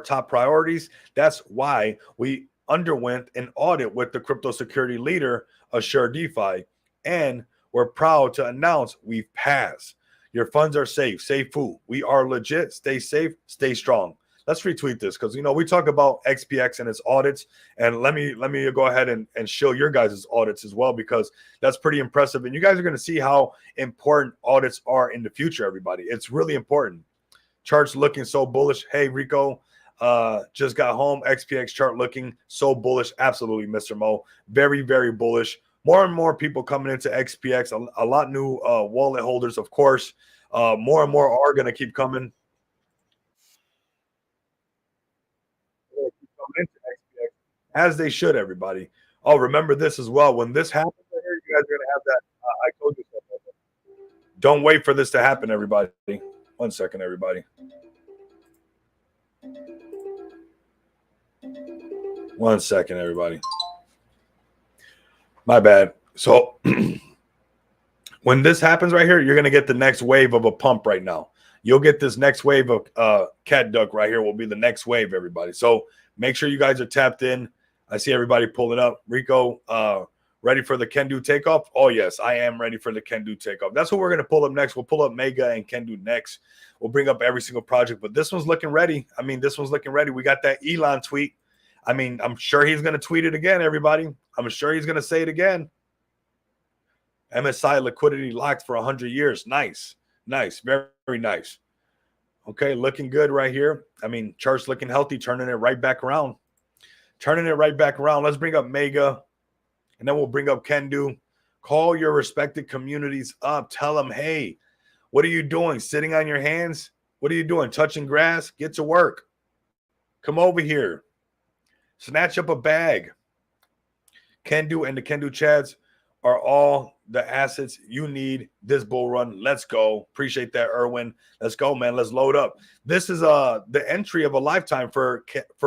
top priorities. That's why we underwent an audit with the crypto security leader, Assure DeFi, and we're proud to announce we've passed. Your funds are safe. Safe food. We are legit. Stay safe. Stay strong. Let's retweet this because, you know, we talk about XPX and its audits, and let me go ahead and show your guys' audits as well, because that's pretty impressive. And you guys are going to see how important audits are in the future, everybody. It's really important. Charts looking so bullish. Hey, Rico, just got home. XPX chart looking so bullish. Absolutely, Mr. Mo. Very, very bullish. More and more people coming into XPX. A lot new wallet holders, of course. More and more are going to keep coming. As they should, everybody. Oh, remember this as well. When this happens, you guys are going to have that. I told you so. Don't wait for this to happen, everybody. 1 second, everybody. 1 second, everybody. My bad. So when this happens right here, you're going to get the next wave of a pump right now. You'll get this next wave of cat duck right here will be the next wave, everybody. So make sure you guys are tapped in. I see everybody pulling up. Rico, ready for the Kendu takeoff? Oh, yes, I am ready for the Kendu takeoff. That's what we're going to pull up next. We'll pull up Mega and Kendu next. We'll bring up every single project, but this one's looking ready. I mean, this one's looking ready. We got that Elon tweet. I mean, I'm sure he's going to tweet it again, everybody. I'm sure he's going to say it again. MSI liquidity locked for 100 years. Nice. Nice. Very, very nice. Okay, looking good right here. I mean, chart's looking healthy, turning it right back around. Turning it right back around. Let's bring up Mega, and then we'll bring up Kendu. Call your respected communities up. Tell them, hey, what are you doing? Sitting on your hands? What are you doing? Touching grass? Get to work. Come over here. Snatch up a bag. Kendu and the Kendu Chads are all the assets you need this bull run. Let's go. Appreciate that, Erwin. Let's go, man. Let's load up. This is the entry of a lifetime for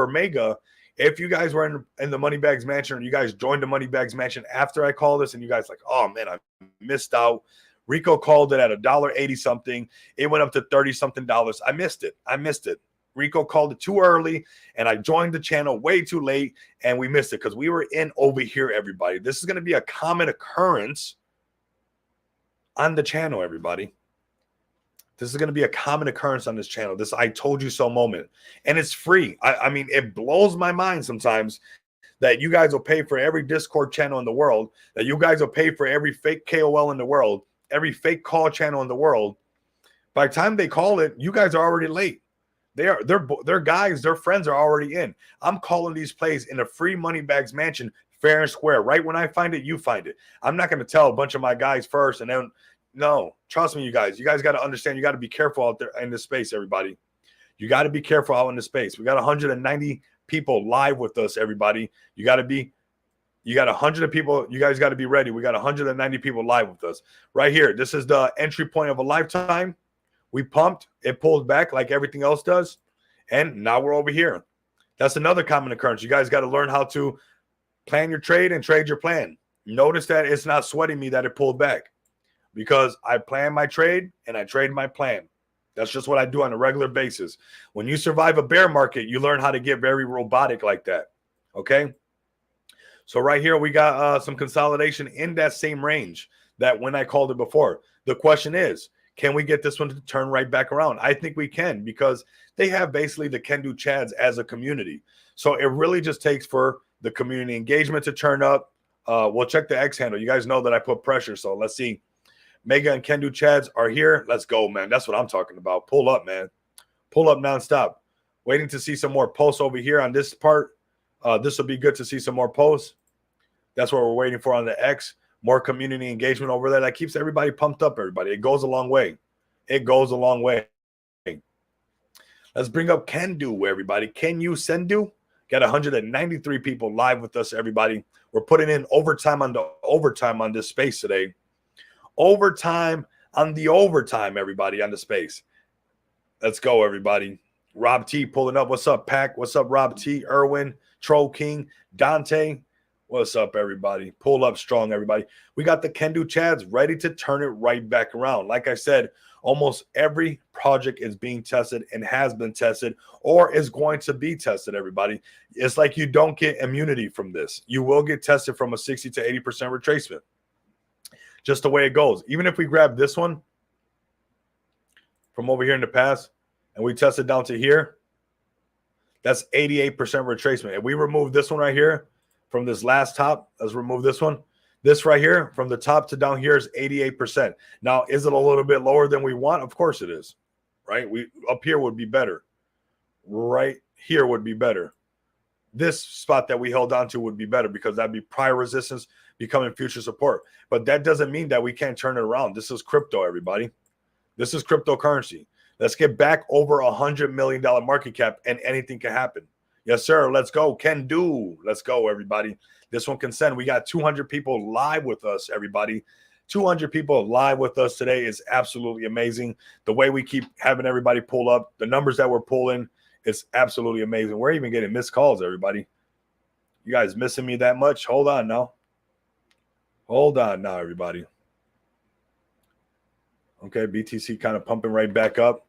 Mega. If you guys were in the Moneybags Mansion, or you guys joined the Moneybags Mansion after I called this, and you guys like, oh man, I missed out. Rico called it at $1.80 something. It went up to $30 something. I missed it. I missed it. Rico called it too early, and I joined the channel way too late, and we missed it because we were in over here, everybody. This is going to be a common occurrence on the channel, everybody. This is going to be a common occurrence on this channel. This I told you so moment. And it's free. I mean, it blows my mind sometimes that you guys will pay for every Discord channel in the world, that you guys will pay for every fake KOL in the world, every fake call channel in the world. By the time they call it, you guys are already late. Their guys, their friends are already in. I'm calling these plays in a free Moneybags Mansion, fair and square. Right when I find it, you find it. I'm not going to tell a bunch of my guys first and then no, trust me, you guys. You guys got to understand. You got to be careful out there in this space, everybody. You got to be careful out in the space. We got 190 people live with us, everybody. You got 100 people. You guys got to be ready. We got 190 people live with us right here. This is the entry point of a lifetime. We pumped. It pulled back like everything else does. And now we're over here. That's another common occurrence. You guys got to learn how to plan your trade and trade your plan. Notice that it's not sweating me that it pulled back because I plan my trade and I trade my plan. That's just what I do on a regular basis. When you survive a bear market, you learn how to get very robotic like that. Okay. So right here, we got some consolidation in that same range that when I called it before. The question is, can we get this one to turn right back around? I think we can because they have basically the Can Do Chads as a community. So it really just takes for the community engagement to turn up. We'll check the X handle. You guys know that I put pressure. So let's see. Mega and Can Do Chads are here. Let's go, man. That's what I'm talking about. Pull up, man. Pull up nonstop. Waiting to see some more posts over here on this part. This will be good to see some more posts. That's what we're waiting for on the X. More community engagement over there. That keeps everybody pumped up, everybody. It goes a long way. It goes a long way. Let's bring up Can Do, everybody. Can you send do? Got 193 people live with us, everybody. We're putting in overtime on this space today. Overtime on the overtime, everybody, on the space. Let's go, everybody. Rob T pulling up. What's up, Pack? What's up, Rob T? Erwin, Troll King, Dante. What's up, everybody? Pull up strong, everybody. We got the Can Do Chads ready to turn it right back around. Like I said, almost every project is being tested and has been tested or is going to be tested, everybody. It's like you don't get immunity from this. You will get tested from a 60 to 80% retracement. Just the way it goes. Even if we grab this one from over here in the past and we test it down to here, that's 88% retracement. If we remove this one right here from this last top, let's remove this one. This right here from the top to down here is 88%. Now, is it a little bit lower than we want? Of course it is, right? Up here would be better. Right here would be better. This spot that we held on to would be better because that'd be prior resistance becoming future support. But that doesn't mean that we can't turn it around. This is crypto, everybody. This is cryptocurrency. Let's get back over $100 million market cap and anything can happen. Yes, sir. Let's go. Can do. Let's go, everybody. This one can send. We got 200 people live with us, everybody. 200 people live with us today is absolutely amazing. The way we keep having everybody pull up, the numbers that we're pulling, it's absolutely amazing. We're even getting missed calls, everybody. You guys missing me that much? Hold on now. Hold on now, everybody. Okay, BTC kind of pumping right back up.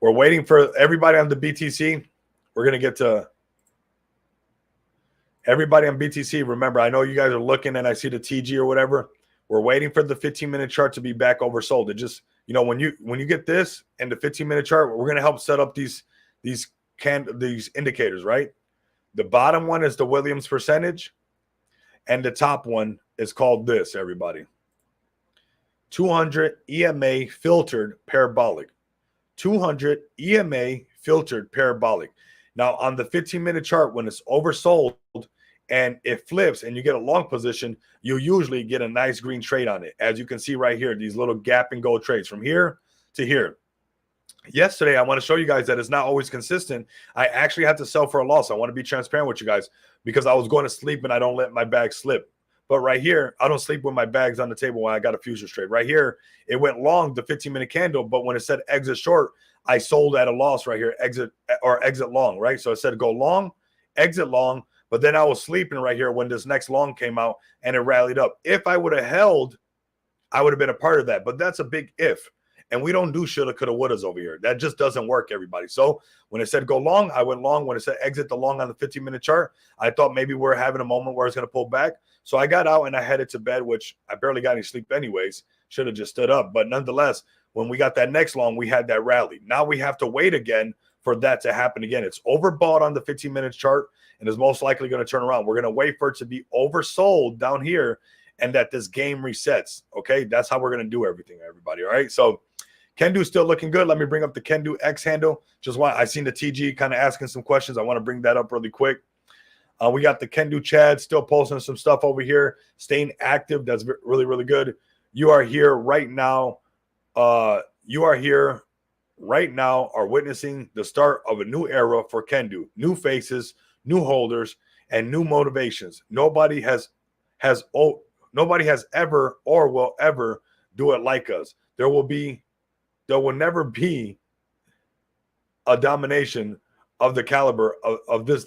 We're waiting for everybody on the BTC. We're going to get to everybody on BTC. Remember, I know you guys are looking and I see the TG or whatever. We're waiting for the 15-minute chart to be back oversold. It just, you know, when you get this and the 15-minute chart, we're going to help set up these indicators, right? The bottom one is the Williams percentage and the top one is called this, everybody. 200 EMA filtered parabolic. 200 EMA filtered parabolic. Now, on the 15-minute chart, when it's oversold and it flips and you get a long position, you usually get a nice green trade on it. As you can see right here, these little gap and go trades from here to here. Yesterday, I want to show you guys that it's not always consistent. I actually had to sell for a loss. I want to be transparent with you guys because I was going to sleep and I don't let my bag slip. But right here, I don't sleep with my bags on the table when I got a futures trade. Right here, it went long, the 15-minute candle, but when it said exit short, I sold at a loss right here, exit long, right? So it said go long, exit long, but then I was sleeping right here when this next long came out and it rallied up. If I would have held, I would have been a part of that, but that's a big if. And we don't do shoulda, coulda, wouldas over here. That just doesn't work, everybody. So when it said go long, I went long. When it said exit the long on the 15-minute chart, I thought maybe we're having a moment where it's going to pull back. So I got out and I headed to bed, which I barely got any sleep anyways. Should have just stood up. But nonetheless, when we got that next long, we had that rally. Now we have to wait again for that to happen again. It's overbought on the 15-minute chart and is most likely going to turn around. We're going to wait for it to be oversold down here and that this game resets. Okay, that's how we're going to do everything, everybody. All right, so Can Do still looking good. Let me bring up the Can Do X handle. I seen the TG kind of asking some questions. I want to bring that up really quick. We got the Can Do Chad still posting some stuff over here, staying active. That's really, really good. You are here right now. You are here right now are witnessing the start of a new era for Kendu. New faces, new holders, and new motivations. Nobody has ever or will ever do it like us. There will never be a domination of the caliber of this.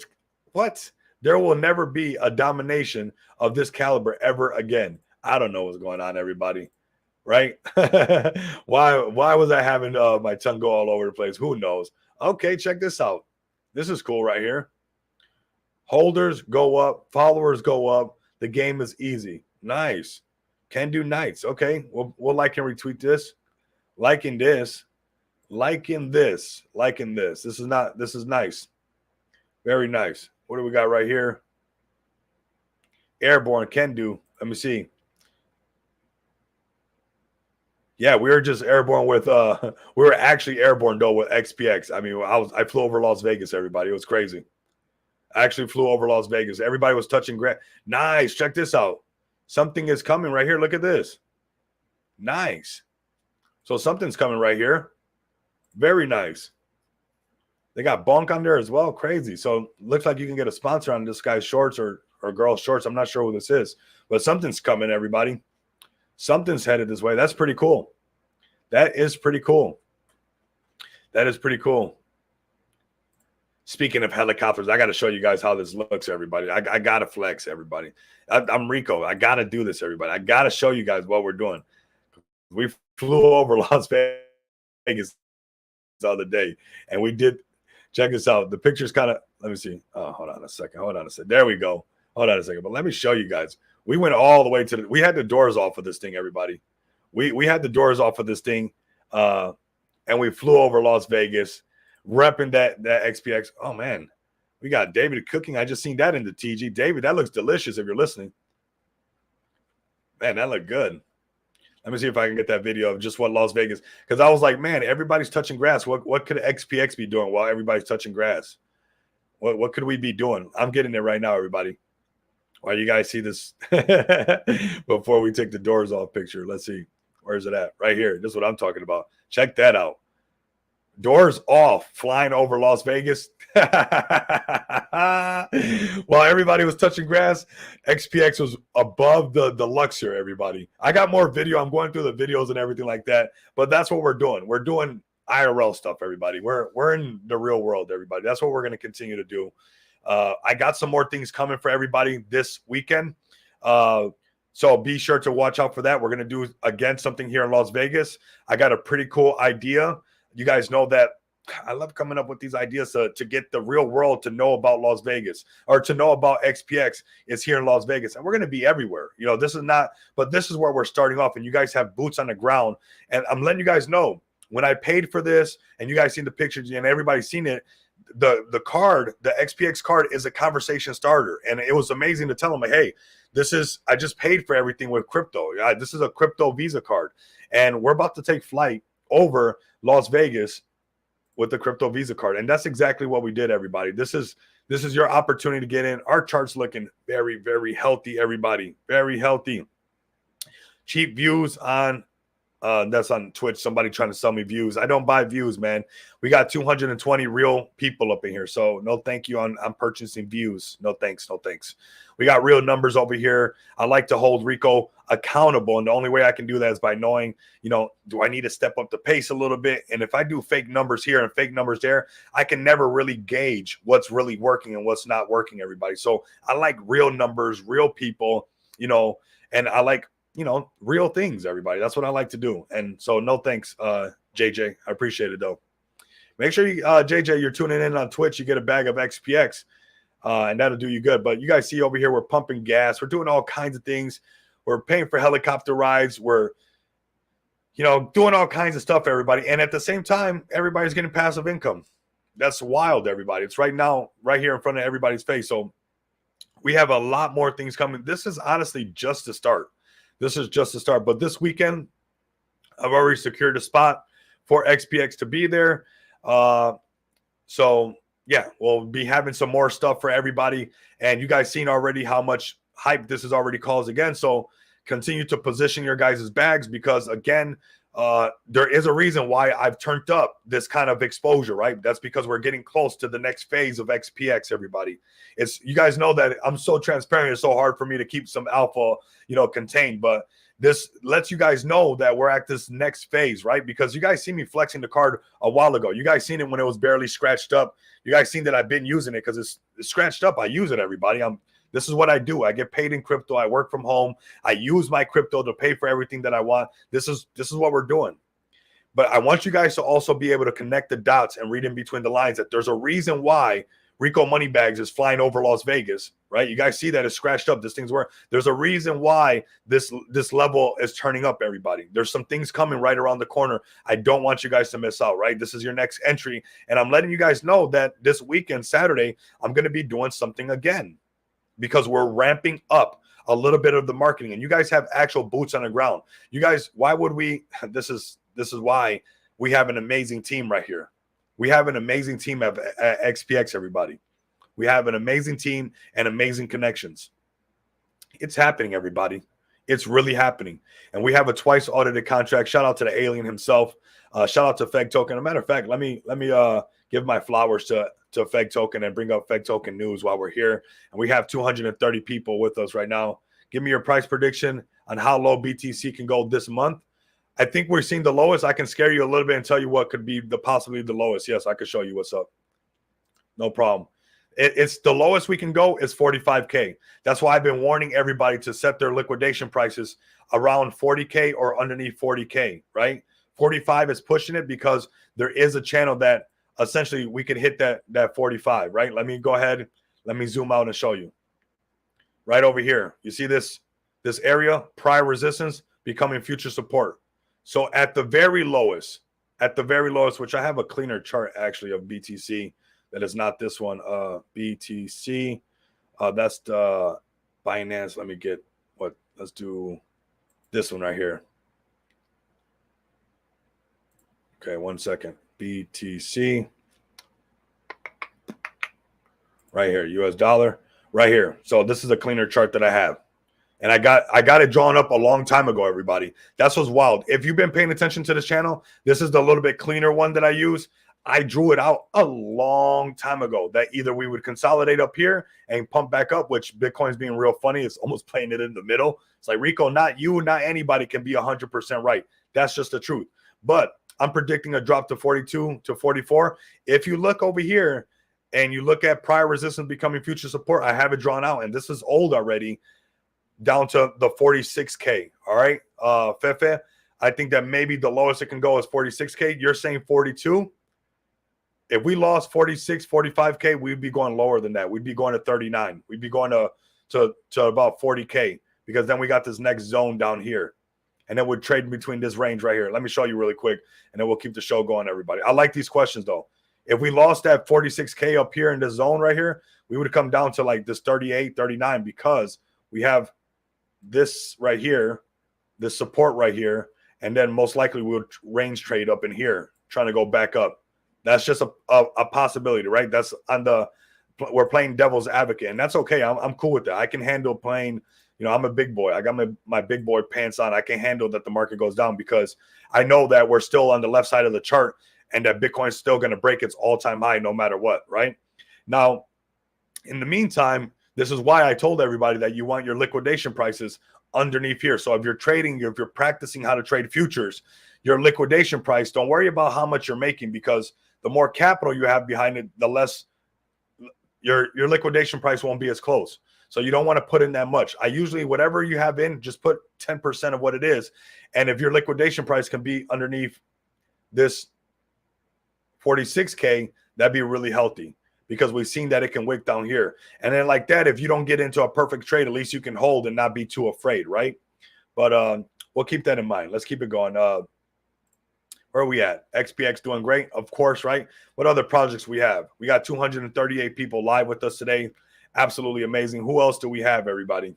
What? There will never be a domination of this caliber ever again. I don't know what's going on, everybody. Right? Why was I having my tongue go all over the place? Who knows? Okay, check this out. This is cool right here. Holders go up, followers go up. The game is easy. Nice. Can do nights. Okay, we'll like and retweet this. Liking this. Liking this. Liking this. This is nice. Very nice. What do we got right here? Airborne can do. Let me see. Yeah, we were just airborne with we were actually airborne though with XPX. I mean, I flew over Las Vegas, everybody. It was crazy. I actually flew over Las Vegas. Everybody was touching grass. Nice. Check this out. Something is coming right here. Look at this. Nice. So something's coming right here. Very nice. They got Bonk on there as well. Crazy. So looks like you can get a sponsor on this guy's shorts or girl's shorts. I'm not sure who this is, but something's coming, everybody. Something's headed this way. That's pretty cool. That is pretty cool. That is pretty cool. Speaking of helicopters, I got to show you guys how this looks, everybody. I got to flex, everybody. I'm Rico. I got to do this, everybody. I got to show you guys what we're doing. We flew over Las Vegas the other day, and we did. Check this out. The picture's kind of, let me see. Oh, hold on a second. There we go. Hold on a second. But let me show you guys. We went all the way to we had the doors off of this thing, everybody. We had the doors off of this thing, and we flew over Las Vegas, repping that XPX. Oh, man. We got David cooking. I just seen that in the TG. David, that looks delicious if you're listening. Man, that looked good. Let me see if I can get that video of just what Las Vegas, because I was like, man, everybody's touching grass. What could XPX be doing while everybody's touching grass? What could we be doing? I'm getting it right now, everybody. While you guys see this before we take the doors off picture. Let's see. Where's it at? Right here. This is what I'm talking about. Check that out. Doors off, flying over Las Vegas. While everybody was touching grass, XPX was above the Luxor, everybody. I got more video. I'm going through the videos and everything like that. But that's what we're doing. We're doing IRL stuff, everybody. We're in the real world, everybody. That's what we're going to continue to do. I got some more things coming for everybody this weekend. So be sure to watch out for that. We're going to do, again, something here in Las Vegas. I got a pretty cool idea. You guys know that I love coming up with these ideas to get the real world to know about Las Vegas, or to know about XPX is here in Las Vegas. And we're going to be everywhere. You know, this is not, but this is where we're starting off. And you guys have boots on the ground. And I'm letting you guys know, when I paid for this and you guys seen the pictures and everybody's seen it, the card, the XPX card, is a conversation starter. And it was amazing to tell them, like, hey, I just paid for everything with crypto. This is a crypto Visa card. And we're about to take flight over Las Vegas with the crypto Visa card. And that's exactly what we did, everybody. This is your opportunity to get in. Our chart's looking very, very healthy, everybody. Very healthy. Cheap views on that's on Twitch. Somebody trying to sell me views. I don't buy views, man. We got 220 real people up in here. So no thank you on purchasing views. No thanks. No thanks. We got real numbers over here. I like to hold Rico accountable. And the only way I can do that is by knowing, do I need to step up the pace a little bit? And if I do fake numbers here and fake numbers there, I can never really gauge what's really working and what's not working, everybody. So I like real numbers, real people, and I like, real things, everybody. That's what I like to do. And so no thanks, JJ. I appreciate it, though. Make sure you, JJ, you're tuning in on Twitch. You get a bag of XPX, and that'll do you good. But you guys see over here, we're pumping gas. We're doing all kinds of things. We're paying for helicopter rides. We're, doing all kinds of stuff, everybody. And at the same time, everybody's getting passive income. That's wild, everybody. It's right now, right here in front of everybody's face. So we have a lot more things coming. This is honestly just the start. This is just the start. But this weekend, I've already secured a spot for XPX to be there. So, yeah, we'll be having some more stuff for everybody. And you guys seen already how much hype this has already caused again. So continue to position your guys' bags because, again, there is a reason why I've turned up this kind of exposure, right? That's because we're getting close to the next phase of XPX, everybody. It's, you guys know that I'm so transparent. It's so hard for me to keep some alpha, contained, but this lets you guys know that we're at this next phase, right? Because you guys see me flexing the card a while ago. You guys seen it when it was barely scratched up. You guys seen that I've been using it because it's scratched up. I use it, everybody. This is what I do. I get paid in crypto. I work from home. I use my crypto to pay for everything that I want. This is what we're doing. But I want you guys to also be able to connect the dots and read in between the lines that there's a reason why Rico Moneybags is flying over Las Vegas, right? You guys see that it's scratched up. This thing's where there's a reason why this level is turning up, everybody. There's some things coming right around the corner. I don't want you guys to miss out, right? This is your next entry. And I'm letting you guys know that this weekend, Saturday, I'm going to be doing something again, because we're ramping up a little bit of the marketing, and you guys have actual boots on the ground. You guys, why would we? This is why we have an amazing team right here. We have an amazing team at XPX, everybody. We have an amazing team and amazing connections. It's happening, everybody. It's really happening. And we have a twice audited contract. Shout out to the alien himself. Shout out to Feg Token. As a matter of fact, let me give my flowers to Feg Token and bring up Feg Token news while we're here. And we have 230 people with us right now. Give me your price prediction on how low BTC can go this month. I think we're seeing the lowest. I can scare you a little bit and tell you what could be possibly the lowest. Yes, I could show you what's up. No problem. It's the lowest we can go is 45K. That's why I've been warning everybody to set their liquidation prices around 40K or underneath 40K, right? 45 is pushing it because there is a channel that essentially we could hit that 45, right? Let me go ahead. Let me zoom out and show you. Right over here. You see this area, prior resistance becoming future support. So at the very lowest, which I have a cleaner chart actually of BTC that is not this one, BTC. That's the Binance. Let me get let's do this one right here. Okay, 1 second. BTC. Right here, US dollar, right here. So this is a cleaner chart that I have. And I got it drawn up a long time ago, everybody. That's what's wild. If you've been paying attention to this channel, this is the little bit cleaner one that I use. I drew it out a long time ago that either we would consolidate up here and pump back up, which Bitcoin's being real funny. It's almost playing it in the middle. It's like, Rico, not you, not anybody can be 100% right. That's just the truth. But I'm predicting a drop to 42 to 44. If you look over here and you look at prior resistance becoming future support, I have it drawn out, and this is old already, down to the 46K. All right, Fefe, I think that maybe the lowest it can go is 46K. You're saying 42. If we lost 46, 45K, we'd be going lower than that. We'd be going to 39. We'd be going to about 40K, because then we got this next zone down here. And then we'd trade between this range right here. Let me show you really quick, and then we'll keep the show going, everybody. I like these questions, though. If we lost that 46K up here in this zone right here, we would come down to like this 38, 39, because we have this right here, this support right here, and then most likely we'll range trade up in here, trying to go back up. That's just a possibility, right? That's we're playing devil's advocate, and that's okay. I'm cool with that. I can handle playing. I'm a big boy. I got my big boy pants on. I can handle that the market goes down, because I know that we're still on the left side of the chart and that Bitcoin's still going to break its all-time high no matter what, right? Now, in the meantime, this is why I told everybody that you want your liquidation prices underneath here. So if you're trading, if you're practicing how to trade futures, your liquidation price, don't worry about how much you're making, because the more capital you have behind it, the less your liquidation price won't be as close. So you don't want to put in that much. I usually, whatever you have in, just put 10% of what it is. And if your liquidation price can be underneath this 46K, that'd be really healthy, because we've seen that it can wick down here. And then like that, if you don't get into a perfect trade, at least you can hold and not be too afraid, right? But we'll keep that in mind. Let's keep it going. Where are we at? XPX doing great, of course, right? What other projects we have? We got 238 people live with us today. Absolutely amazing. Who else do we have, everybody?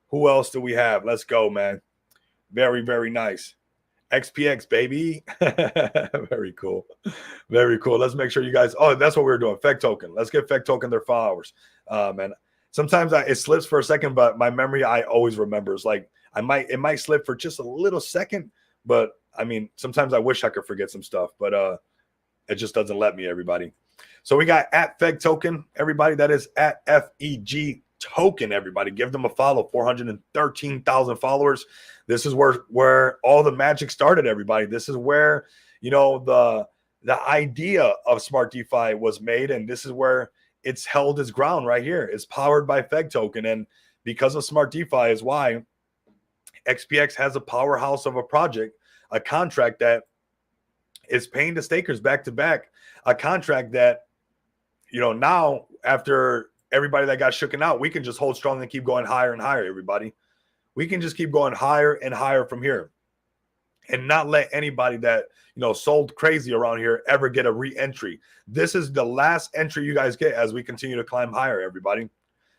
Who else do we have? Let's go, man. Very, very nice. XPX, baby. Very cool. Very cool. Let's make sure you guys. Oh, that's what we were doing. Feg Token. Let's get Feg Token their followers. Man, sometimes it slips for a second, but my memory, I always remember. It's like it might slip for just a little second, but I mean, sometimes I wish I could forget some stuff, but it just doesn't let me, everybody. So we got at Feg Token, everybody. That is at FEG Token, everybody. Give them a follow. 413,000 followers. This is where all the magic started, everybody. This is where, you know, the idea of Smart DeFi was made, and this is where it's held its ground right here. It's powered by Feg Token, and because of Smart DeFi is why XPX has a powerhouse of a project, a contract that is paying the stakers back to back, a contract that, you know, now after everybody that got shooken out, we can just hold strong and keep going higher and higher, everybody. We can just keep going higher and higher from here and not let anybody that, you know, sold crazy around here ever get a re-entry. This is the last entry you guys get as we continue to climb higher, everybody.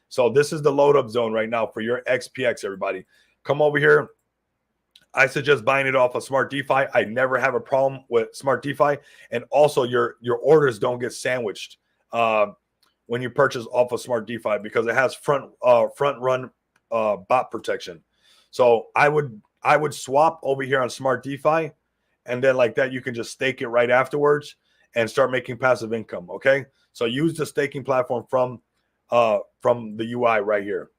So this is the load up zone right now for your XPX, everybody. Come over here. I suggest buying it off of Smart DeFi. I never have a problem with Smart DeFi. And also your orders don't get sandwiched when you purchase off of Smart DeFi because it has front run bot protection. So I would swap over here on Smart DeFi, and then like that you can just stake it right afterwards and start making passive income. Okay, so use the staking platform from the UI right here.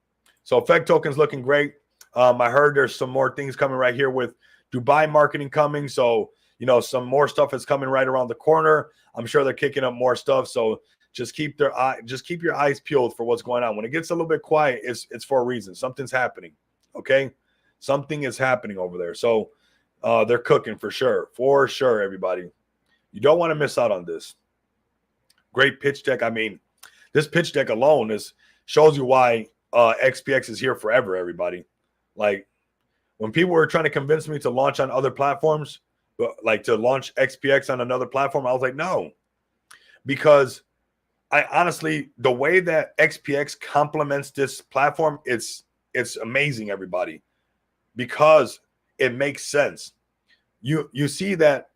So Feg Token's looking great. I heard there's some more things coming right here with Dubai marketing coming. So, you know, some more stuff is coming right around the corner. I'm sure they're kicking up more stuff. So just keep your eyes peeled for what's going on. When it gets a little bit quiet, it's for a reason. Something's happening. Okay. Something is happening over there. So they're cooking for sure. For sure, everybody. You don't want to miss out on this. Great pitch deck. I mean, this pitch deck alone shows you why XPX is here forever, everybody. Like when people were trying to convince me to launch on other platforms, like to launch XPX on another platform, I was like, no, because I honestly, the way that XPX complements this platform, it's amazing, everybody, because it makes sense. You see that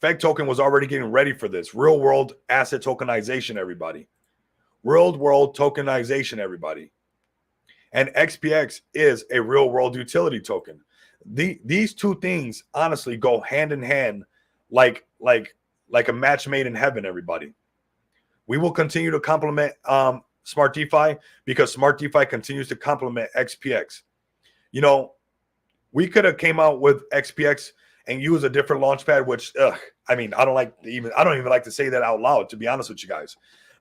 Feg Token was already getting ready for this real world asset tokenization, everybody. Real world tokenization, everybody. And XPX is a real world utility token. These two things honestly go hand in hand like a match made in heaven, everybody. We will continue to complement Smart DeFi because Smart DeFi continues to complement XPX. You know, we could have came out with XPX and use a different launchpad, which I mean, I don't even like to say that out loud, to be honest with you guys.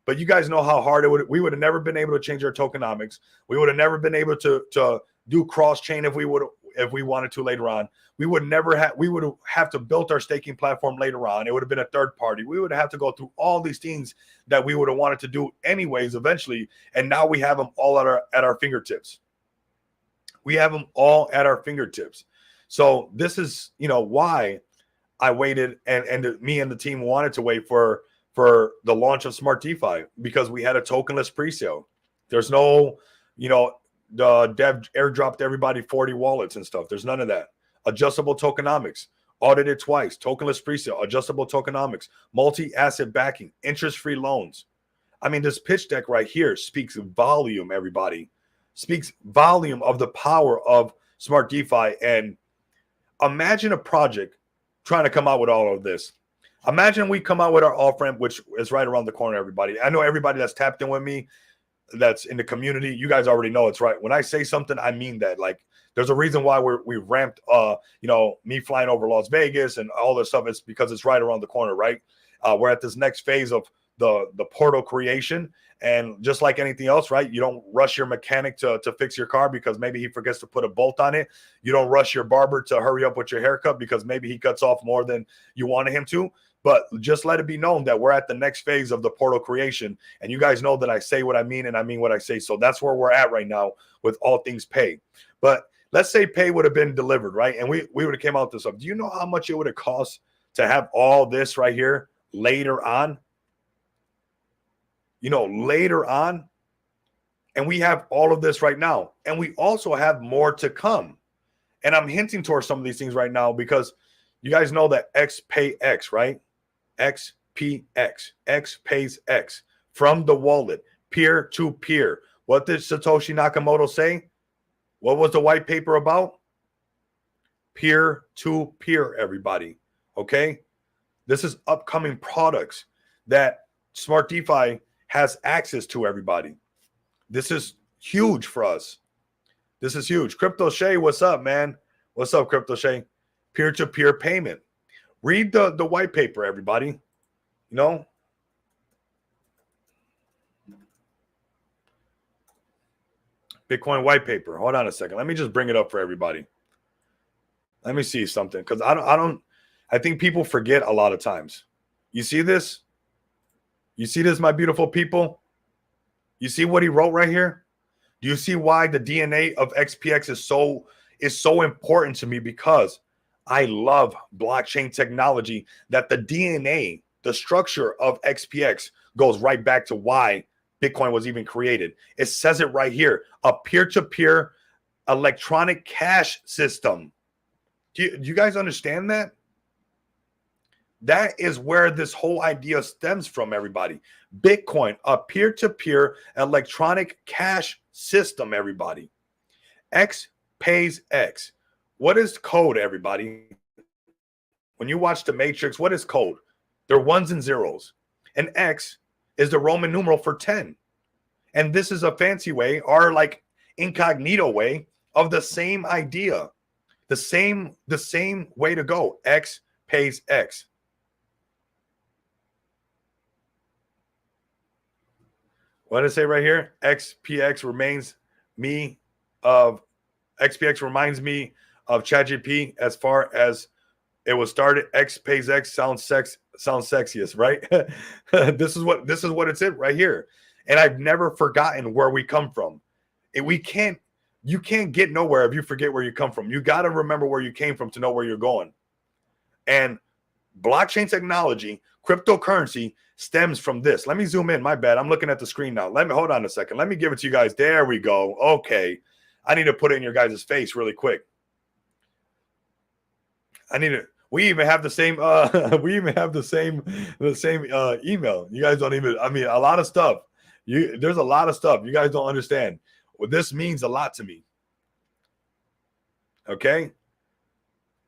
But you guys know how hard we would have never been able to change our tokenomics. We would have never been able to do cross chain if we wanted to later on. We would have to build our staking platform later on. It would have been a third party. We would have to go through all these things that we would have wanted to do anyways eventually. And now we have them all at our fingertips. We have them all at our fingertips. So this is, you know, why I waited and me and the team wanted to wait for the launch of Smart DeFi, because we had a tokenless presale. There's no, you know, the dev airdropped everybody 40 wallets and stuff. There's none of that. Adjustable tokenomics, audited twice, tokenless presale, adjustable tokenomics, multi-asset backing, interest-free loans. I mean, this pitch deck right here speaks volume, everybody. Speaks volume of the power of Smart DeFi. And imagine a project trying to come out with all of this. Imagine we come out with our off-ramp, which is right around the corner, everybody. I know everybody that's tapped in with me, that's in the community, you guys already know it's right. When I say something, I mean that. Like, there's a reason why we ramped, you know, me flying over Las Vegas and all this stuff. It's because it's right around the corner, right? We're at this next phase of the portal creation. And just like anything else, right? You don't rush your mechanic to fix your car because maybe he forgets to put a bolt on it. You don't rush your barber to hurry up with your haircut because maybe he cuts off more than you wanted him to. But just let it be known that we're at the next phase of the portal creation. And you guys know that I say what I mean and I mean what I say. So that's where we're at right now with all things pay. But let's say pay would have been delivered, right? And we would have came out with this up. Do you know how much it would have cost to have all this right here later on? You know, later on. And we have all of this right now. And we also have more to come. And I'm hinting towards some of these things right now because you guys know that X pay X, right? XPX. X pays X from the wallet, peer to peer. What did Satoshi Nakamoto say? What was the white paper about? peer-to-peer, everybody. Okay? This is upcoming products that Smart DeFi has access to, everybody. This is huge for us. This is huge. Crypto Shay, what's up, man? What's up, Crypto Shay? Peer-to-peer payment. Read the white paper, everybody. You know? Bitcoin white paper. Hold on a second. Let me just bring it up for everybody. Let me see something, because I think people forget a lot of times. You see this? You see this, my beautiful people? You see what he wrote right here? Do you see why the DNA of XPX is so important to me? Because I love blockchain technology, that the DNA, the structure of XPX goes right back to why Bitcoin was even created. It says it right here, a peer-to-peer electronic cash system. Do you guys understand that? That is where this whole idea stems from, everybody. Bitcoin, a peer-to-peer electronic cash system, everybody. X pays X. What is code, everybody? When you watch The Matrix, what is code? They're ones and zeros. And X is the Roman numeral for 10. And this is a fancy way, or like incognito way, of the same idea. The same way to go. X pays X. What did it say right here? XPX reminds me of ChatGPT as far as it was started. X pays X sounds sexiest, right? This is what it's in right here. And I've never forgotten where we come from. You can't get nowhere if you forget where you come from. You got to remember where you came from to know where you're going. And blockchain technology, cryptocurrency stems from this. Let me zoom in. My bad. I'm looking at the screen now. Hold on a second. Let me give it to you guys. There we go. Okay. I need to put it in your guys' face really quick. We even have the same email. You guys don't even, a lot of stuff. There's a lot of stuff you guys don't understand. Well, this means a lot to me. Okay?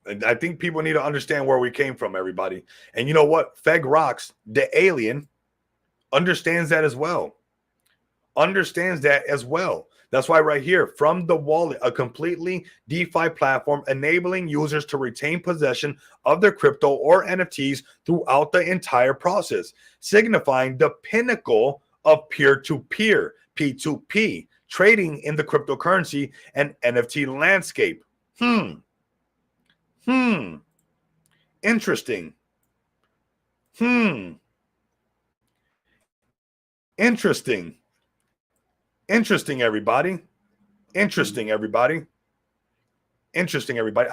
And I think people need to understand where we came from, everybody. And you know what? Feg Rocks, the alien, understands that as well. That's why right here, from the wallet, a completely DeFi platform enabling users to retain possession of their crypto or NFTs throughout the entire process, signifying the pinnacle of peer-to-peer, P2P, trading in the cryptocurrency and NFT landscape. Interesting. Interesting, everybody.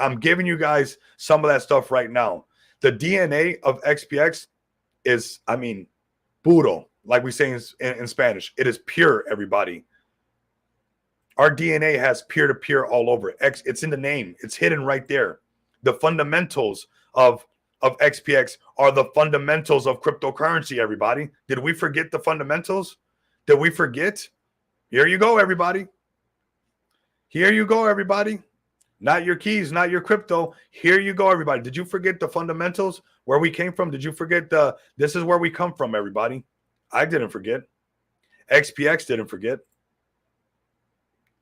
I'm giving you guys some of that stuff right now. The DNA of XPX is, puro, like we say in Spanish. It is pure, everybody. Our DNA has peer-to-peer all over. It's in the name. It's hidden right there. The fundamentals of XPX are the fundamentals of cryptocurrency, everybody. Did we forget the fundamentals? Did we forget? Here you go, everybody. Not your keys, not your crypto. Here you go, everybody. Did you forget the fundamentals? Where we came from? Did you forget this is where we come from, everybody? I didn't forget. XPX didn't forget.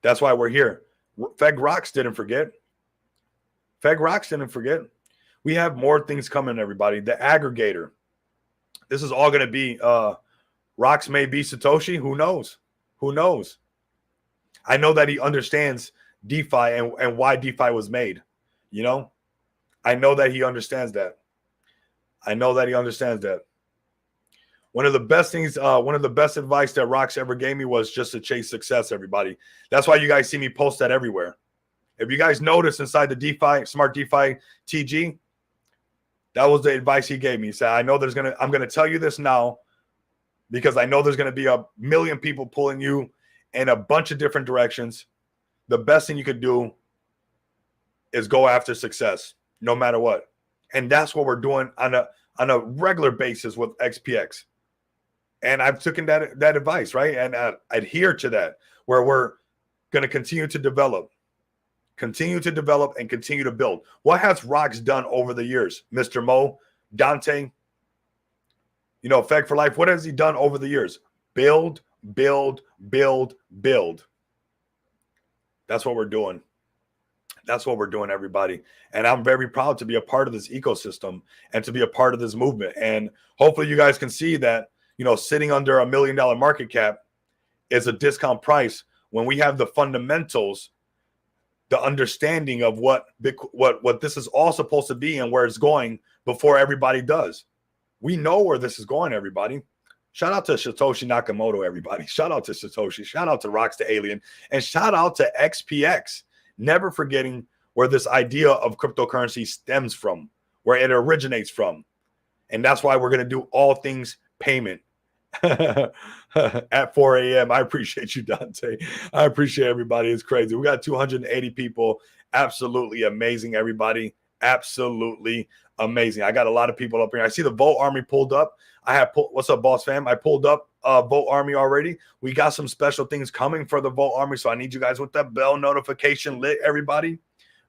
That's why we're here. Feg Rocks didn't forget. We have more things coming, everybody. The aggregator. This is all going to be Rocks may be Satoshi. Who knows? I know that he understands DeFi and why DeFi was made. You know? I know that he understands that. One of the best things, one of the best advice that Rocks ever gave me was just to chase success, everybody. That's why you guys see me post that everywhere. If you guys notice inside the DeFi, Smart DeFi TG, that was the advice he gave me. He said, I'm going to tell you this now because I know there's going to be a million people pulling you in a bunch of different directions. The best thing you could do is go after success, no matter what. And that's what we're doing on a regular basis with XPX. And I've taken that advice, right? And adhere to that, where we're going to continue to develop. Continue to develop and continue to build. What has Rocks done over the years? Mr. Mo, Dante, Feg for Life, what has he done over the years? Build, build, build, build. That's what we're doing. That's what we're doing, everybody. And I'm very proud to be a part of this ecosystem and to be a part of this movement. And hopefully you guys can see that, sitting under $1 million market cap is a discount price when we have the fundamentals, the understanding of what this is all supposed to be and where it's going before everybody does. We know where this is going, everybody. Shout out to Satoshi Nakamoto, everybody. Shout out to Satoshi. Shout out to Rocks the Alien. And shout out to XPX. Never forgetting where this idea of cryptocurrency stems from, where it originates from. And that's why we're going to do all things payment at 4 a.m. I appreciate you, Dante. I appreciate everybody. It's crazy. We got 280 people. Absolutely amazing, everybody. Absolutely amazing. I got a lot of people up here. I see the Vote Army pulled up. What's up, boss fam? I pulled up Vote Army already. We got some special things coming for the Vote Army, so I need you guys with that bell notification lit, everybody.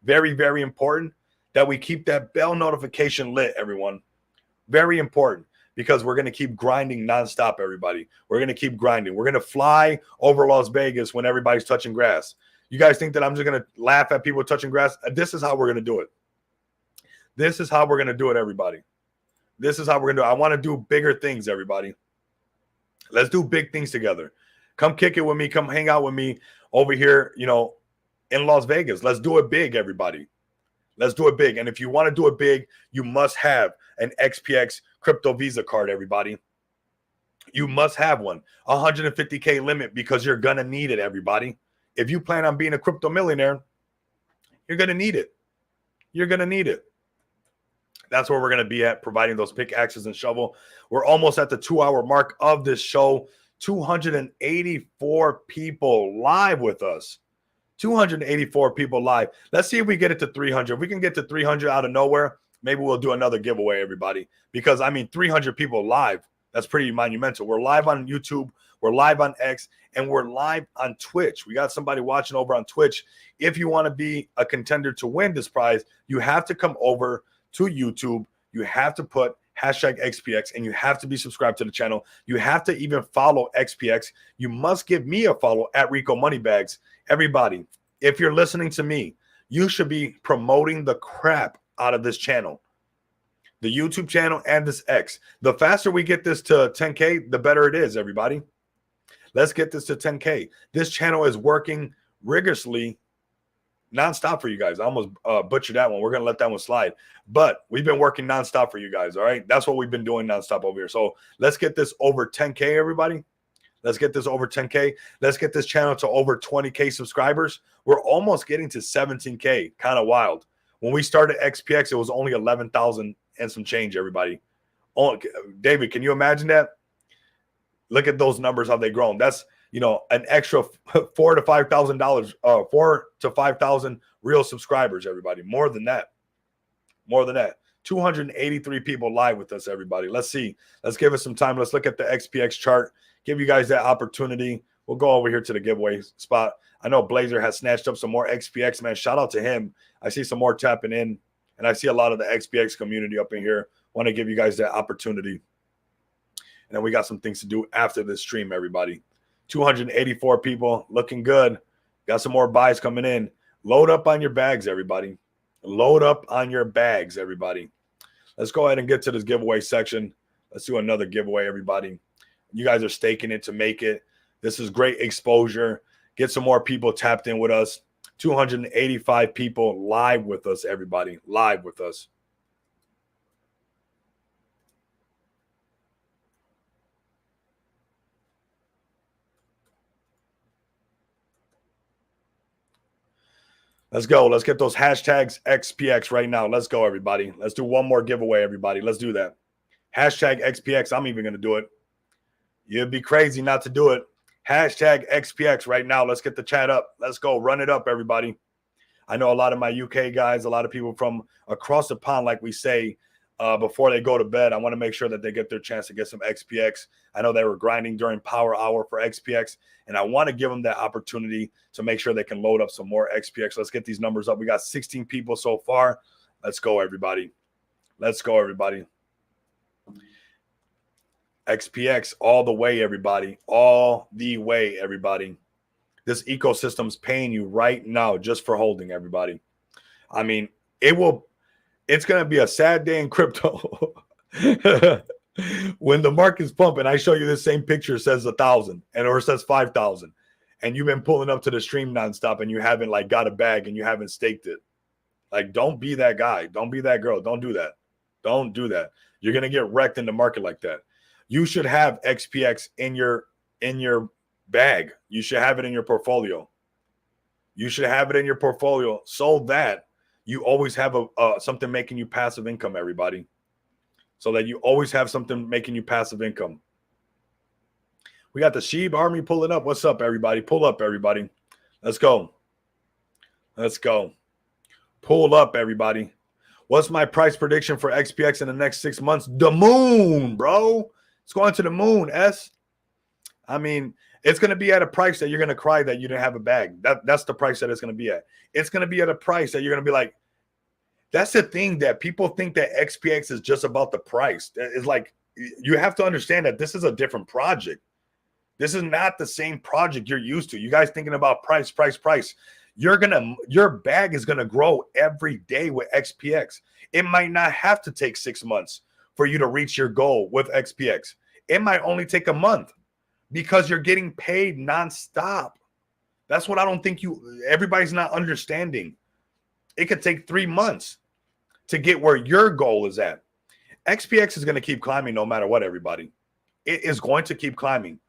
Very, very important that we keep that bell notification lit, everyone. Very important, because we're going to keep grinding nonstop, everybody. We're going to keep grinding. We're going to fly over Las Vegas when everybody's touching grass. You guys think that I'm just going to laugh at people touching grass? This is how we're going to do it. This is how we're going to do it, everybody. This is how we're going to do it. I want to do bigger things, everybody. Let's do big things together. Come kick it with me. Come hang out with me over here, in Las Vegas. Let's do it big, everybody. Let's do it big. And if you want to do it big, you must have an XPX crypto Visa card, everybody. You must have one. 150K limit, because you're going to need it, everybody. If you plan on being a crypto millionaire, you're going to need it. You're going to need it. That's where we're going to be at, providing those pickaxes and shovel. We're almost at the 2-hour mark of this show. 284 people live with us. 284 people live. Let's see if we get it to 300. If we can get to 300 out of nowhere, maybe we'll do another giveaway, everybody. Because, 300 people live, that's pretty monumental. We're live on YouTube. We're live on X. And we're live on Twitch. We got somebody watching over on Twitch. If you want to be a contender to win this prize, you have to come over to YouTube. You have to put #XPX, and you have to be subscribed to the channel. You have to even follow XPX. You must give me a follow at Rico Moneybags. Everybody, if you're listening to me, you should be promoting the crap out of this channel, the YouTube channel and this X. The faster we get this to 10K, the better it is, everybody. Let's get this to 10K. This channel is working rigorously nonstop for you guys. I almost butchered that one. We're going to let that one slide. But we've been working nonstop for you guys, all right? That's what we've been doing nonstop over here. So let's get this over 10K, everybody. Let's get this over 10K. Let's get this channel to over 20K subscribers. We're almost getting to 17K. Kind of wild. When we started XPX, it was only 11,000 and some change, everybody. Oh, David, can you imagine that? Look at those numbers, how they've grown. That's, an extra $4,000 to $5,000, 4,000 to 5,000 real subscribers, everybody. More than that. 283 people live with us, everybody. Let's see. Let's give us some time. Let's look at the XPX chart. Give you guys that opportunity. We'll go over here to the giveaway spot. I know Blazer has snatched up some more XPX, man. Shout out to him. I see some more tapping in, and I see a lot of the XPX community up in here. Want to give you guys that opportunity. And then we got some things to do after this stream, everybody. 284 people, looking good. Got some more buys coming in. Load up on your bags, everybody. Load up on your bags, everybody. Let's go ahead and get to this giveaway section. Let's do another giveaway, everybody. You guys are staking it to make it. This is great exposure. Get some more people tapped in with us. 285 people live with us, everybody. Live with us. Let's go. Let's get those hashtags XPX right now. Let's go, everybody. Let's do one more giveaway, everybody. Let's do that. Hashtag XPX. I'm even going to do it. You'd be crazy not to do it. Hashtag XPX right now. Let's get the chat up. Let's go. Run it up, everybody. I know a lot of my UK guys, a lot of people from across the pond, like we say, before they go to bed. I want to make sure that they get their chance to get some XPX. I know they were grinding during power hour for XPX, and I want to give them that opportunity to make sure they can load up some more XPX. Let's get these numbers up. We got 16 people so far. Let's go, everybody. Let's go, everybody. XPX all the way, everybody. All the way, everybody. This ecosystem's paying you right now just for holding, everybody. I mean, it's going to be a sad day in crypto. When the market's pumping, I show you the same picture, says 1,000 or says 5,000, and you've been pulling up to the stream nonstop and you haven't like got a bag and you haven't staked it. Like, don't be that guy. Don't be that girl. Don't do that. Don't do that. You're going to get wrecked in the market like that. You should have XPX in your bag. You should have it in your portfolio. You should have it in your portfolio so that you always have something making you passive income, everybody. So that you always have something making you passive income. We got the Sheeb Army pulling up. What's up, everybody? Pull up, everybody. Let's go. Let's go. Pull up, everybody. What's my price prediction for XPX in the next 6 months? The moon, bro. It's going to the moon, S. I mean, it's going to be at a price that you're going to cry that you didn't have a bag. That's the price that it's going to be at. It's going to be at a price that you're going to be like, that's the thing, that people think that XPX is just about the price. It's like, you have to understand that this is a different project. This is not the same project you're used to. You guys thinking about price. Your bag is going to grow every day with XPX. It might not have to take 6 months for you to reach your goal with XPX. It might only take a month because you're getting paid nonstop. That's what I don't think everybody's not understanding. It could take 3 months to get where your goal is at. XPX is going to keep climbing no matter what, everybody. It is going to keep climbing.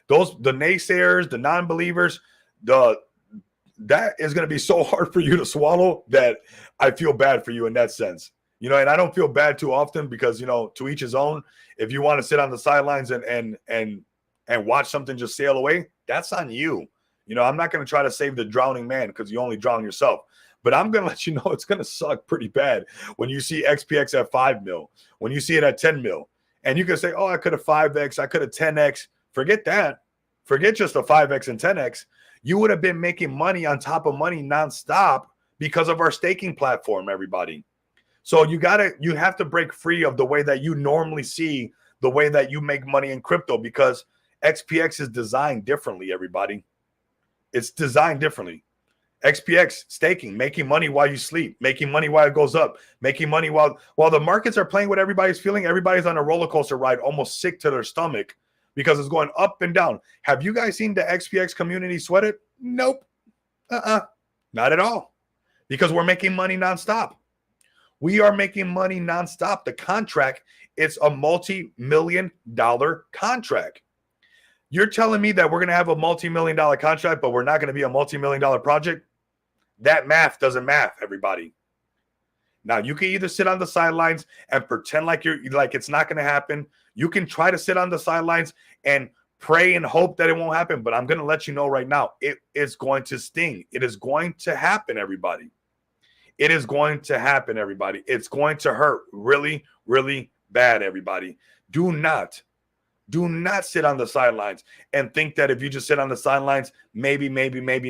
The naysayers, the non-believers, that is going to be so hard for you to swallow that I feel bad for you in that sense. You know, and I don't feel bad too often because, you know, to each his own. If you want to sit on the sidelines and watch something just sail away, that's on you. You know, I'm not going to try to save the drowning man because you only drown yourself. But I'm going to let you know it's going to suck pretty bad when you see XPX at 5 mil, when you see it at 10 mil. And you can say, oh, I could have 5X, I could have 10X. Forget that. Forget just a 5X and 10X. You would have been making money on top of money nonstop because of our staking platform, everybody. So you have to break free of the way that you normally see the way that you make money in crypto, because XPX is designed differently, everybody. It's designed differently. XPX staking, making money while you sleep, making money while it goes up, making money while the markets are playing what everybody's feeling. Everybody's on a roller coaster ride, almost sick to their stomach because it's going up and down. Have you guys seen the XPX community sweat it? Nope. Not at all. Because we're making money nonstop. We are making money nonstop. The contract, it's a multi-million-dollar contract. You're telling me that we're going to have a multi-million-dollar contract, but we're not going to be a multi-million-dollar project? That math doesn't math, everybody. Now, you can either sit on the sidelines and pretend like it's not going to happen. You can try to sit on the sidelines and pray and hope that it won't happen, but I'm going to let you know right now, it is going to sting. It is going to happen, everybody. It is going to happen, everybody. It's going to hurt really, really bad, everybody. Do not sit on the sidelines and think that if you just sit on the sidelines, maybe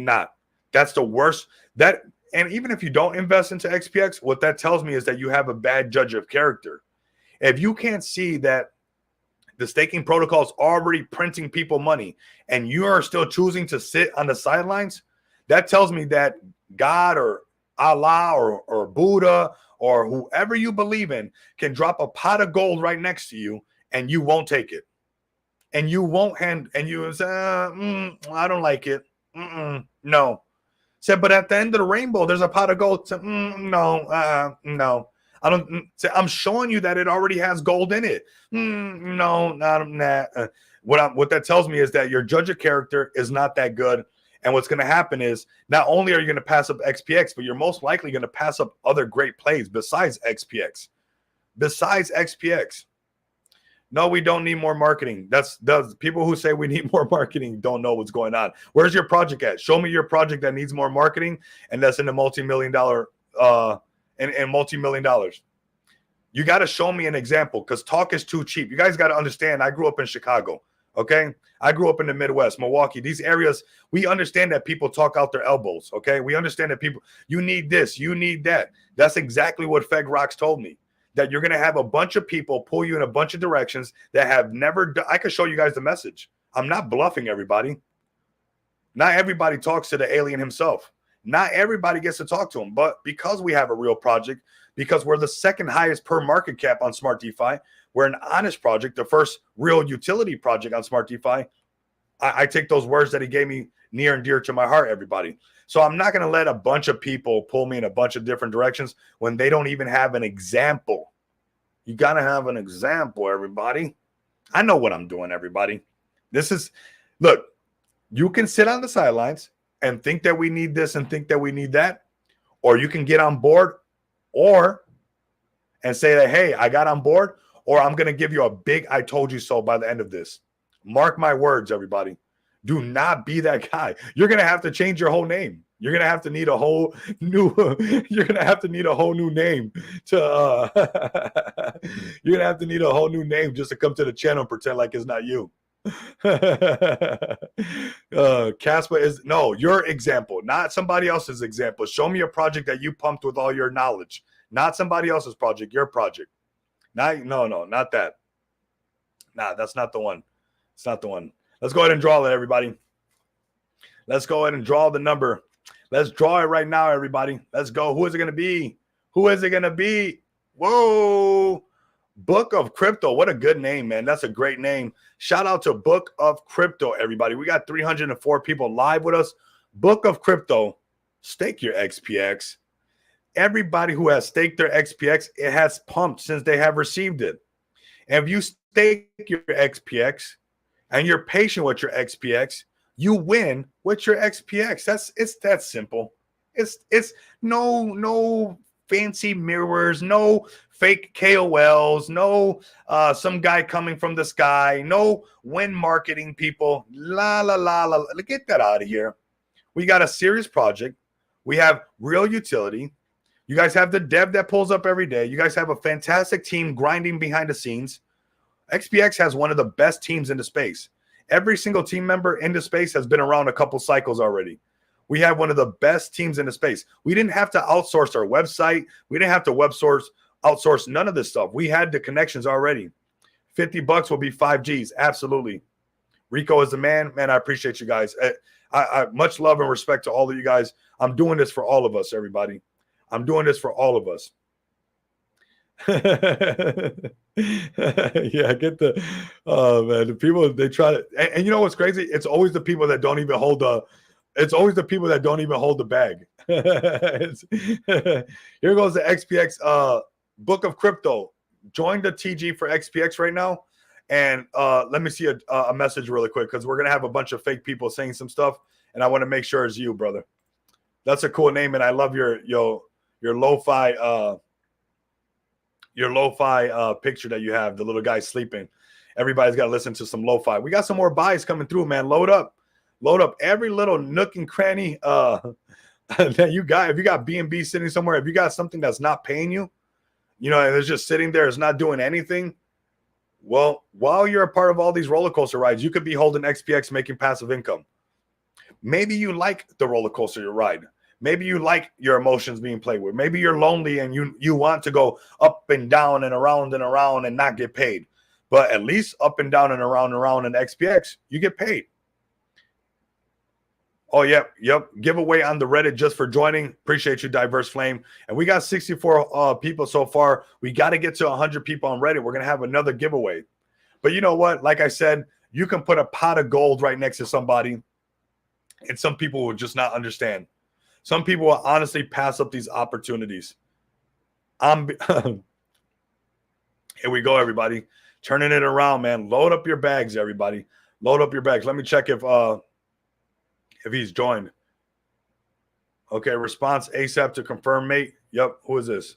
not. That's the worst. And even if you don't invest into XPX, what that tells me is that you have a bad judge of character. If you can't see that the staking protocol is already printing people money and you are still choosing to sit on the sidelines, that tells me that God or Allah or Buddha or whoever you believe in can drop a pot of gold right next to you and you won't take it. And you won't and you say, I don't like it. No. Said, but at the end of the rainbow, there's a pot of gold. Said, no. I don't. Say, I'm showing you that it already has gold in it. No, not. What that tells me is that your judge of character is not that good. And what's going to happen is not only are you going to pass up XPX, but you're most likely going to pass up other great plays besides XPX. No, we don't need more marketing. That's people who say we need more marketing don't know what's going on. Where's your project at? Show me your project that needs more marketing and that's in the multi-million dollar and multi-million dollars. You got to show me an example because talk is too cheap. You guys got to understand, I grew up in Chicago, okay? I grew up in the Midwest, Milwaukee. These areas, we understand that people talk out their elbows, okay? We understand that people, you need this, you need that. That's exactly what Feg Rocks told me, that you're going to have a bunch of people pull you in a bunch of directions that have never done. I can show you guys the message. I'm not bluffing everybody. Not everybody talks to the alien himself. Not everybody gets to talk to him, but because we have a real project, because we're the second highest per market cap on Smart DeFi, we're an honest project, the first real utility project on Smart DeFi. I take those words that he gave me near and dear to my heart, everybody. So I'm not going to let a bunch of people pull me in a bunch of different directions when they don't even have an example. You got to have an example, everybody. I know what I'm doing, everybody. This is, look, you can sit on the sidelines and think that we need this and think that we need that, or you can get on board and say that, hey, I got on board, or I'm going to give you a big I told you so by the end of this. Mark my words, everybody. Do not be that guy. You're going to have to change your whole name. You're going to have to need a whole new you're going to have to need a whole new name to you're going to have to need a whole new name just to come to the channel and pretend like it's not you. Casper is no your example, not somebody else's example. Show me a project that you pumped with all your knowledge, not somebody else's project, your project. Not not that. Nah, that's not the one. It's not the one. Let's go ahead and draw it, everybody. Let's go ahead and draw the number. Let's draw it right now, everybody. Let's go. Who is it going to be? Who is it going to be? Whoa. Book of Crypto. What a good name, man. That's a great name. Shout out to Book of Crypto, everybody. We got 304 people live with us. Book of Crypto. Stake your XPX. Everybody who has staked their XPX, it has pumped since they have received it. And if you stake your XPX and you're patient with your XPX, you win with your XPX. It's that simple. It's no fancy mirrors, no fake KOLs, no some guy coming from the sky, no win marketing people. La la la la. Get that out of here. We got a serious project. We have real utility. You guys have the dev that pulls up every day. You guys have a fantastic team grinding behind the scenes. XPX has one of the best teams in the space. Every single team member in the space has been around a couple cycles already. We have one of the best teams in the space. We didn't have to outsource our website. We didn't have to outsource none of this stuff. We had the connections already. $50 will be 5 Gs. Absolutely. Rico is the man. Man, I appreciate you guys. I much love and respect to all of you guys. I'm doing this for all of us, everybody. I'm doing this for all of us. Yeah, get the man, the people, they try to, and you know what's crazy? It's always the people that don't even hold the bag. Here goes the XPX Book of Crypto. Join the TG for XPX right now. And let me see a message really quick, because we're gonna have a bunch of fake people saying some stuff, and I want to make sure it's you, brother. That's a cool name, and I love your lo-fi picture that you have, the little guy sleeping. Everybody's got to listen to some lo-fi. We got some more buys coming through, man. Load up every little nook and cranny that you got. If you got BNB sitting somewhere, if you got something that's not paying you, and it's just sitting there, it's not doing anything. Well, while you're a part of all these roller coaster rides, you could be holding XPX, making passive income. Maybe you like the roller coaster ride. Maybe you like your emotions being played with. Maybe you're lonely and you want to go up and down and around and not get paid. But at least up and down and around in XPX, you get paid. Oh, yep. Giveaway on the Reddit just for joining. Appreciate you, Diverse Flame. And we got 64 people so far. We got to get to 100 people on Reddit. We're going to have another giveaway. But you know what? Like I said, you can put a pot of gold right next to somebody, and some people will just not understand. Some people will honestly pass up these opportunities. Here we go, everybody. Turning it around, man. Load up your bags, everybody. Load up your bags. Let me check if he's joined. Okay, response ASAP to confirm, mate. Yep. Who is this?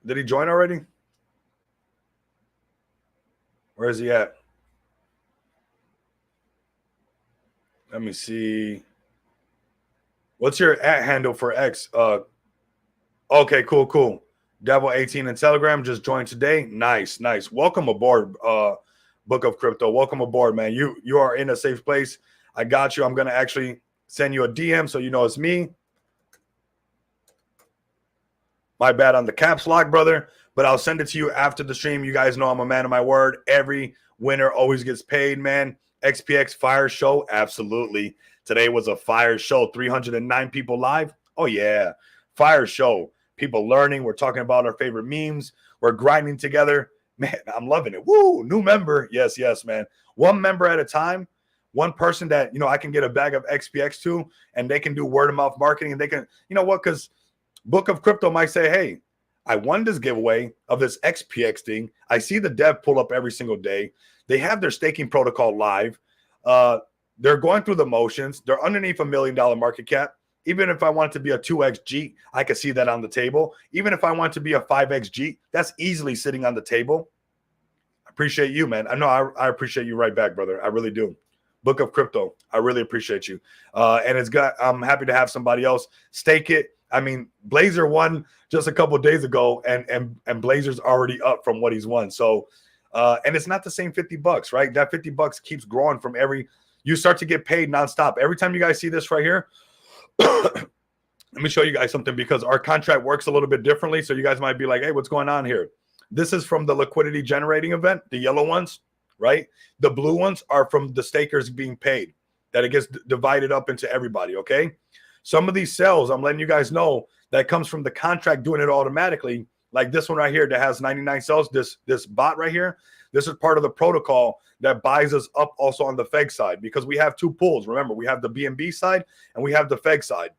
Did he join already? Where is he at? Let me see. What's your @ handle for X? Okay, cool. Devil 18 in Telegram just joined today. Nice. Welcome aboard, Book of Crypto. Welcome aboard, man. You are in a safe place. I got you. I'm gonna actually send you a DM so you know it's me. My bad on the caps lock, brother, but I'll send it to you after the stream. You guys know I'm a man of my word. Every winner always gets paid, man. XPX fire show, absolutely. Today was a fire show. 309 people live. Oh yeah, fire show. People learning. We're talking about our favorite memes. We're grinding together. Man, I'm loving it. Woo, new member. Yes, man. One member at a time. One person that, I can get a bag of XPX to, and they can do word of mouth marketing. And they can, you know what? Because Book of Crypto might say, hey, I won this giveaway of this XPX thing. I see the dev pull up every single day. They have their staking protocol live. They're going through the motions. They're underneath $1 million market cap. Even if I want it to be a 2XG, I can see that on the table. Even if I want it to be a 5XG, that's easily sitting on the table. I appreciate you, man. I know I appreciate you right back, brother. I really do. Book of Crypto, I really appreciate you. And I'm happy to have somebody else stake it. I mean, Blazer won just a couple of days ago, and Blazer's already up from what he's won. So, and it's not the same $50, right? That $50 keeps growing from you start to get paid nonstop. Every time you guys see this right here, let me show you guys something, because our contract works a little bit differently. So you guys might be like, hey, what's going on here? This is from the liquidity generating event, the yellow ones, right? The blue ones are from the stakers being paid, that it gets divided up into everybody, okay? Some of these cells, I'm letting you guys know, that comes from the contract doing it automatically. Like this one right here that has 99 cells, this bot right here, this is part of the protocol that buys us up also on the FEG side, because we have two pools. Remember, we have the BNB side and we have the FEG side.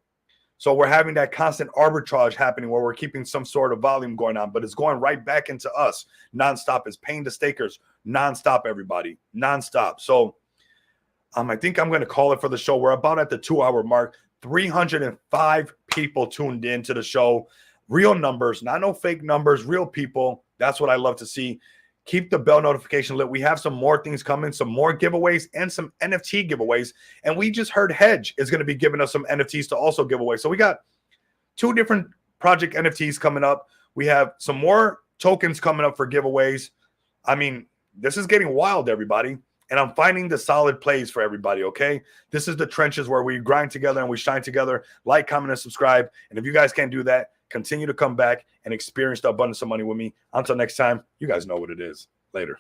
So we're having that constant arbitrage happening where we're keeping some sort of volume going on, but it's going right back into us nonstop. It's paying the stakers nonstop, everybody, nonstop. So I think I'm going to call it for the show. We're about at the 2-hour mark. 305 people tuned in to the show. Real numbers, not no fake numbers, real people. That's what I love to see. Keep the bell notification lit. We have some more things coming, some more giveaways and some NFT giveaways. And we just heard Hedge is going to be giving us some NFTs to also give away. So we got 2 different project NFTs coming up. We have some more tokens coming up for giveaways. I mean, this is getting wild, everybody. And I'm finding the solid plays for everybody, okay? This is the trenches where we grind together and we shine together. Like, comment, and subscribe. And if you guys can't do that, continue to come back and experience the abundance of money with me. Until next time, you guys know what it is. Later.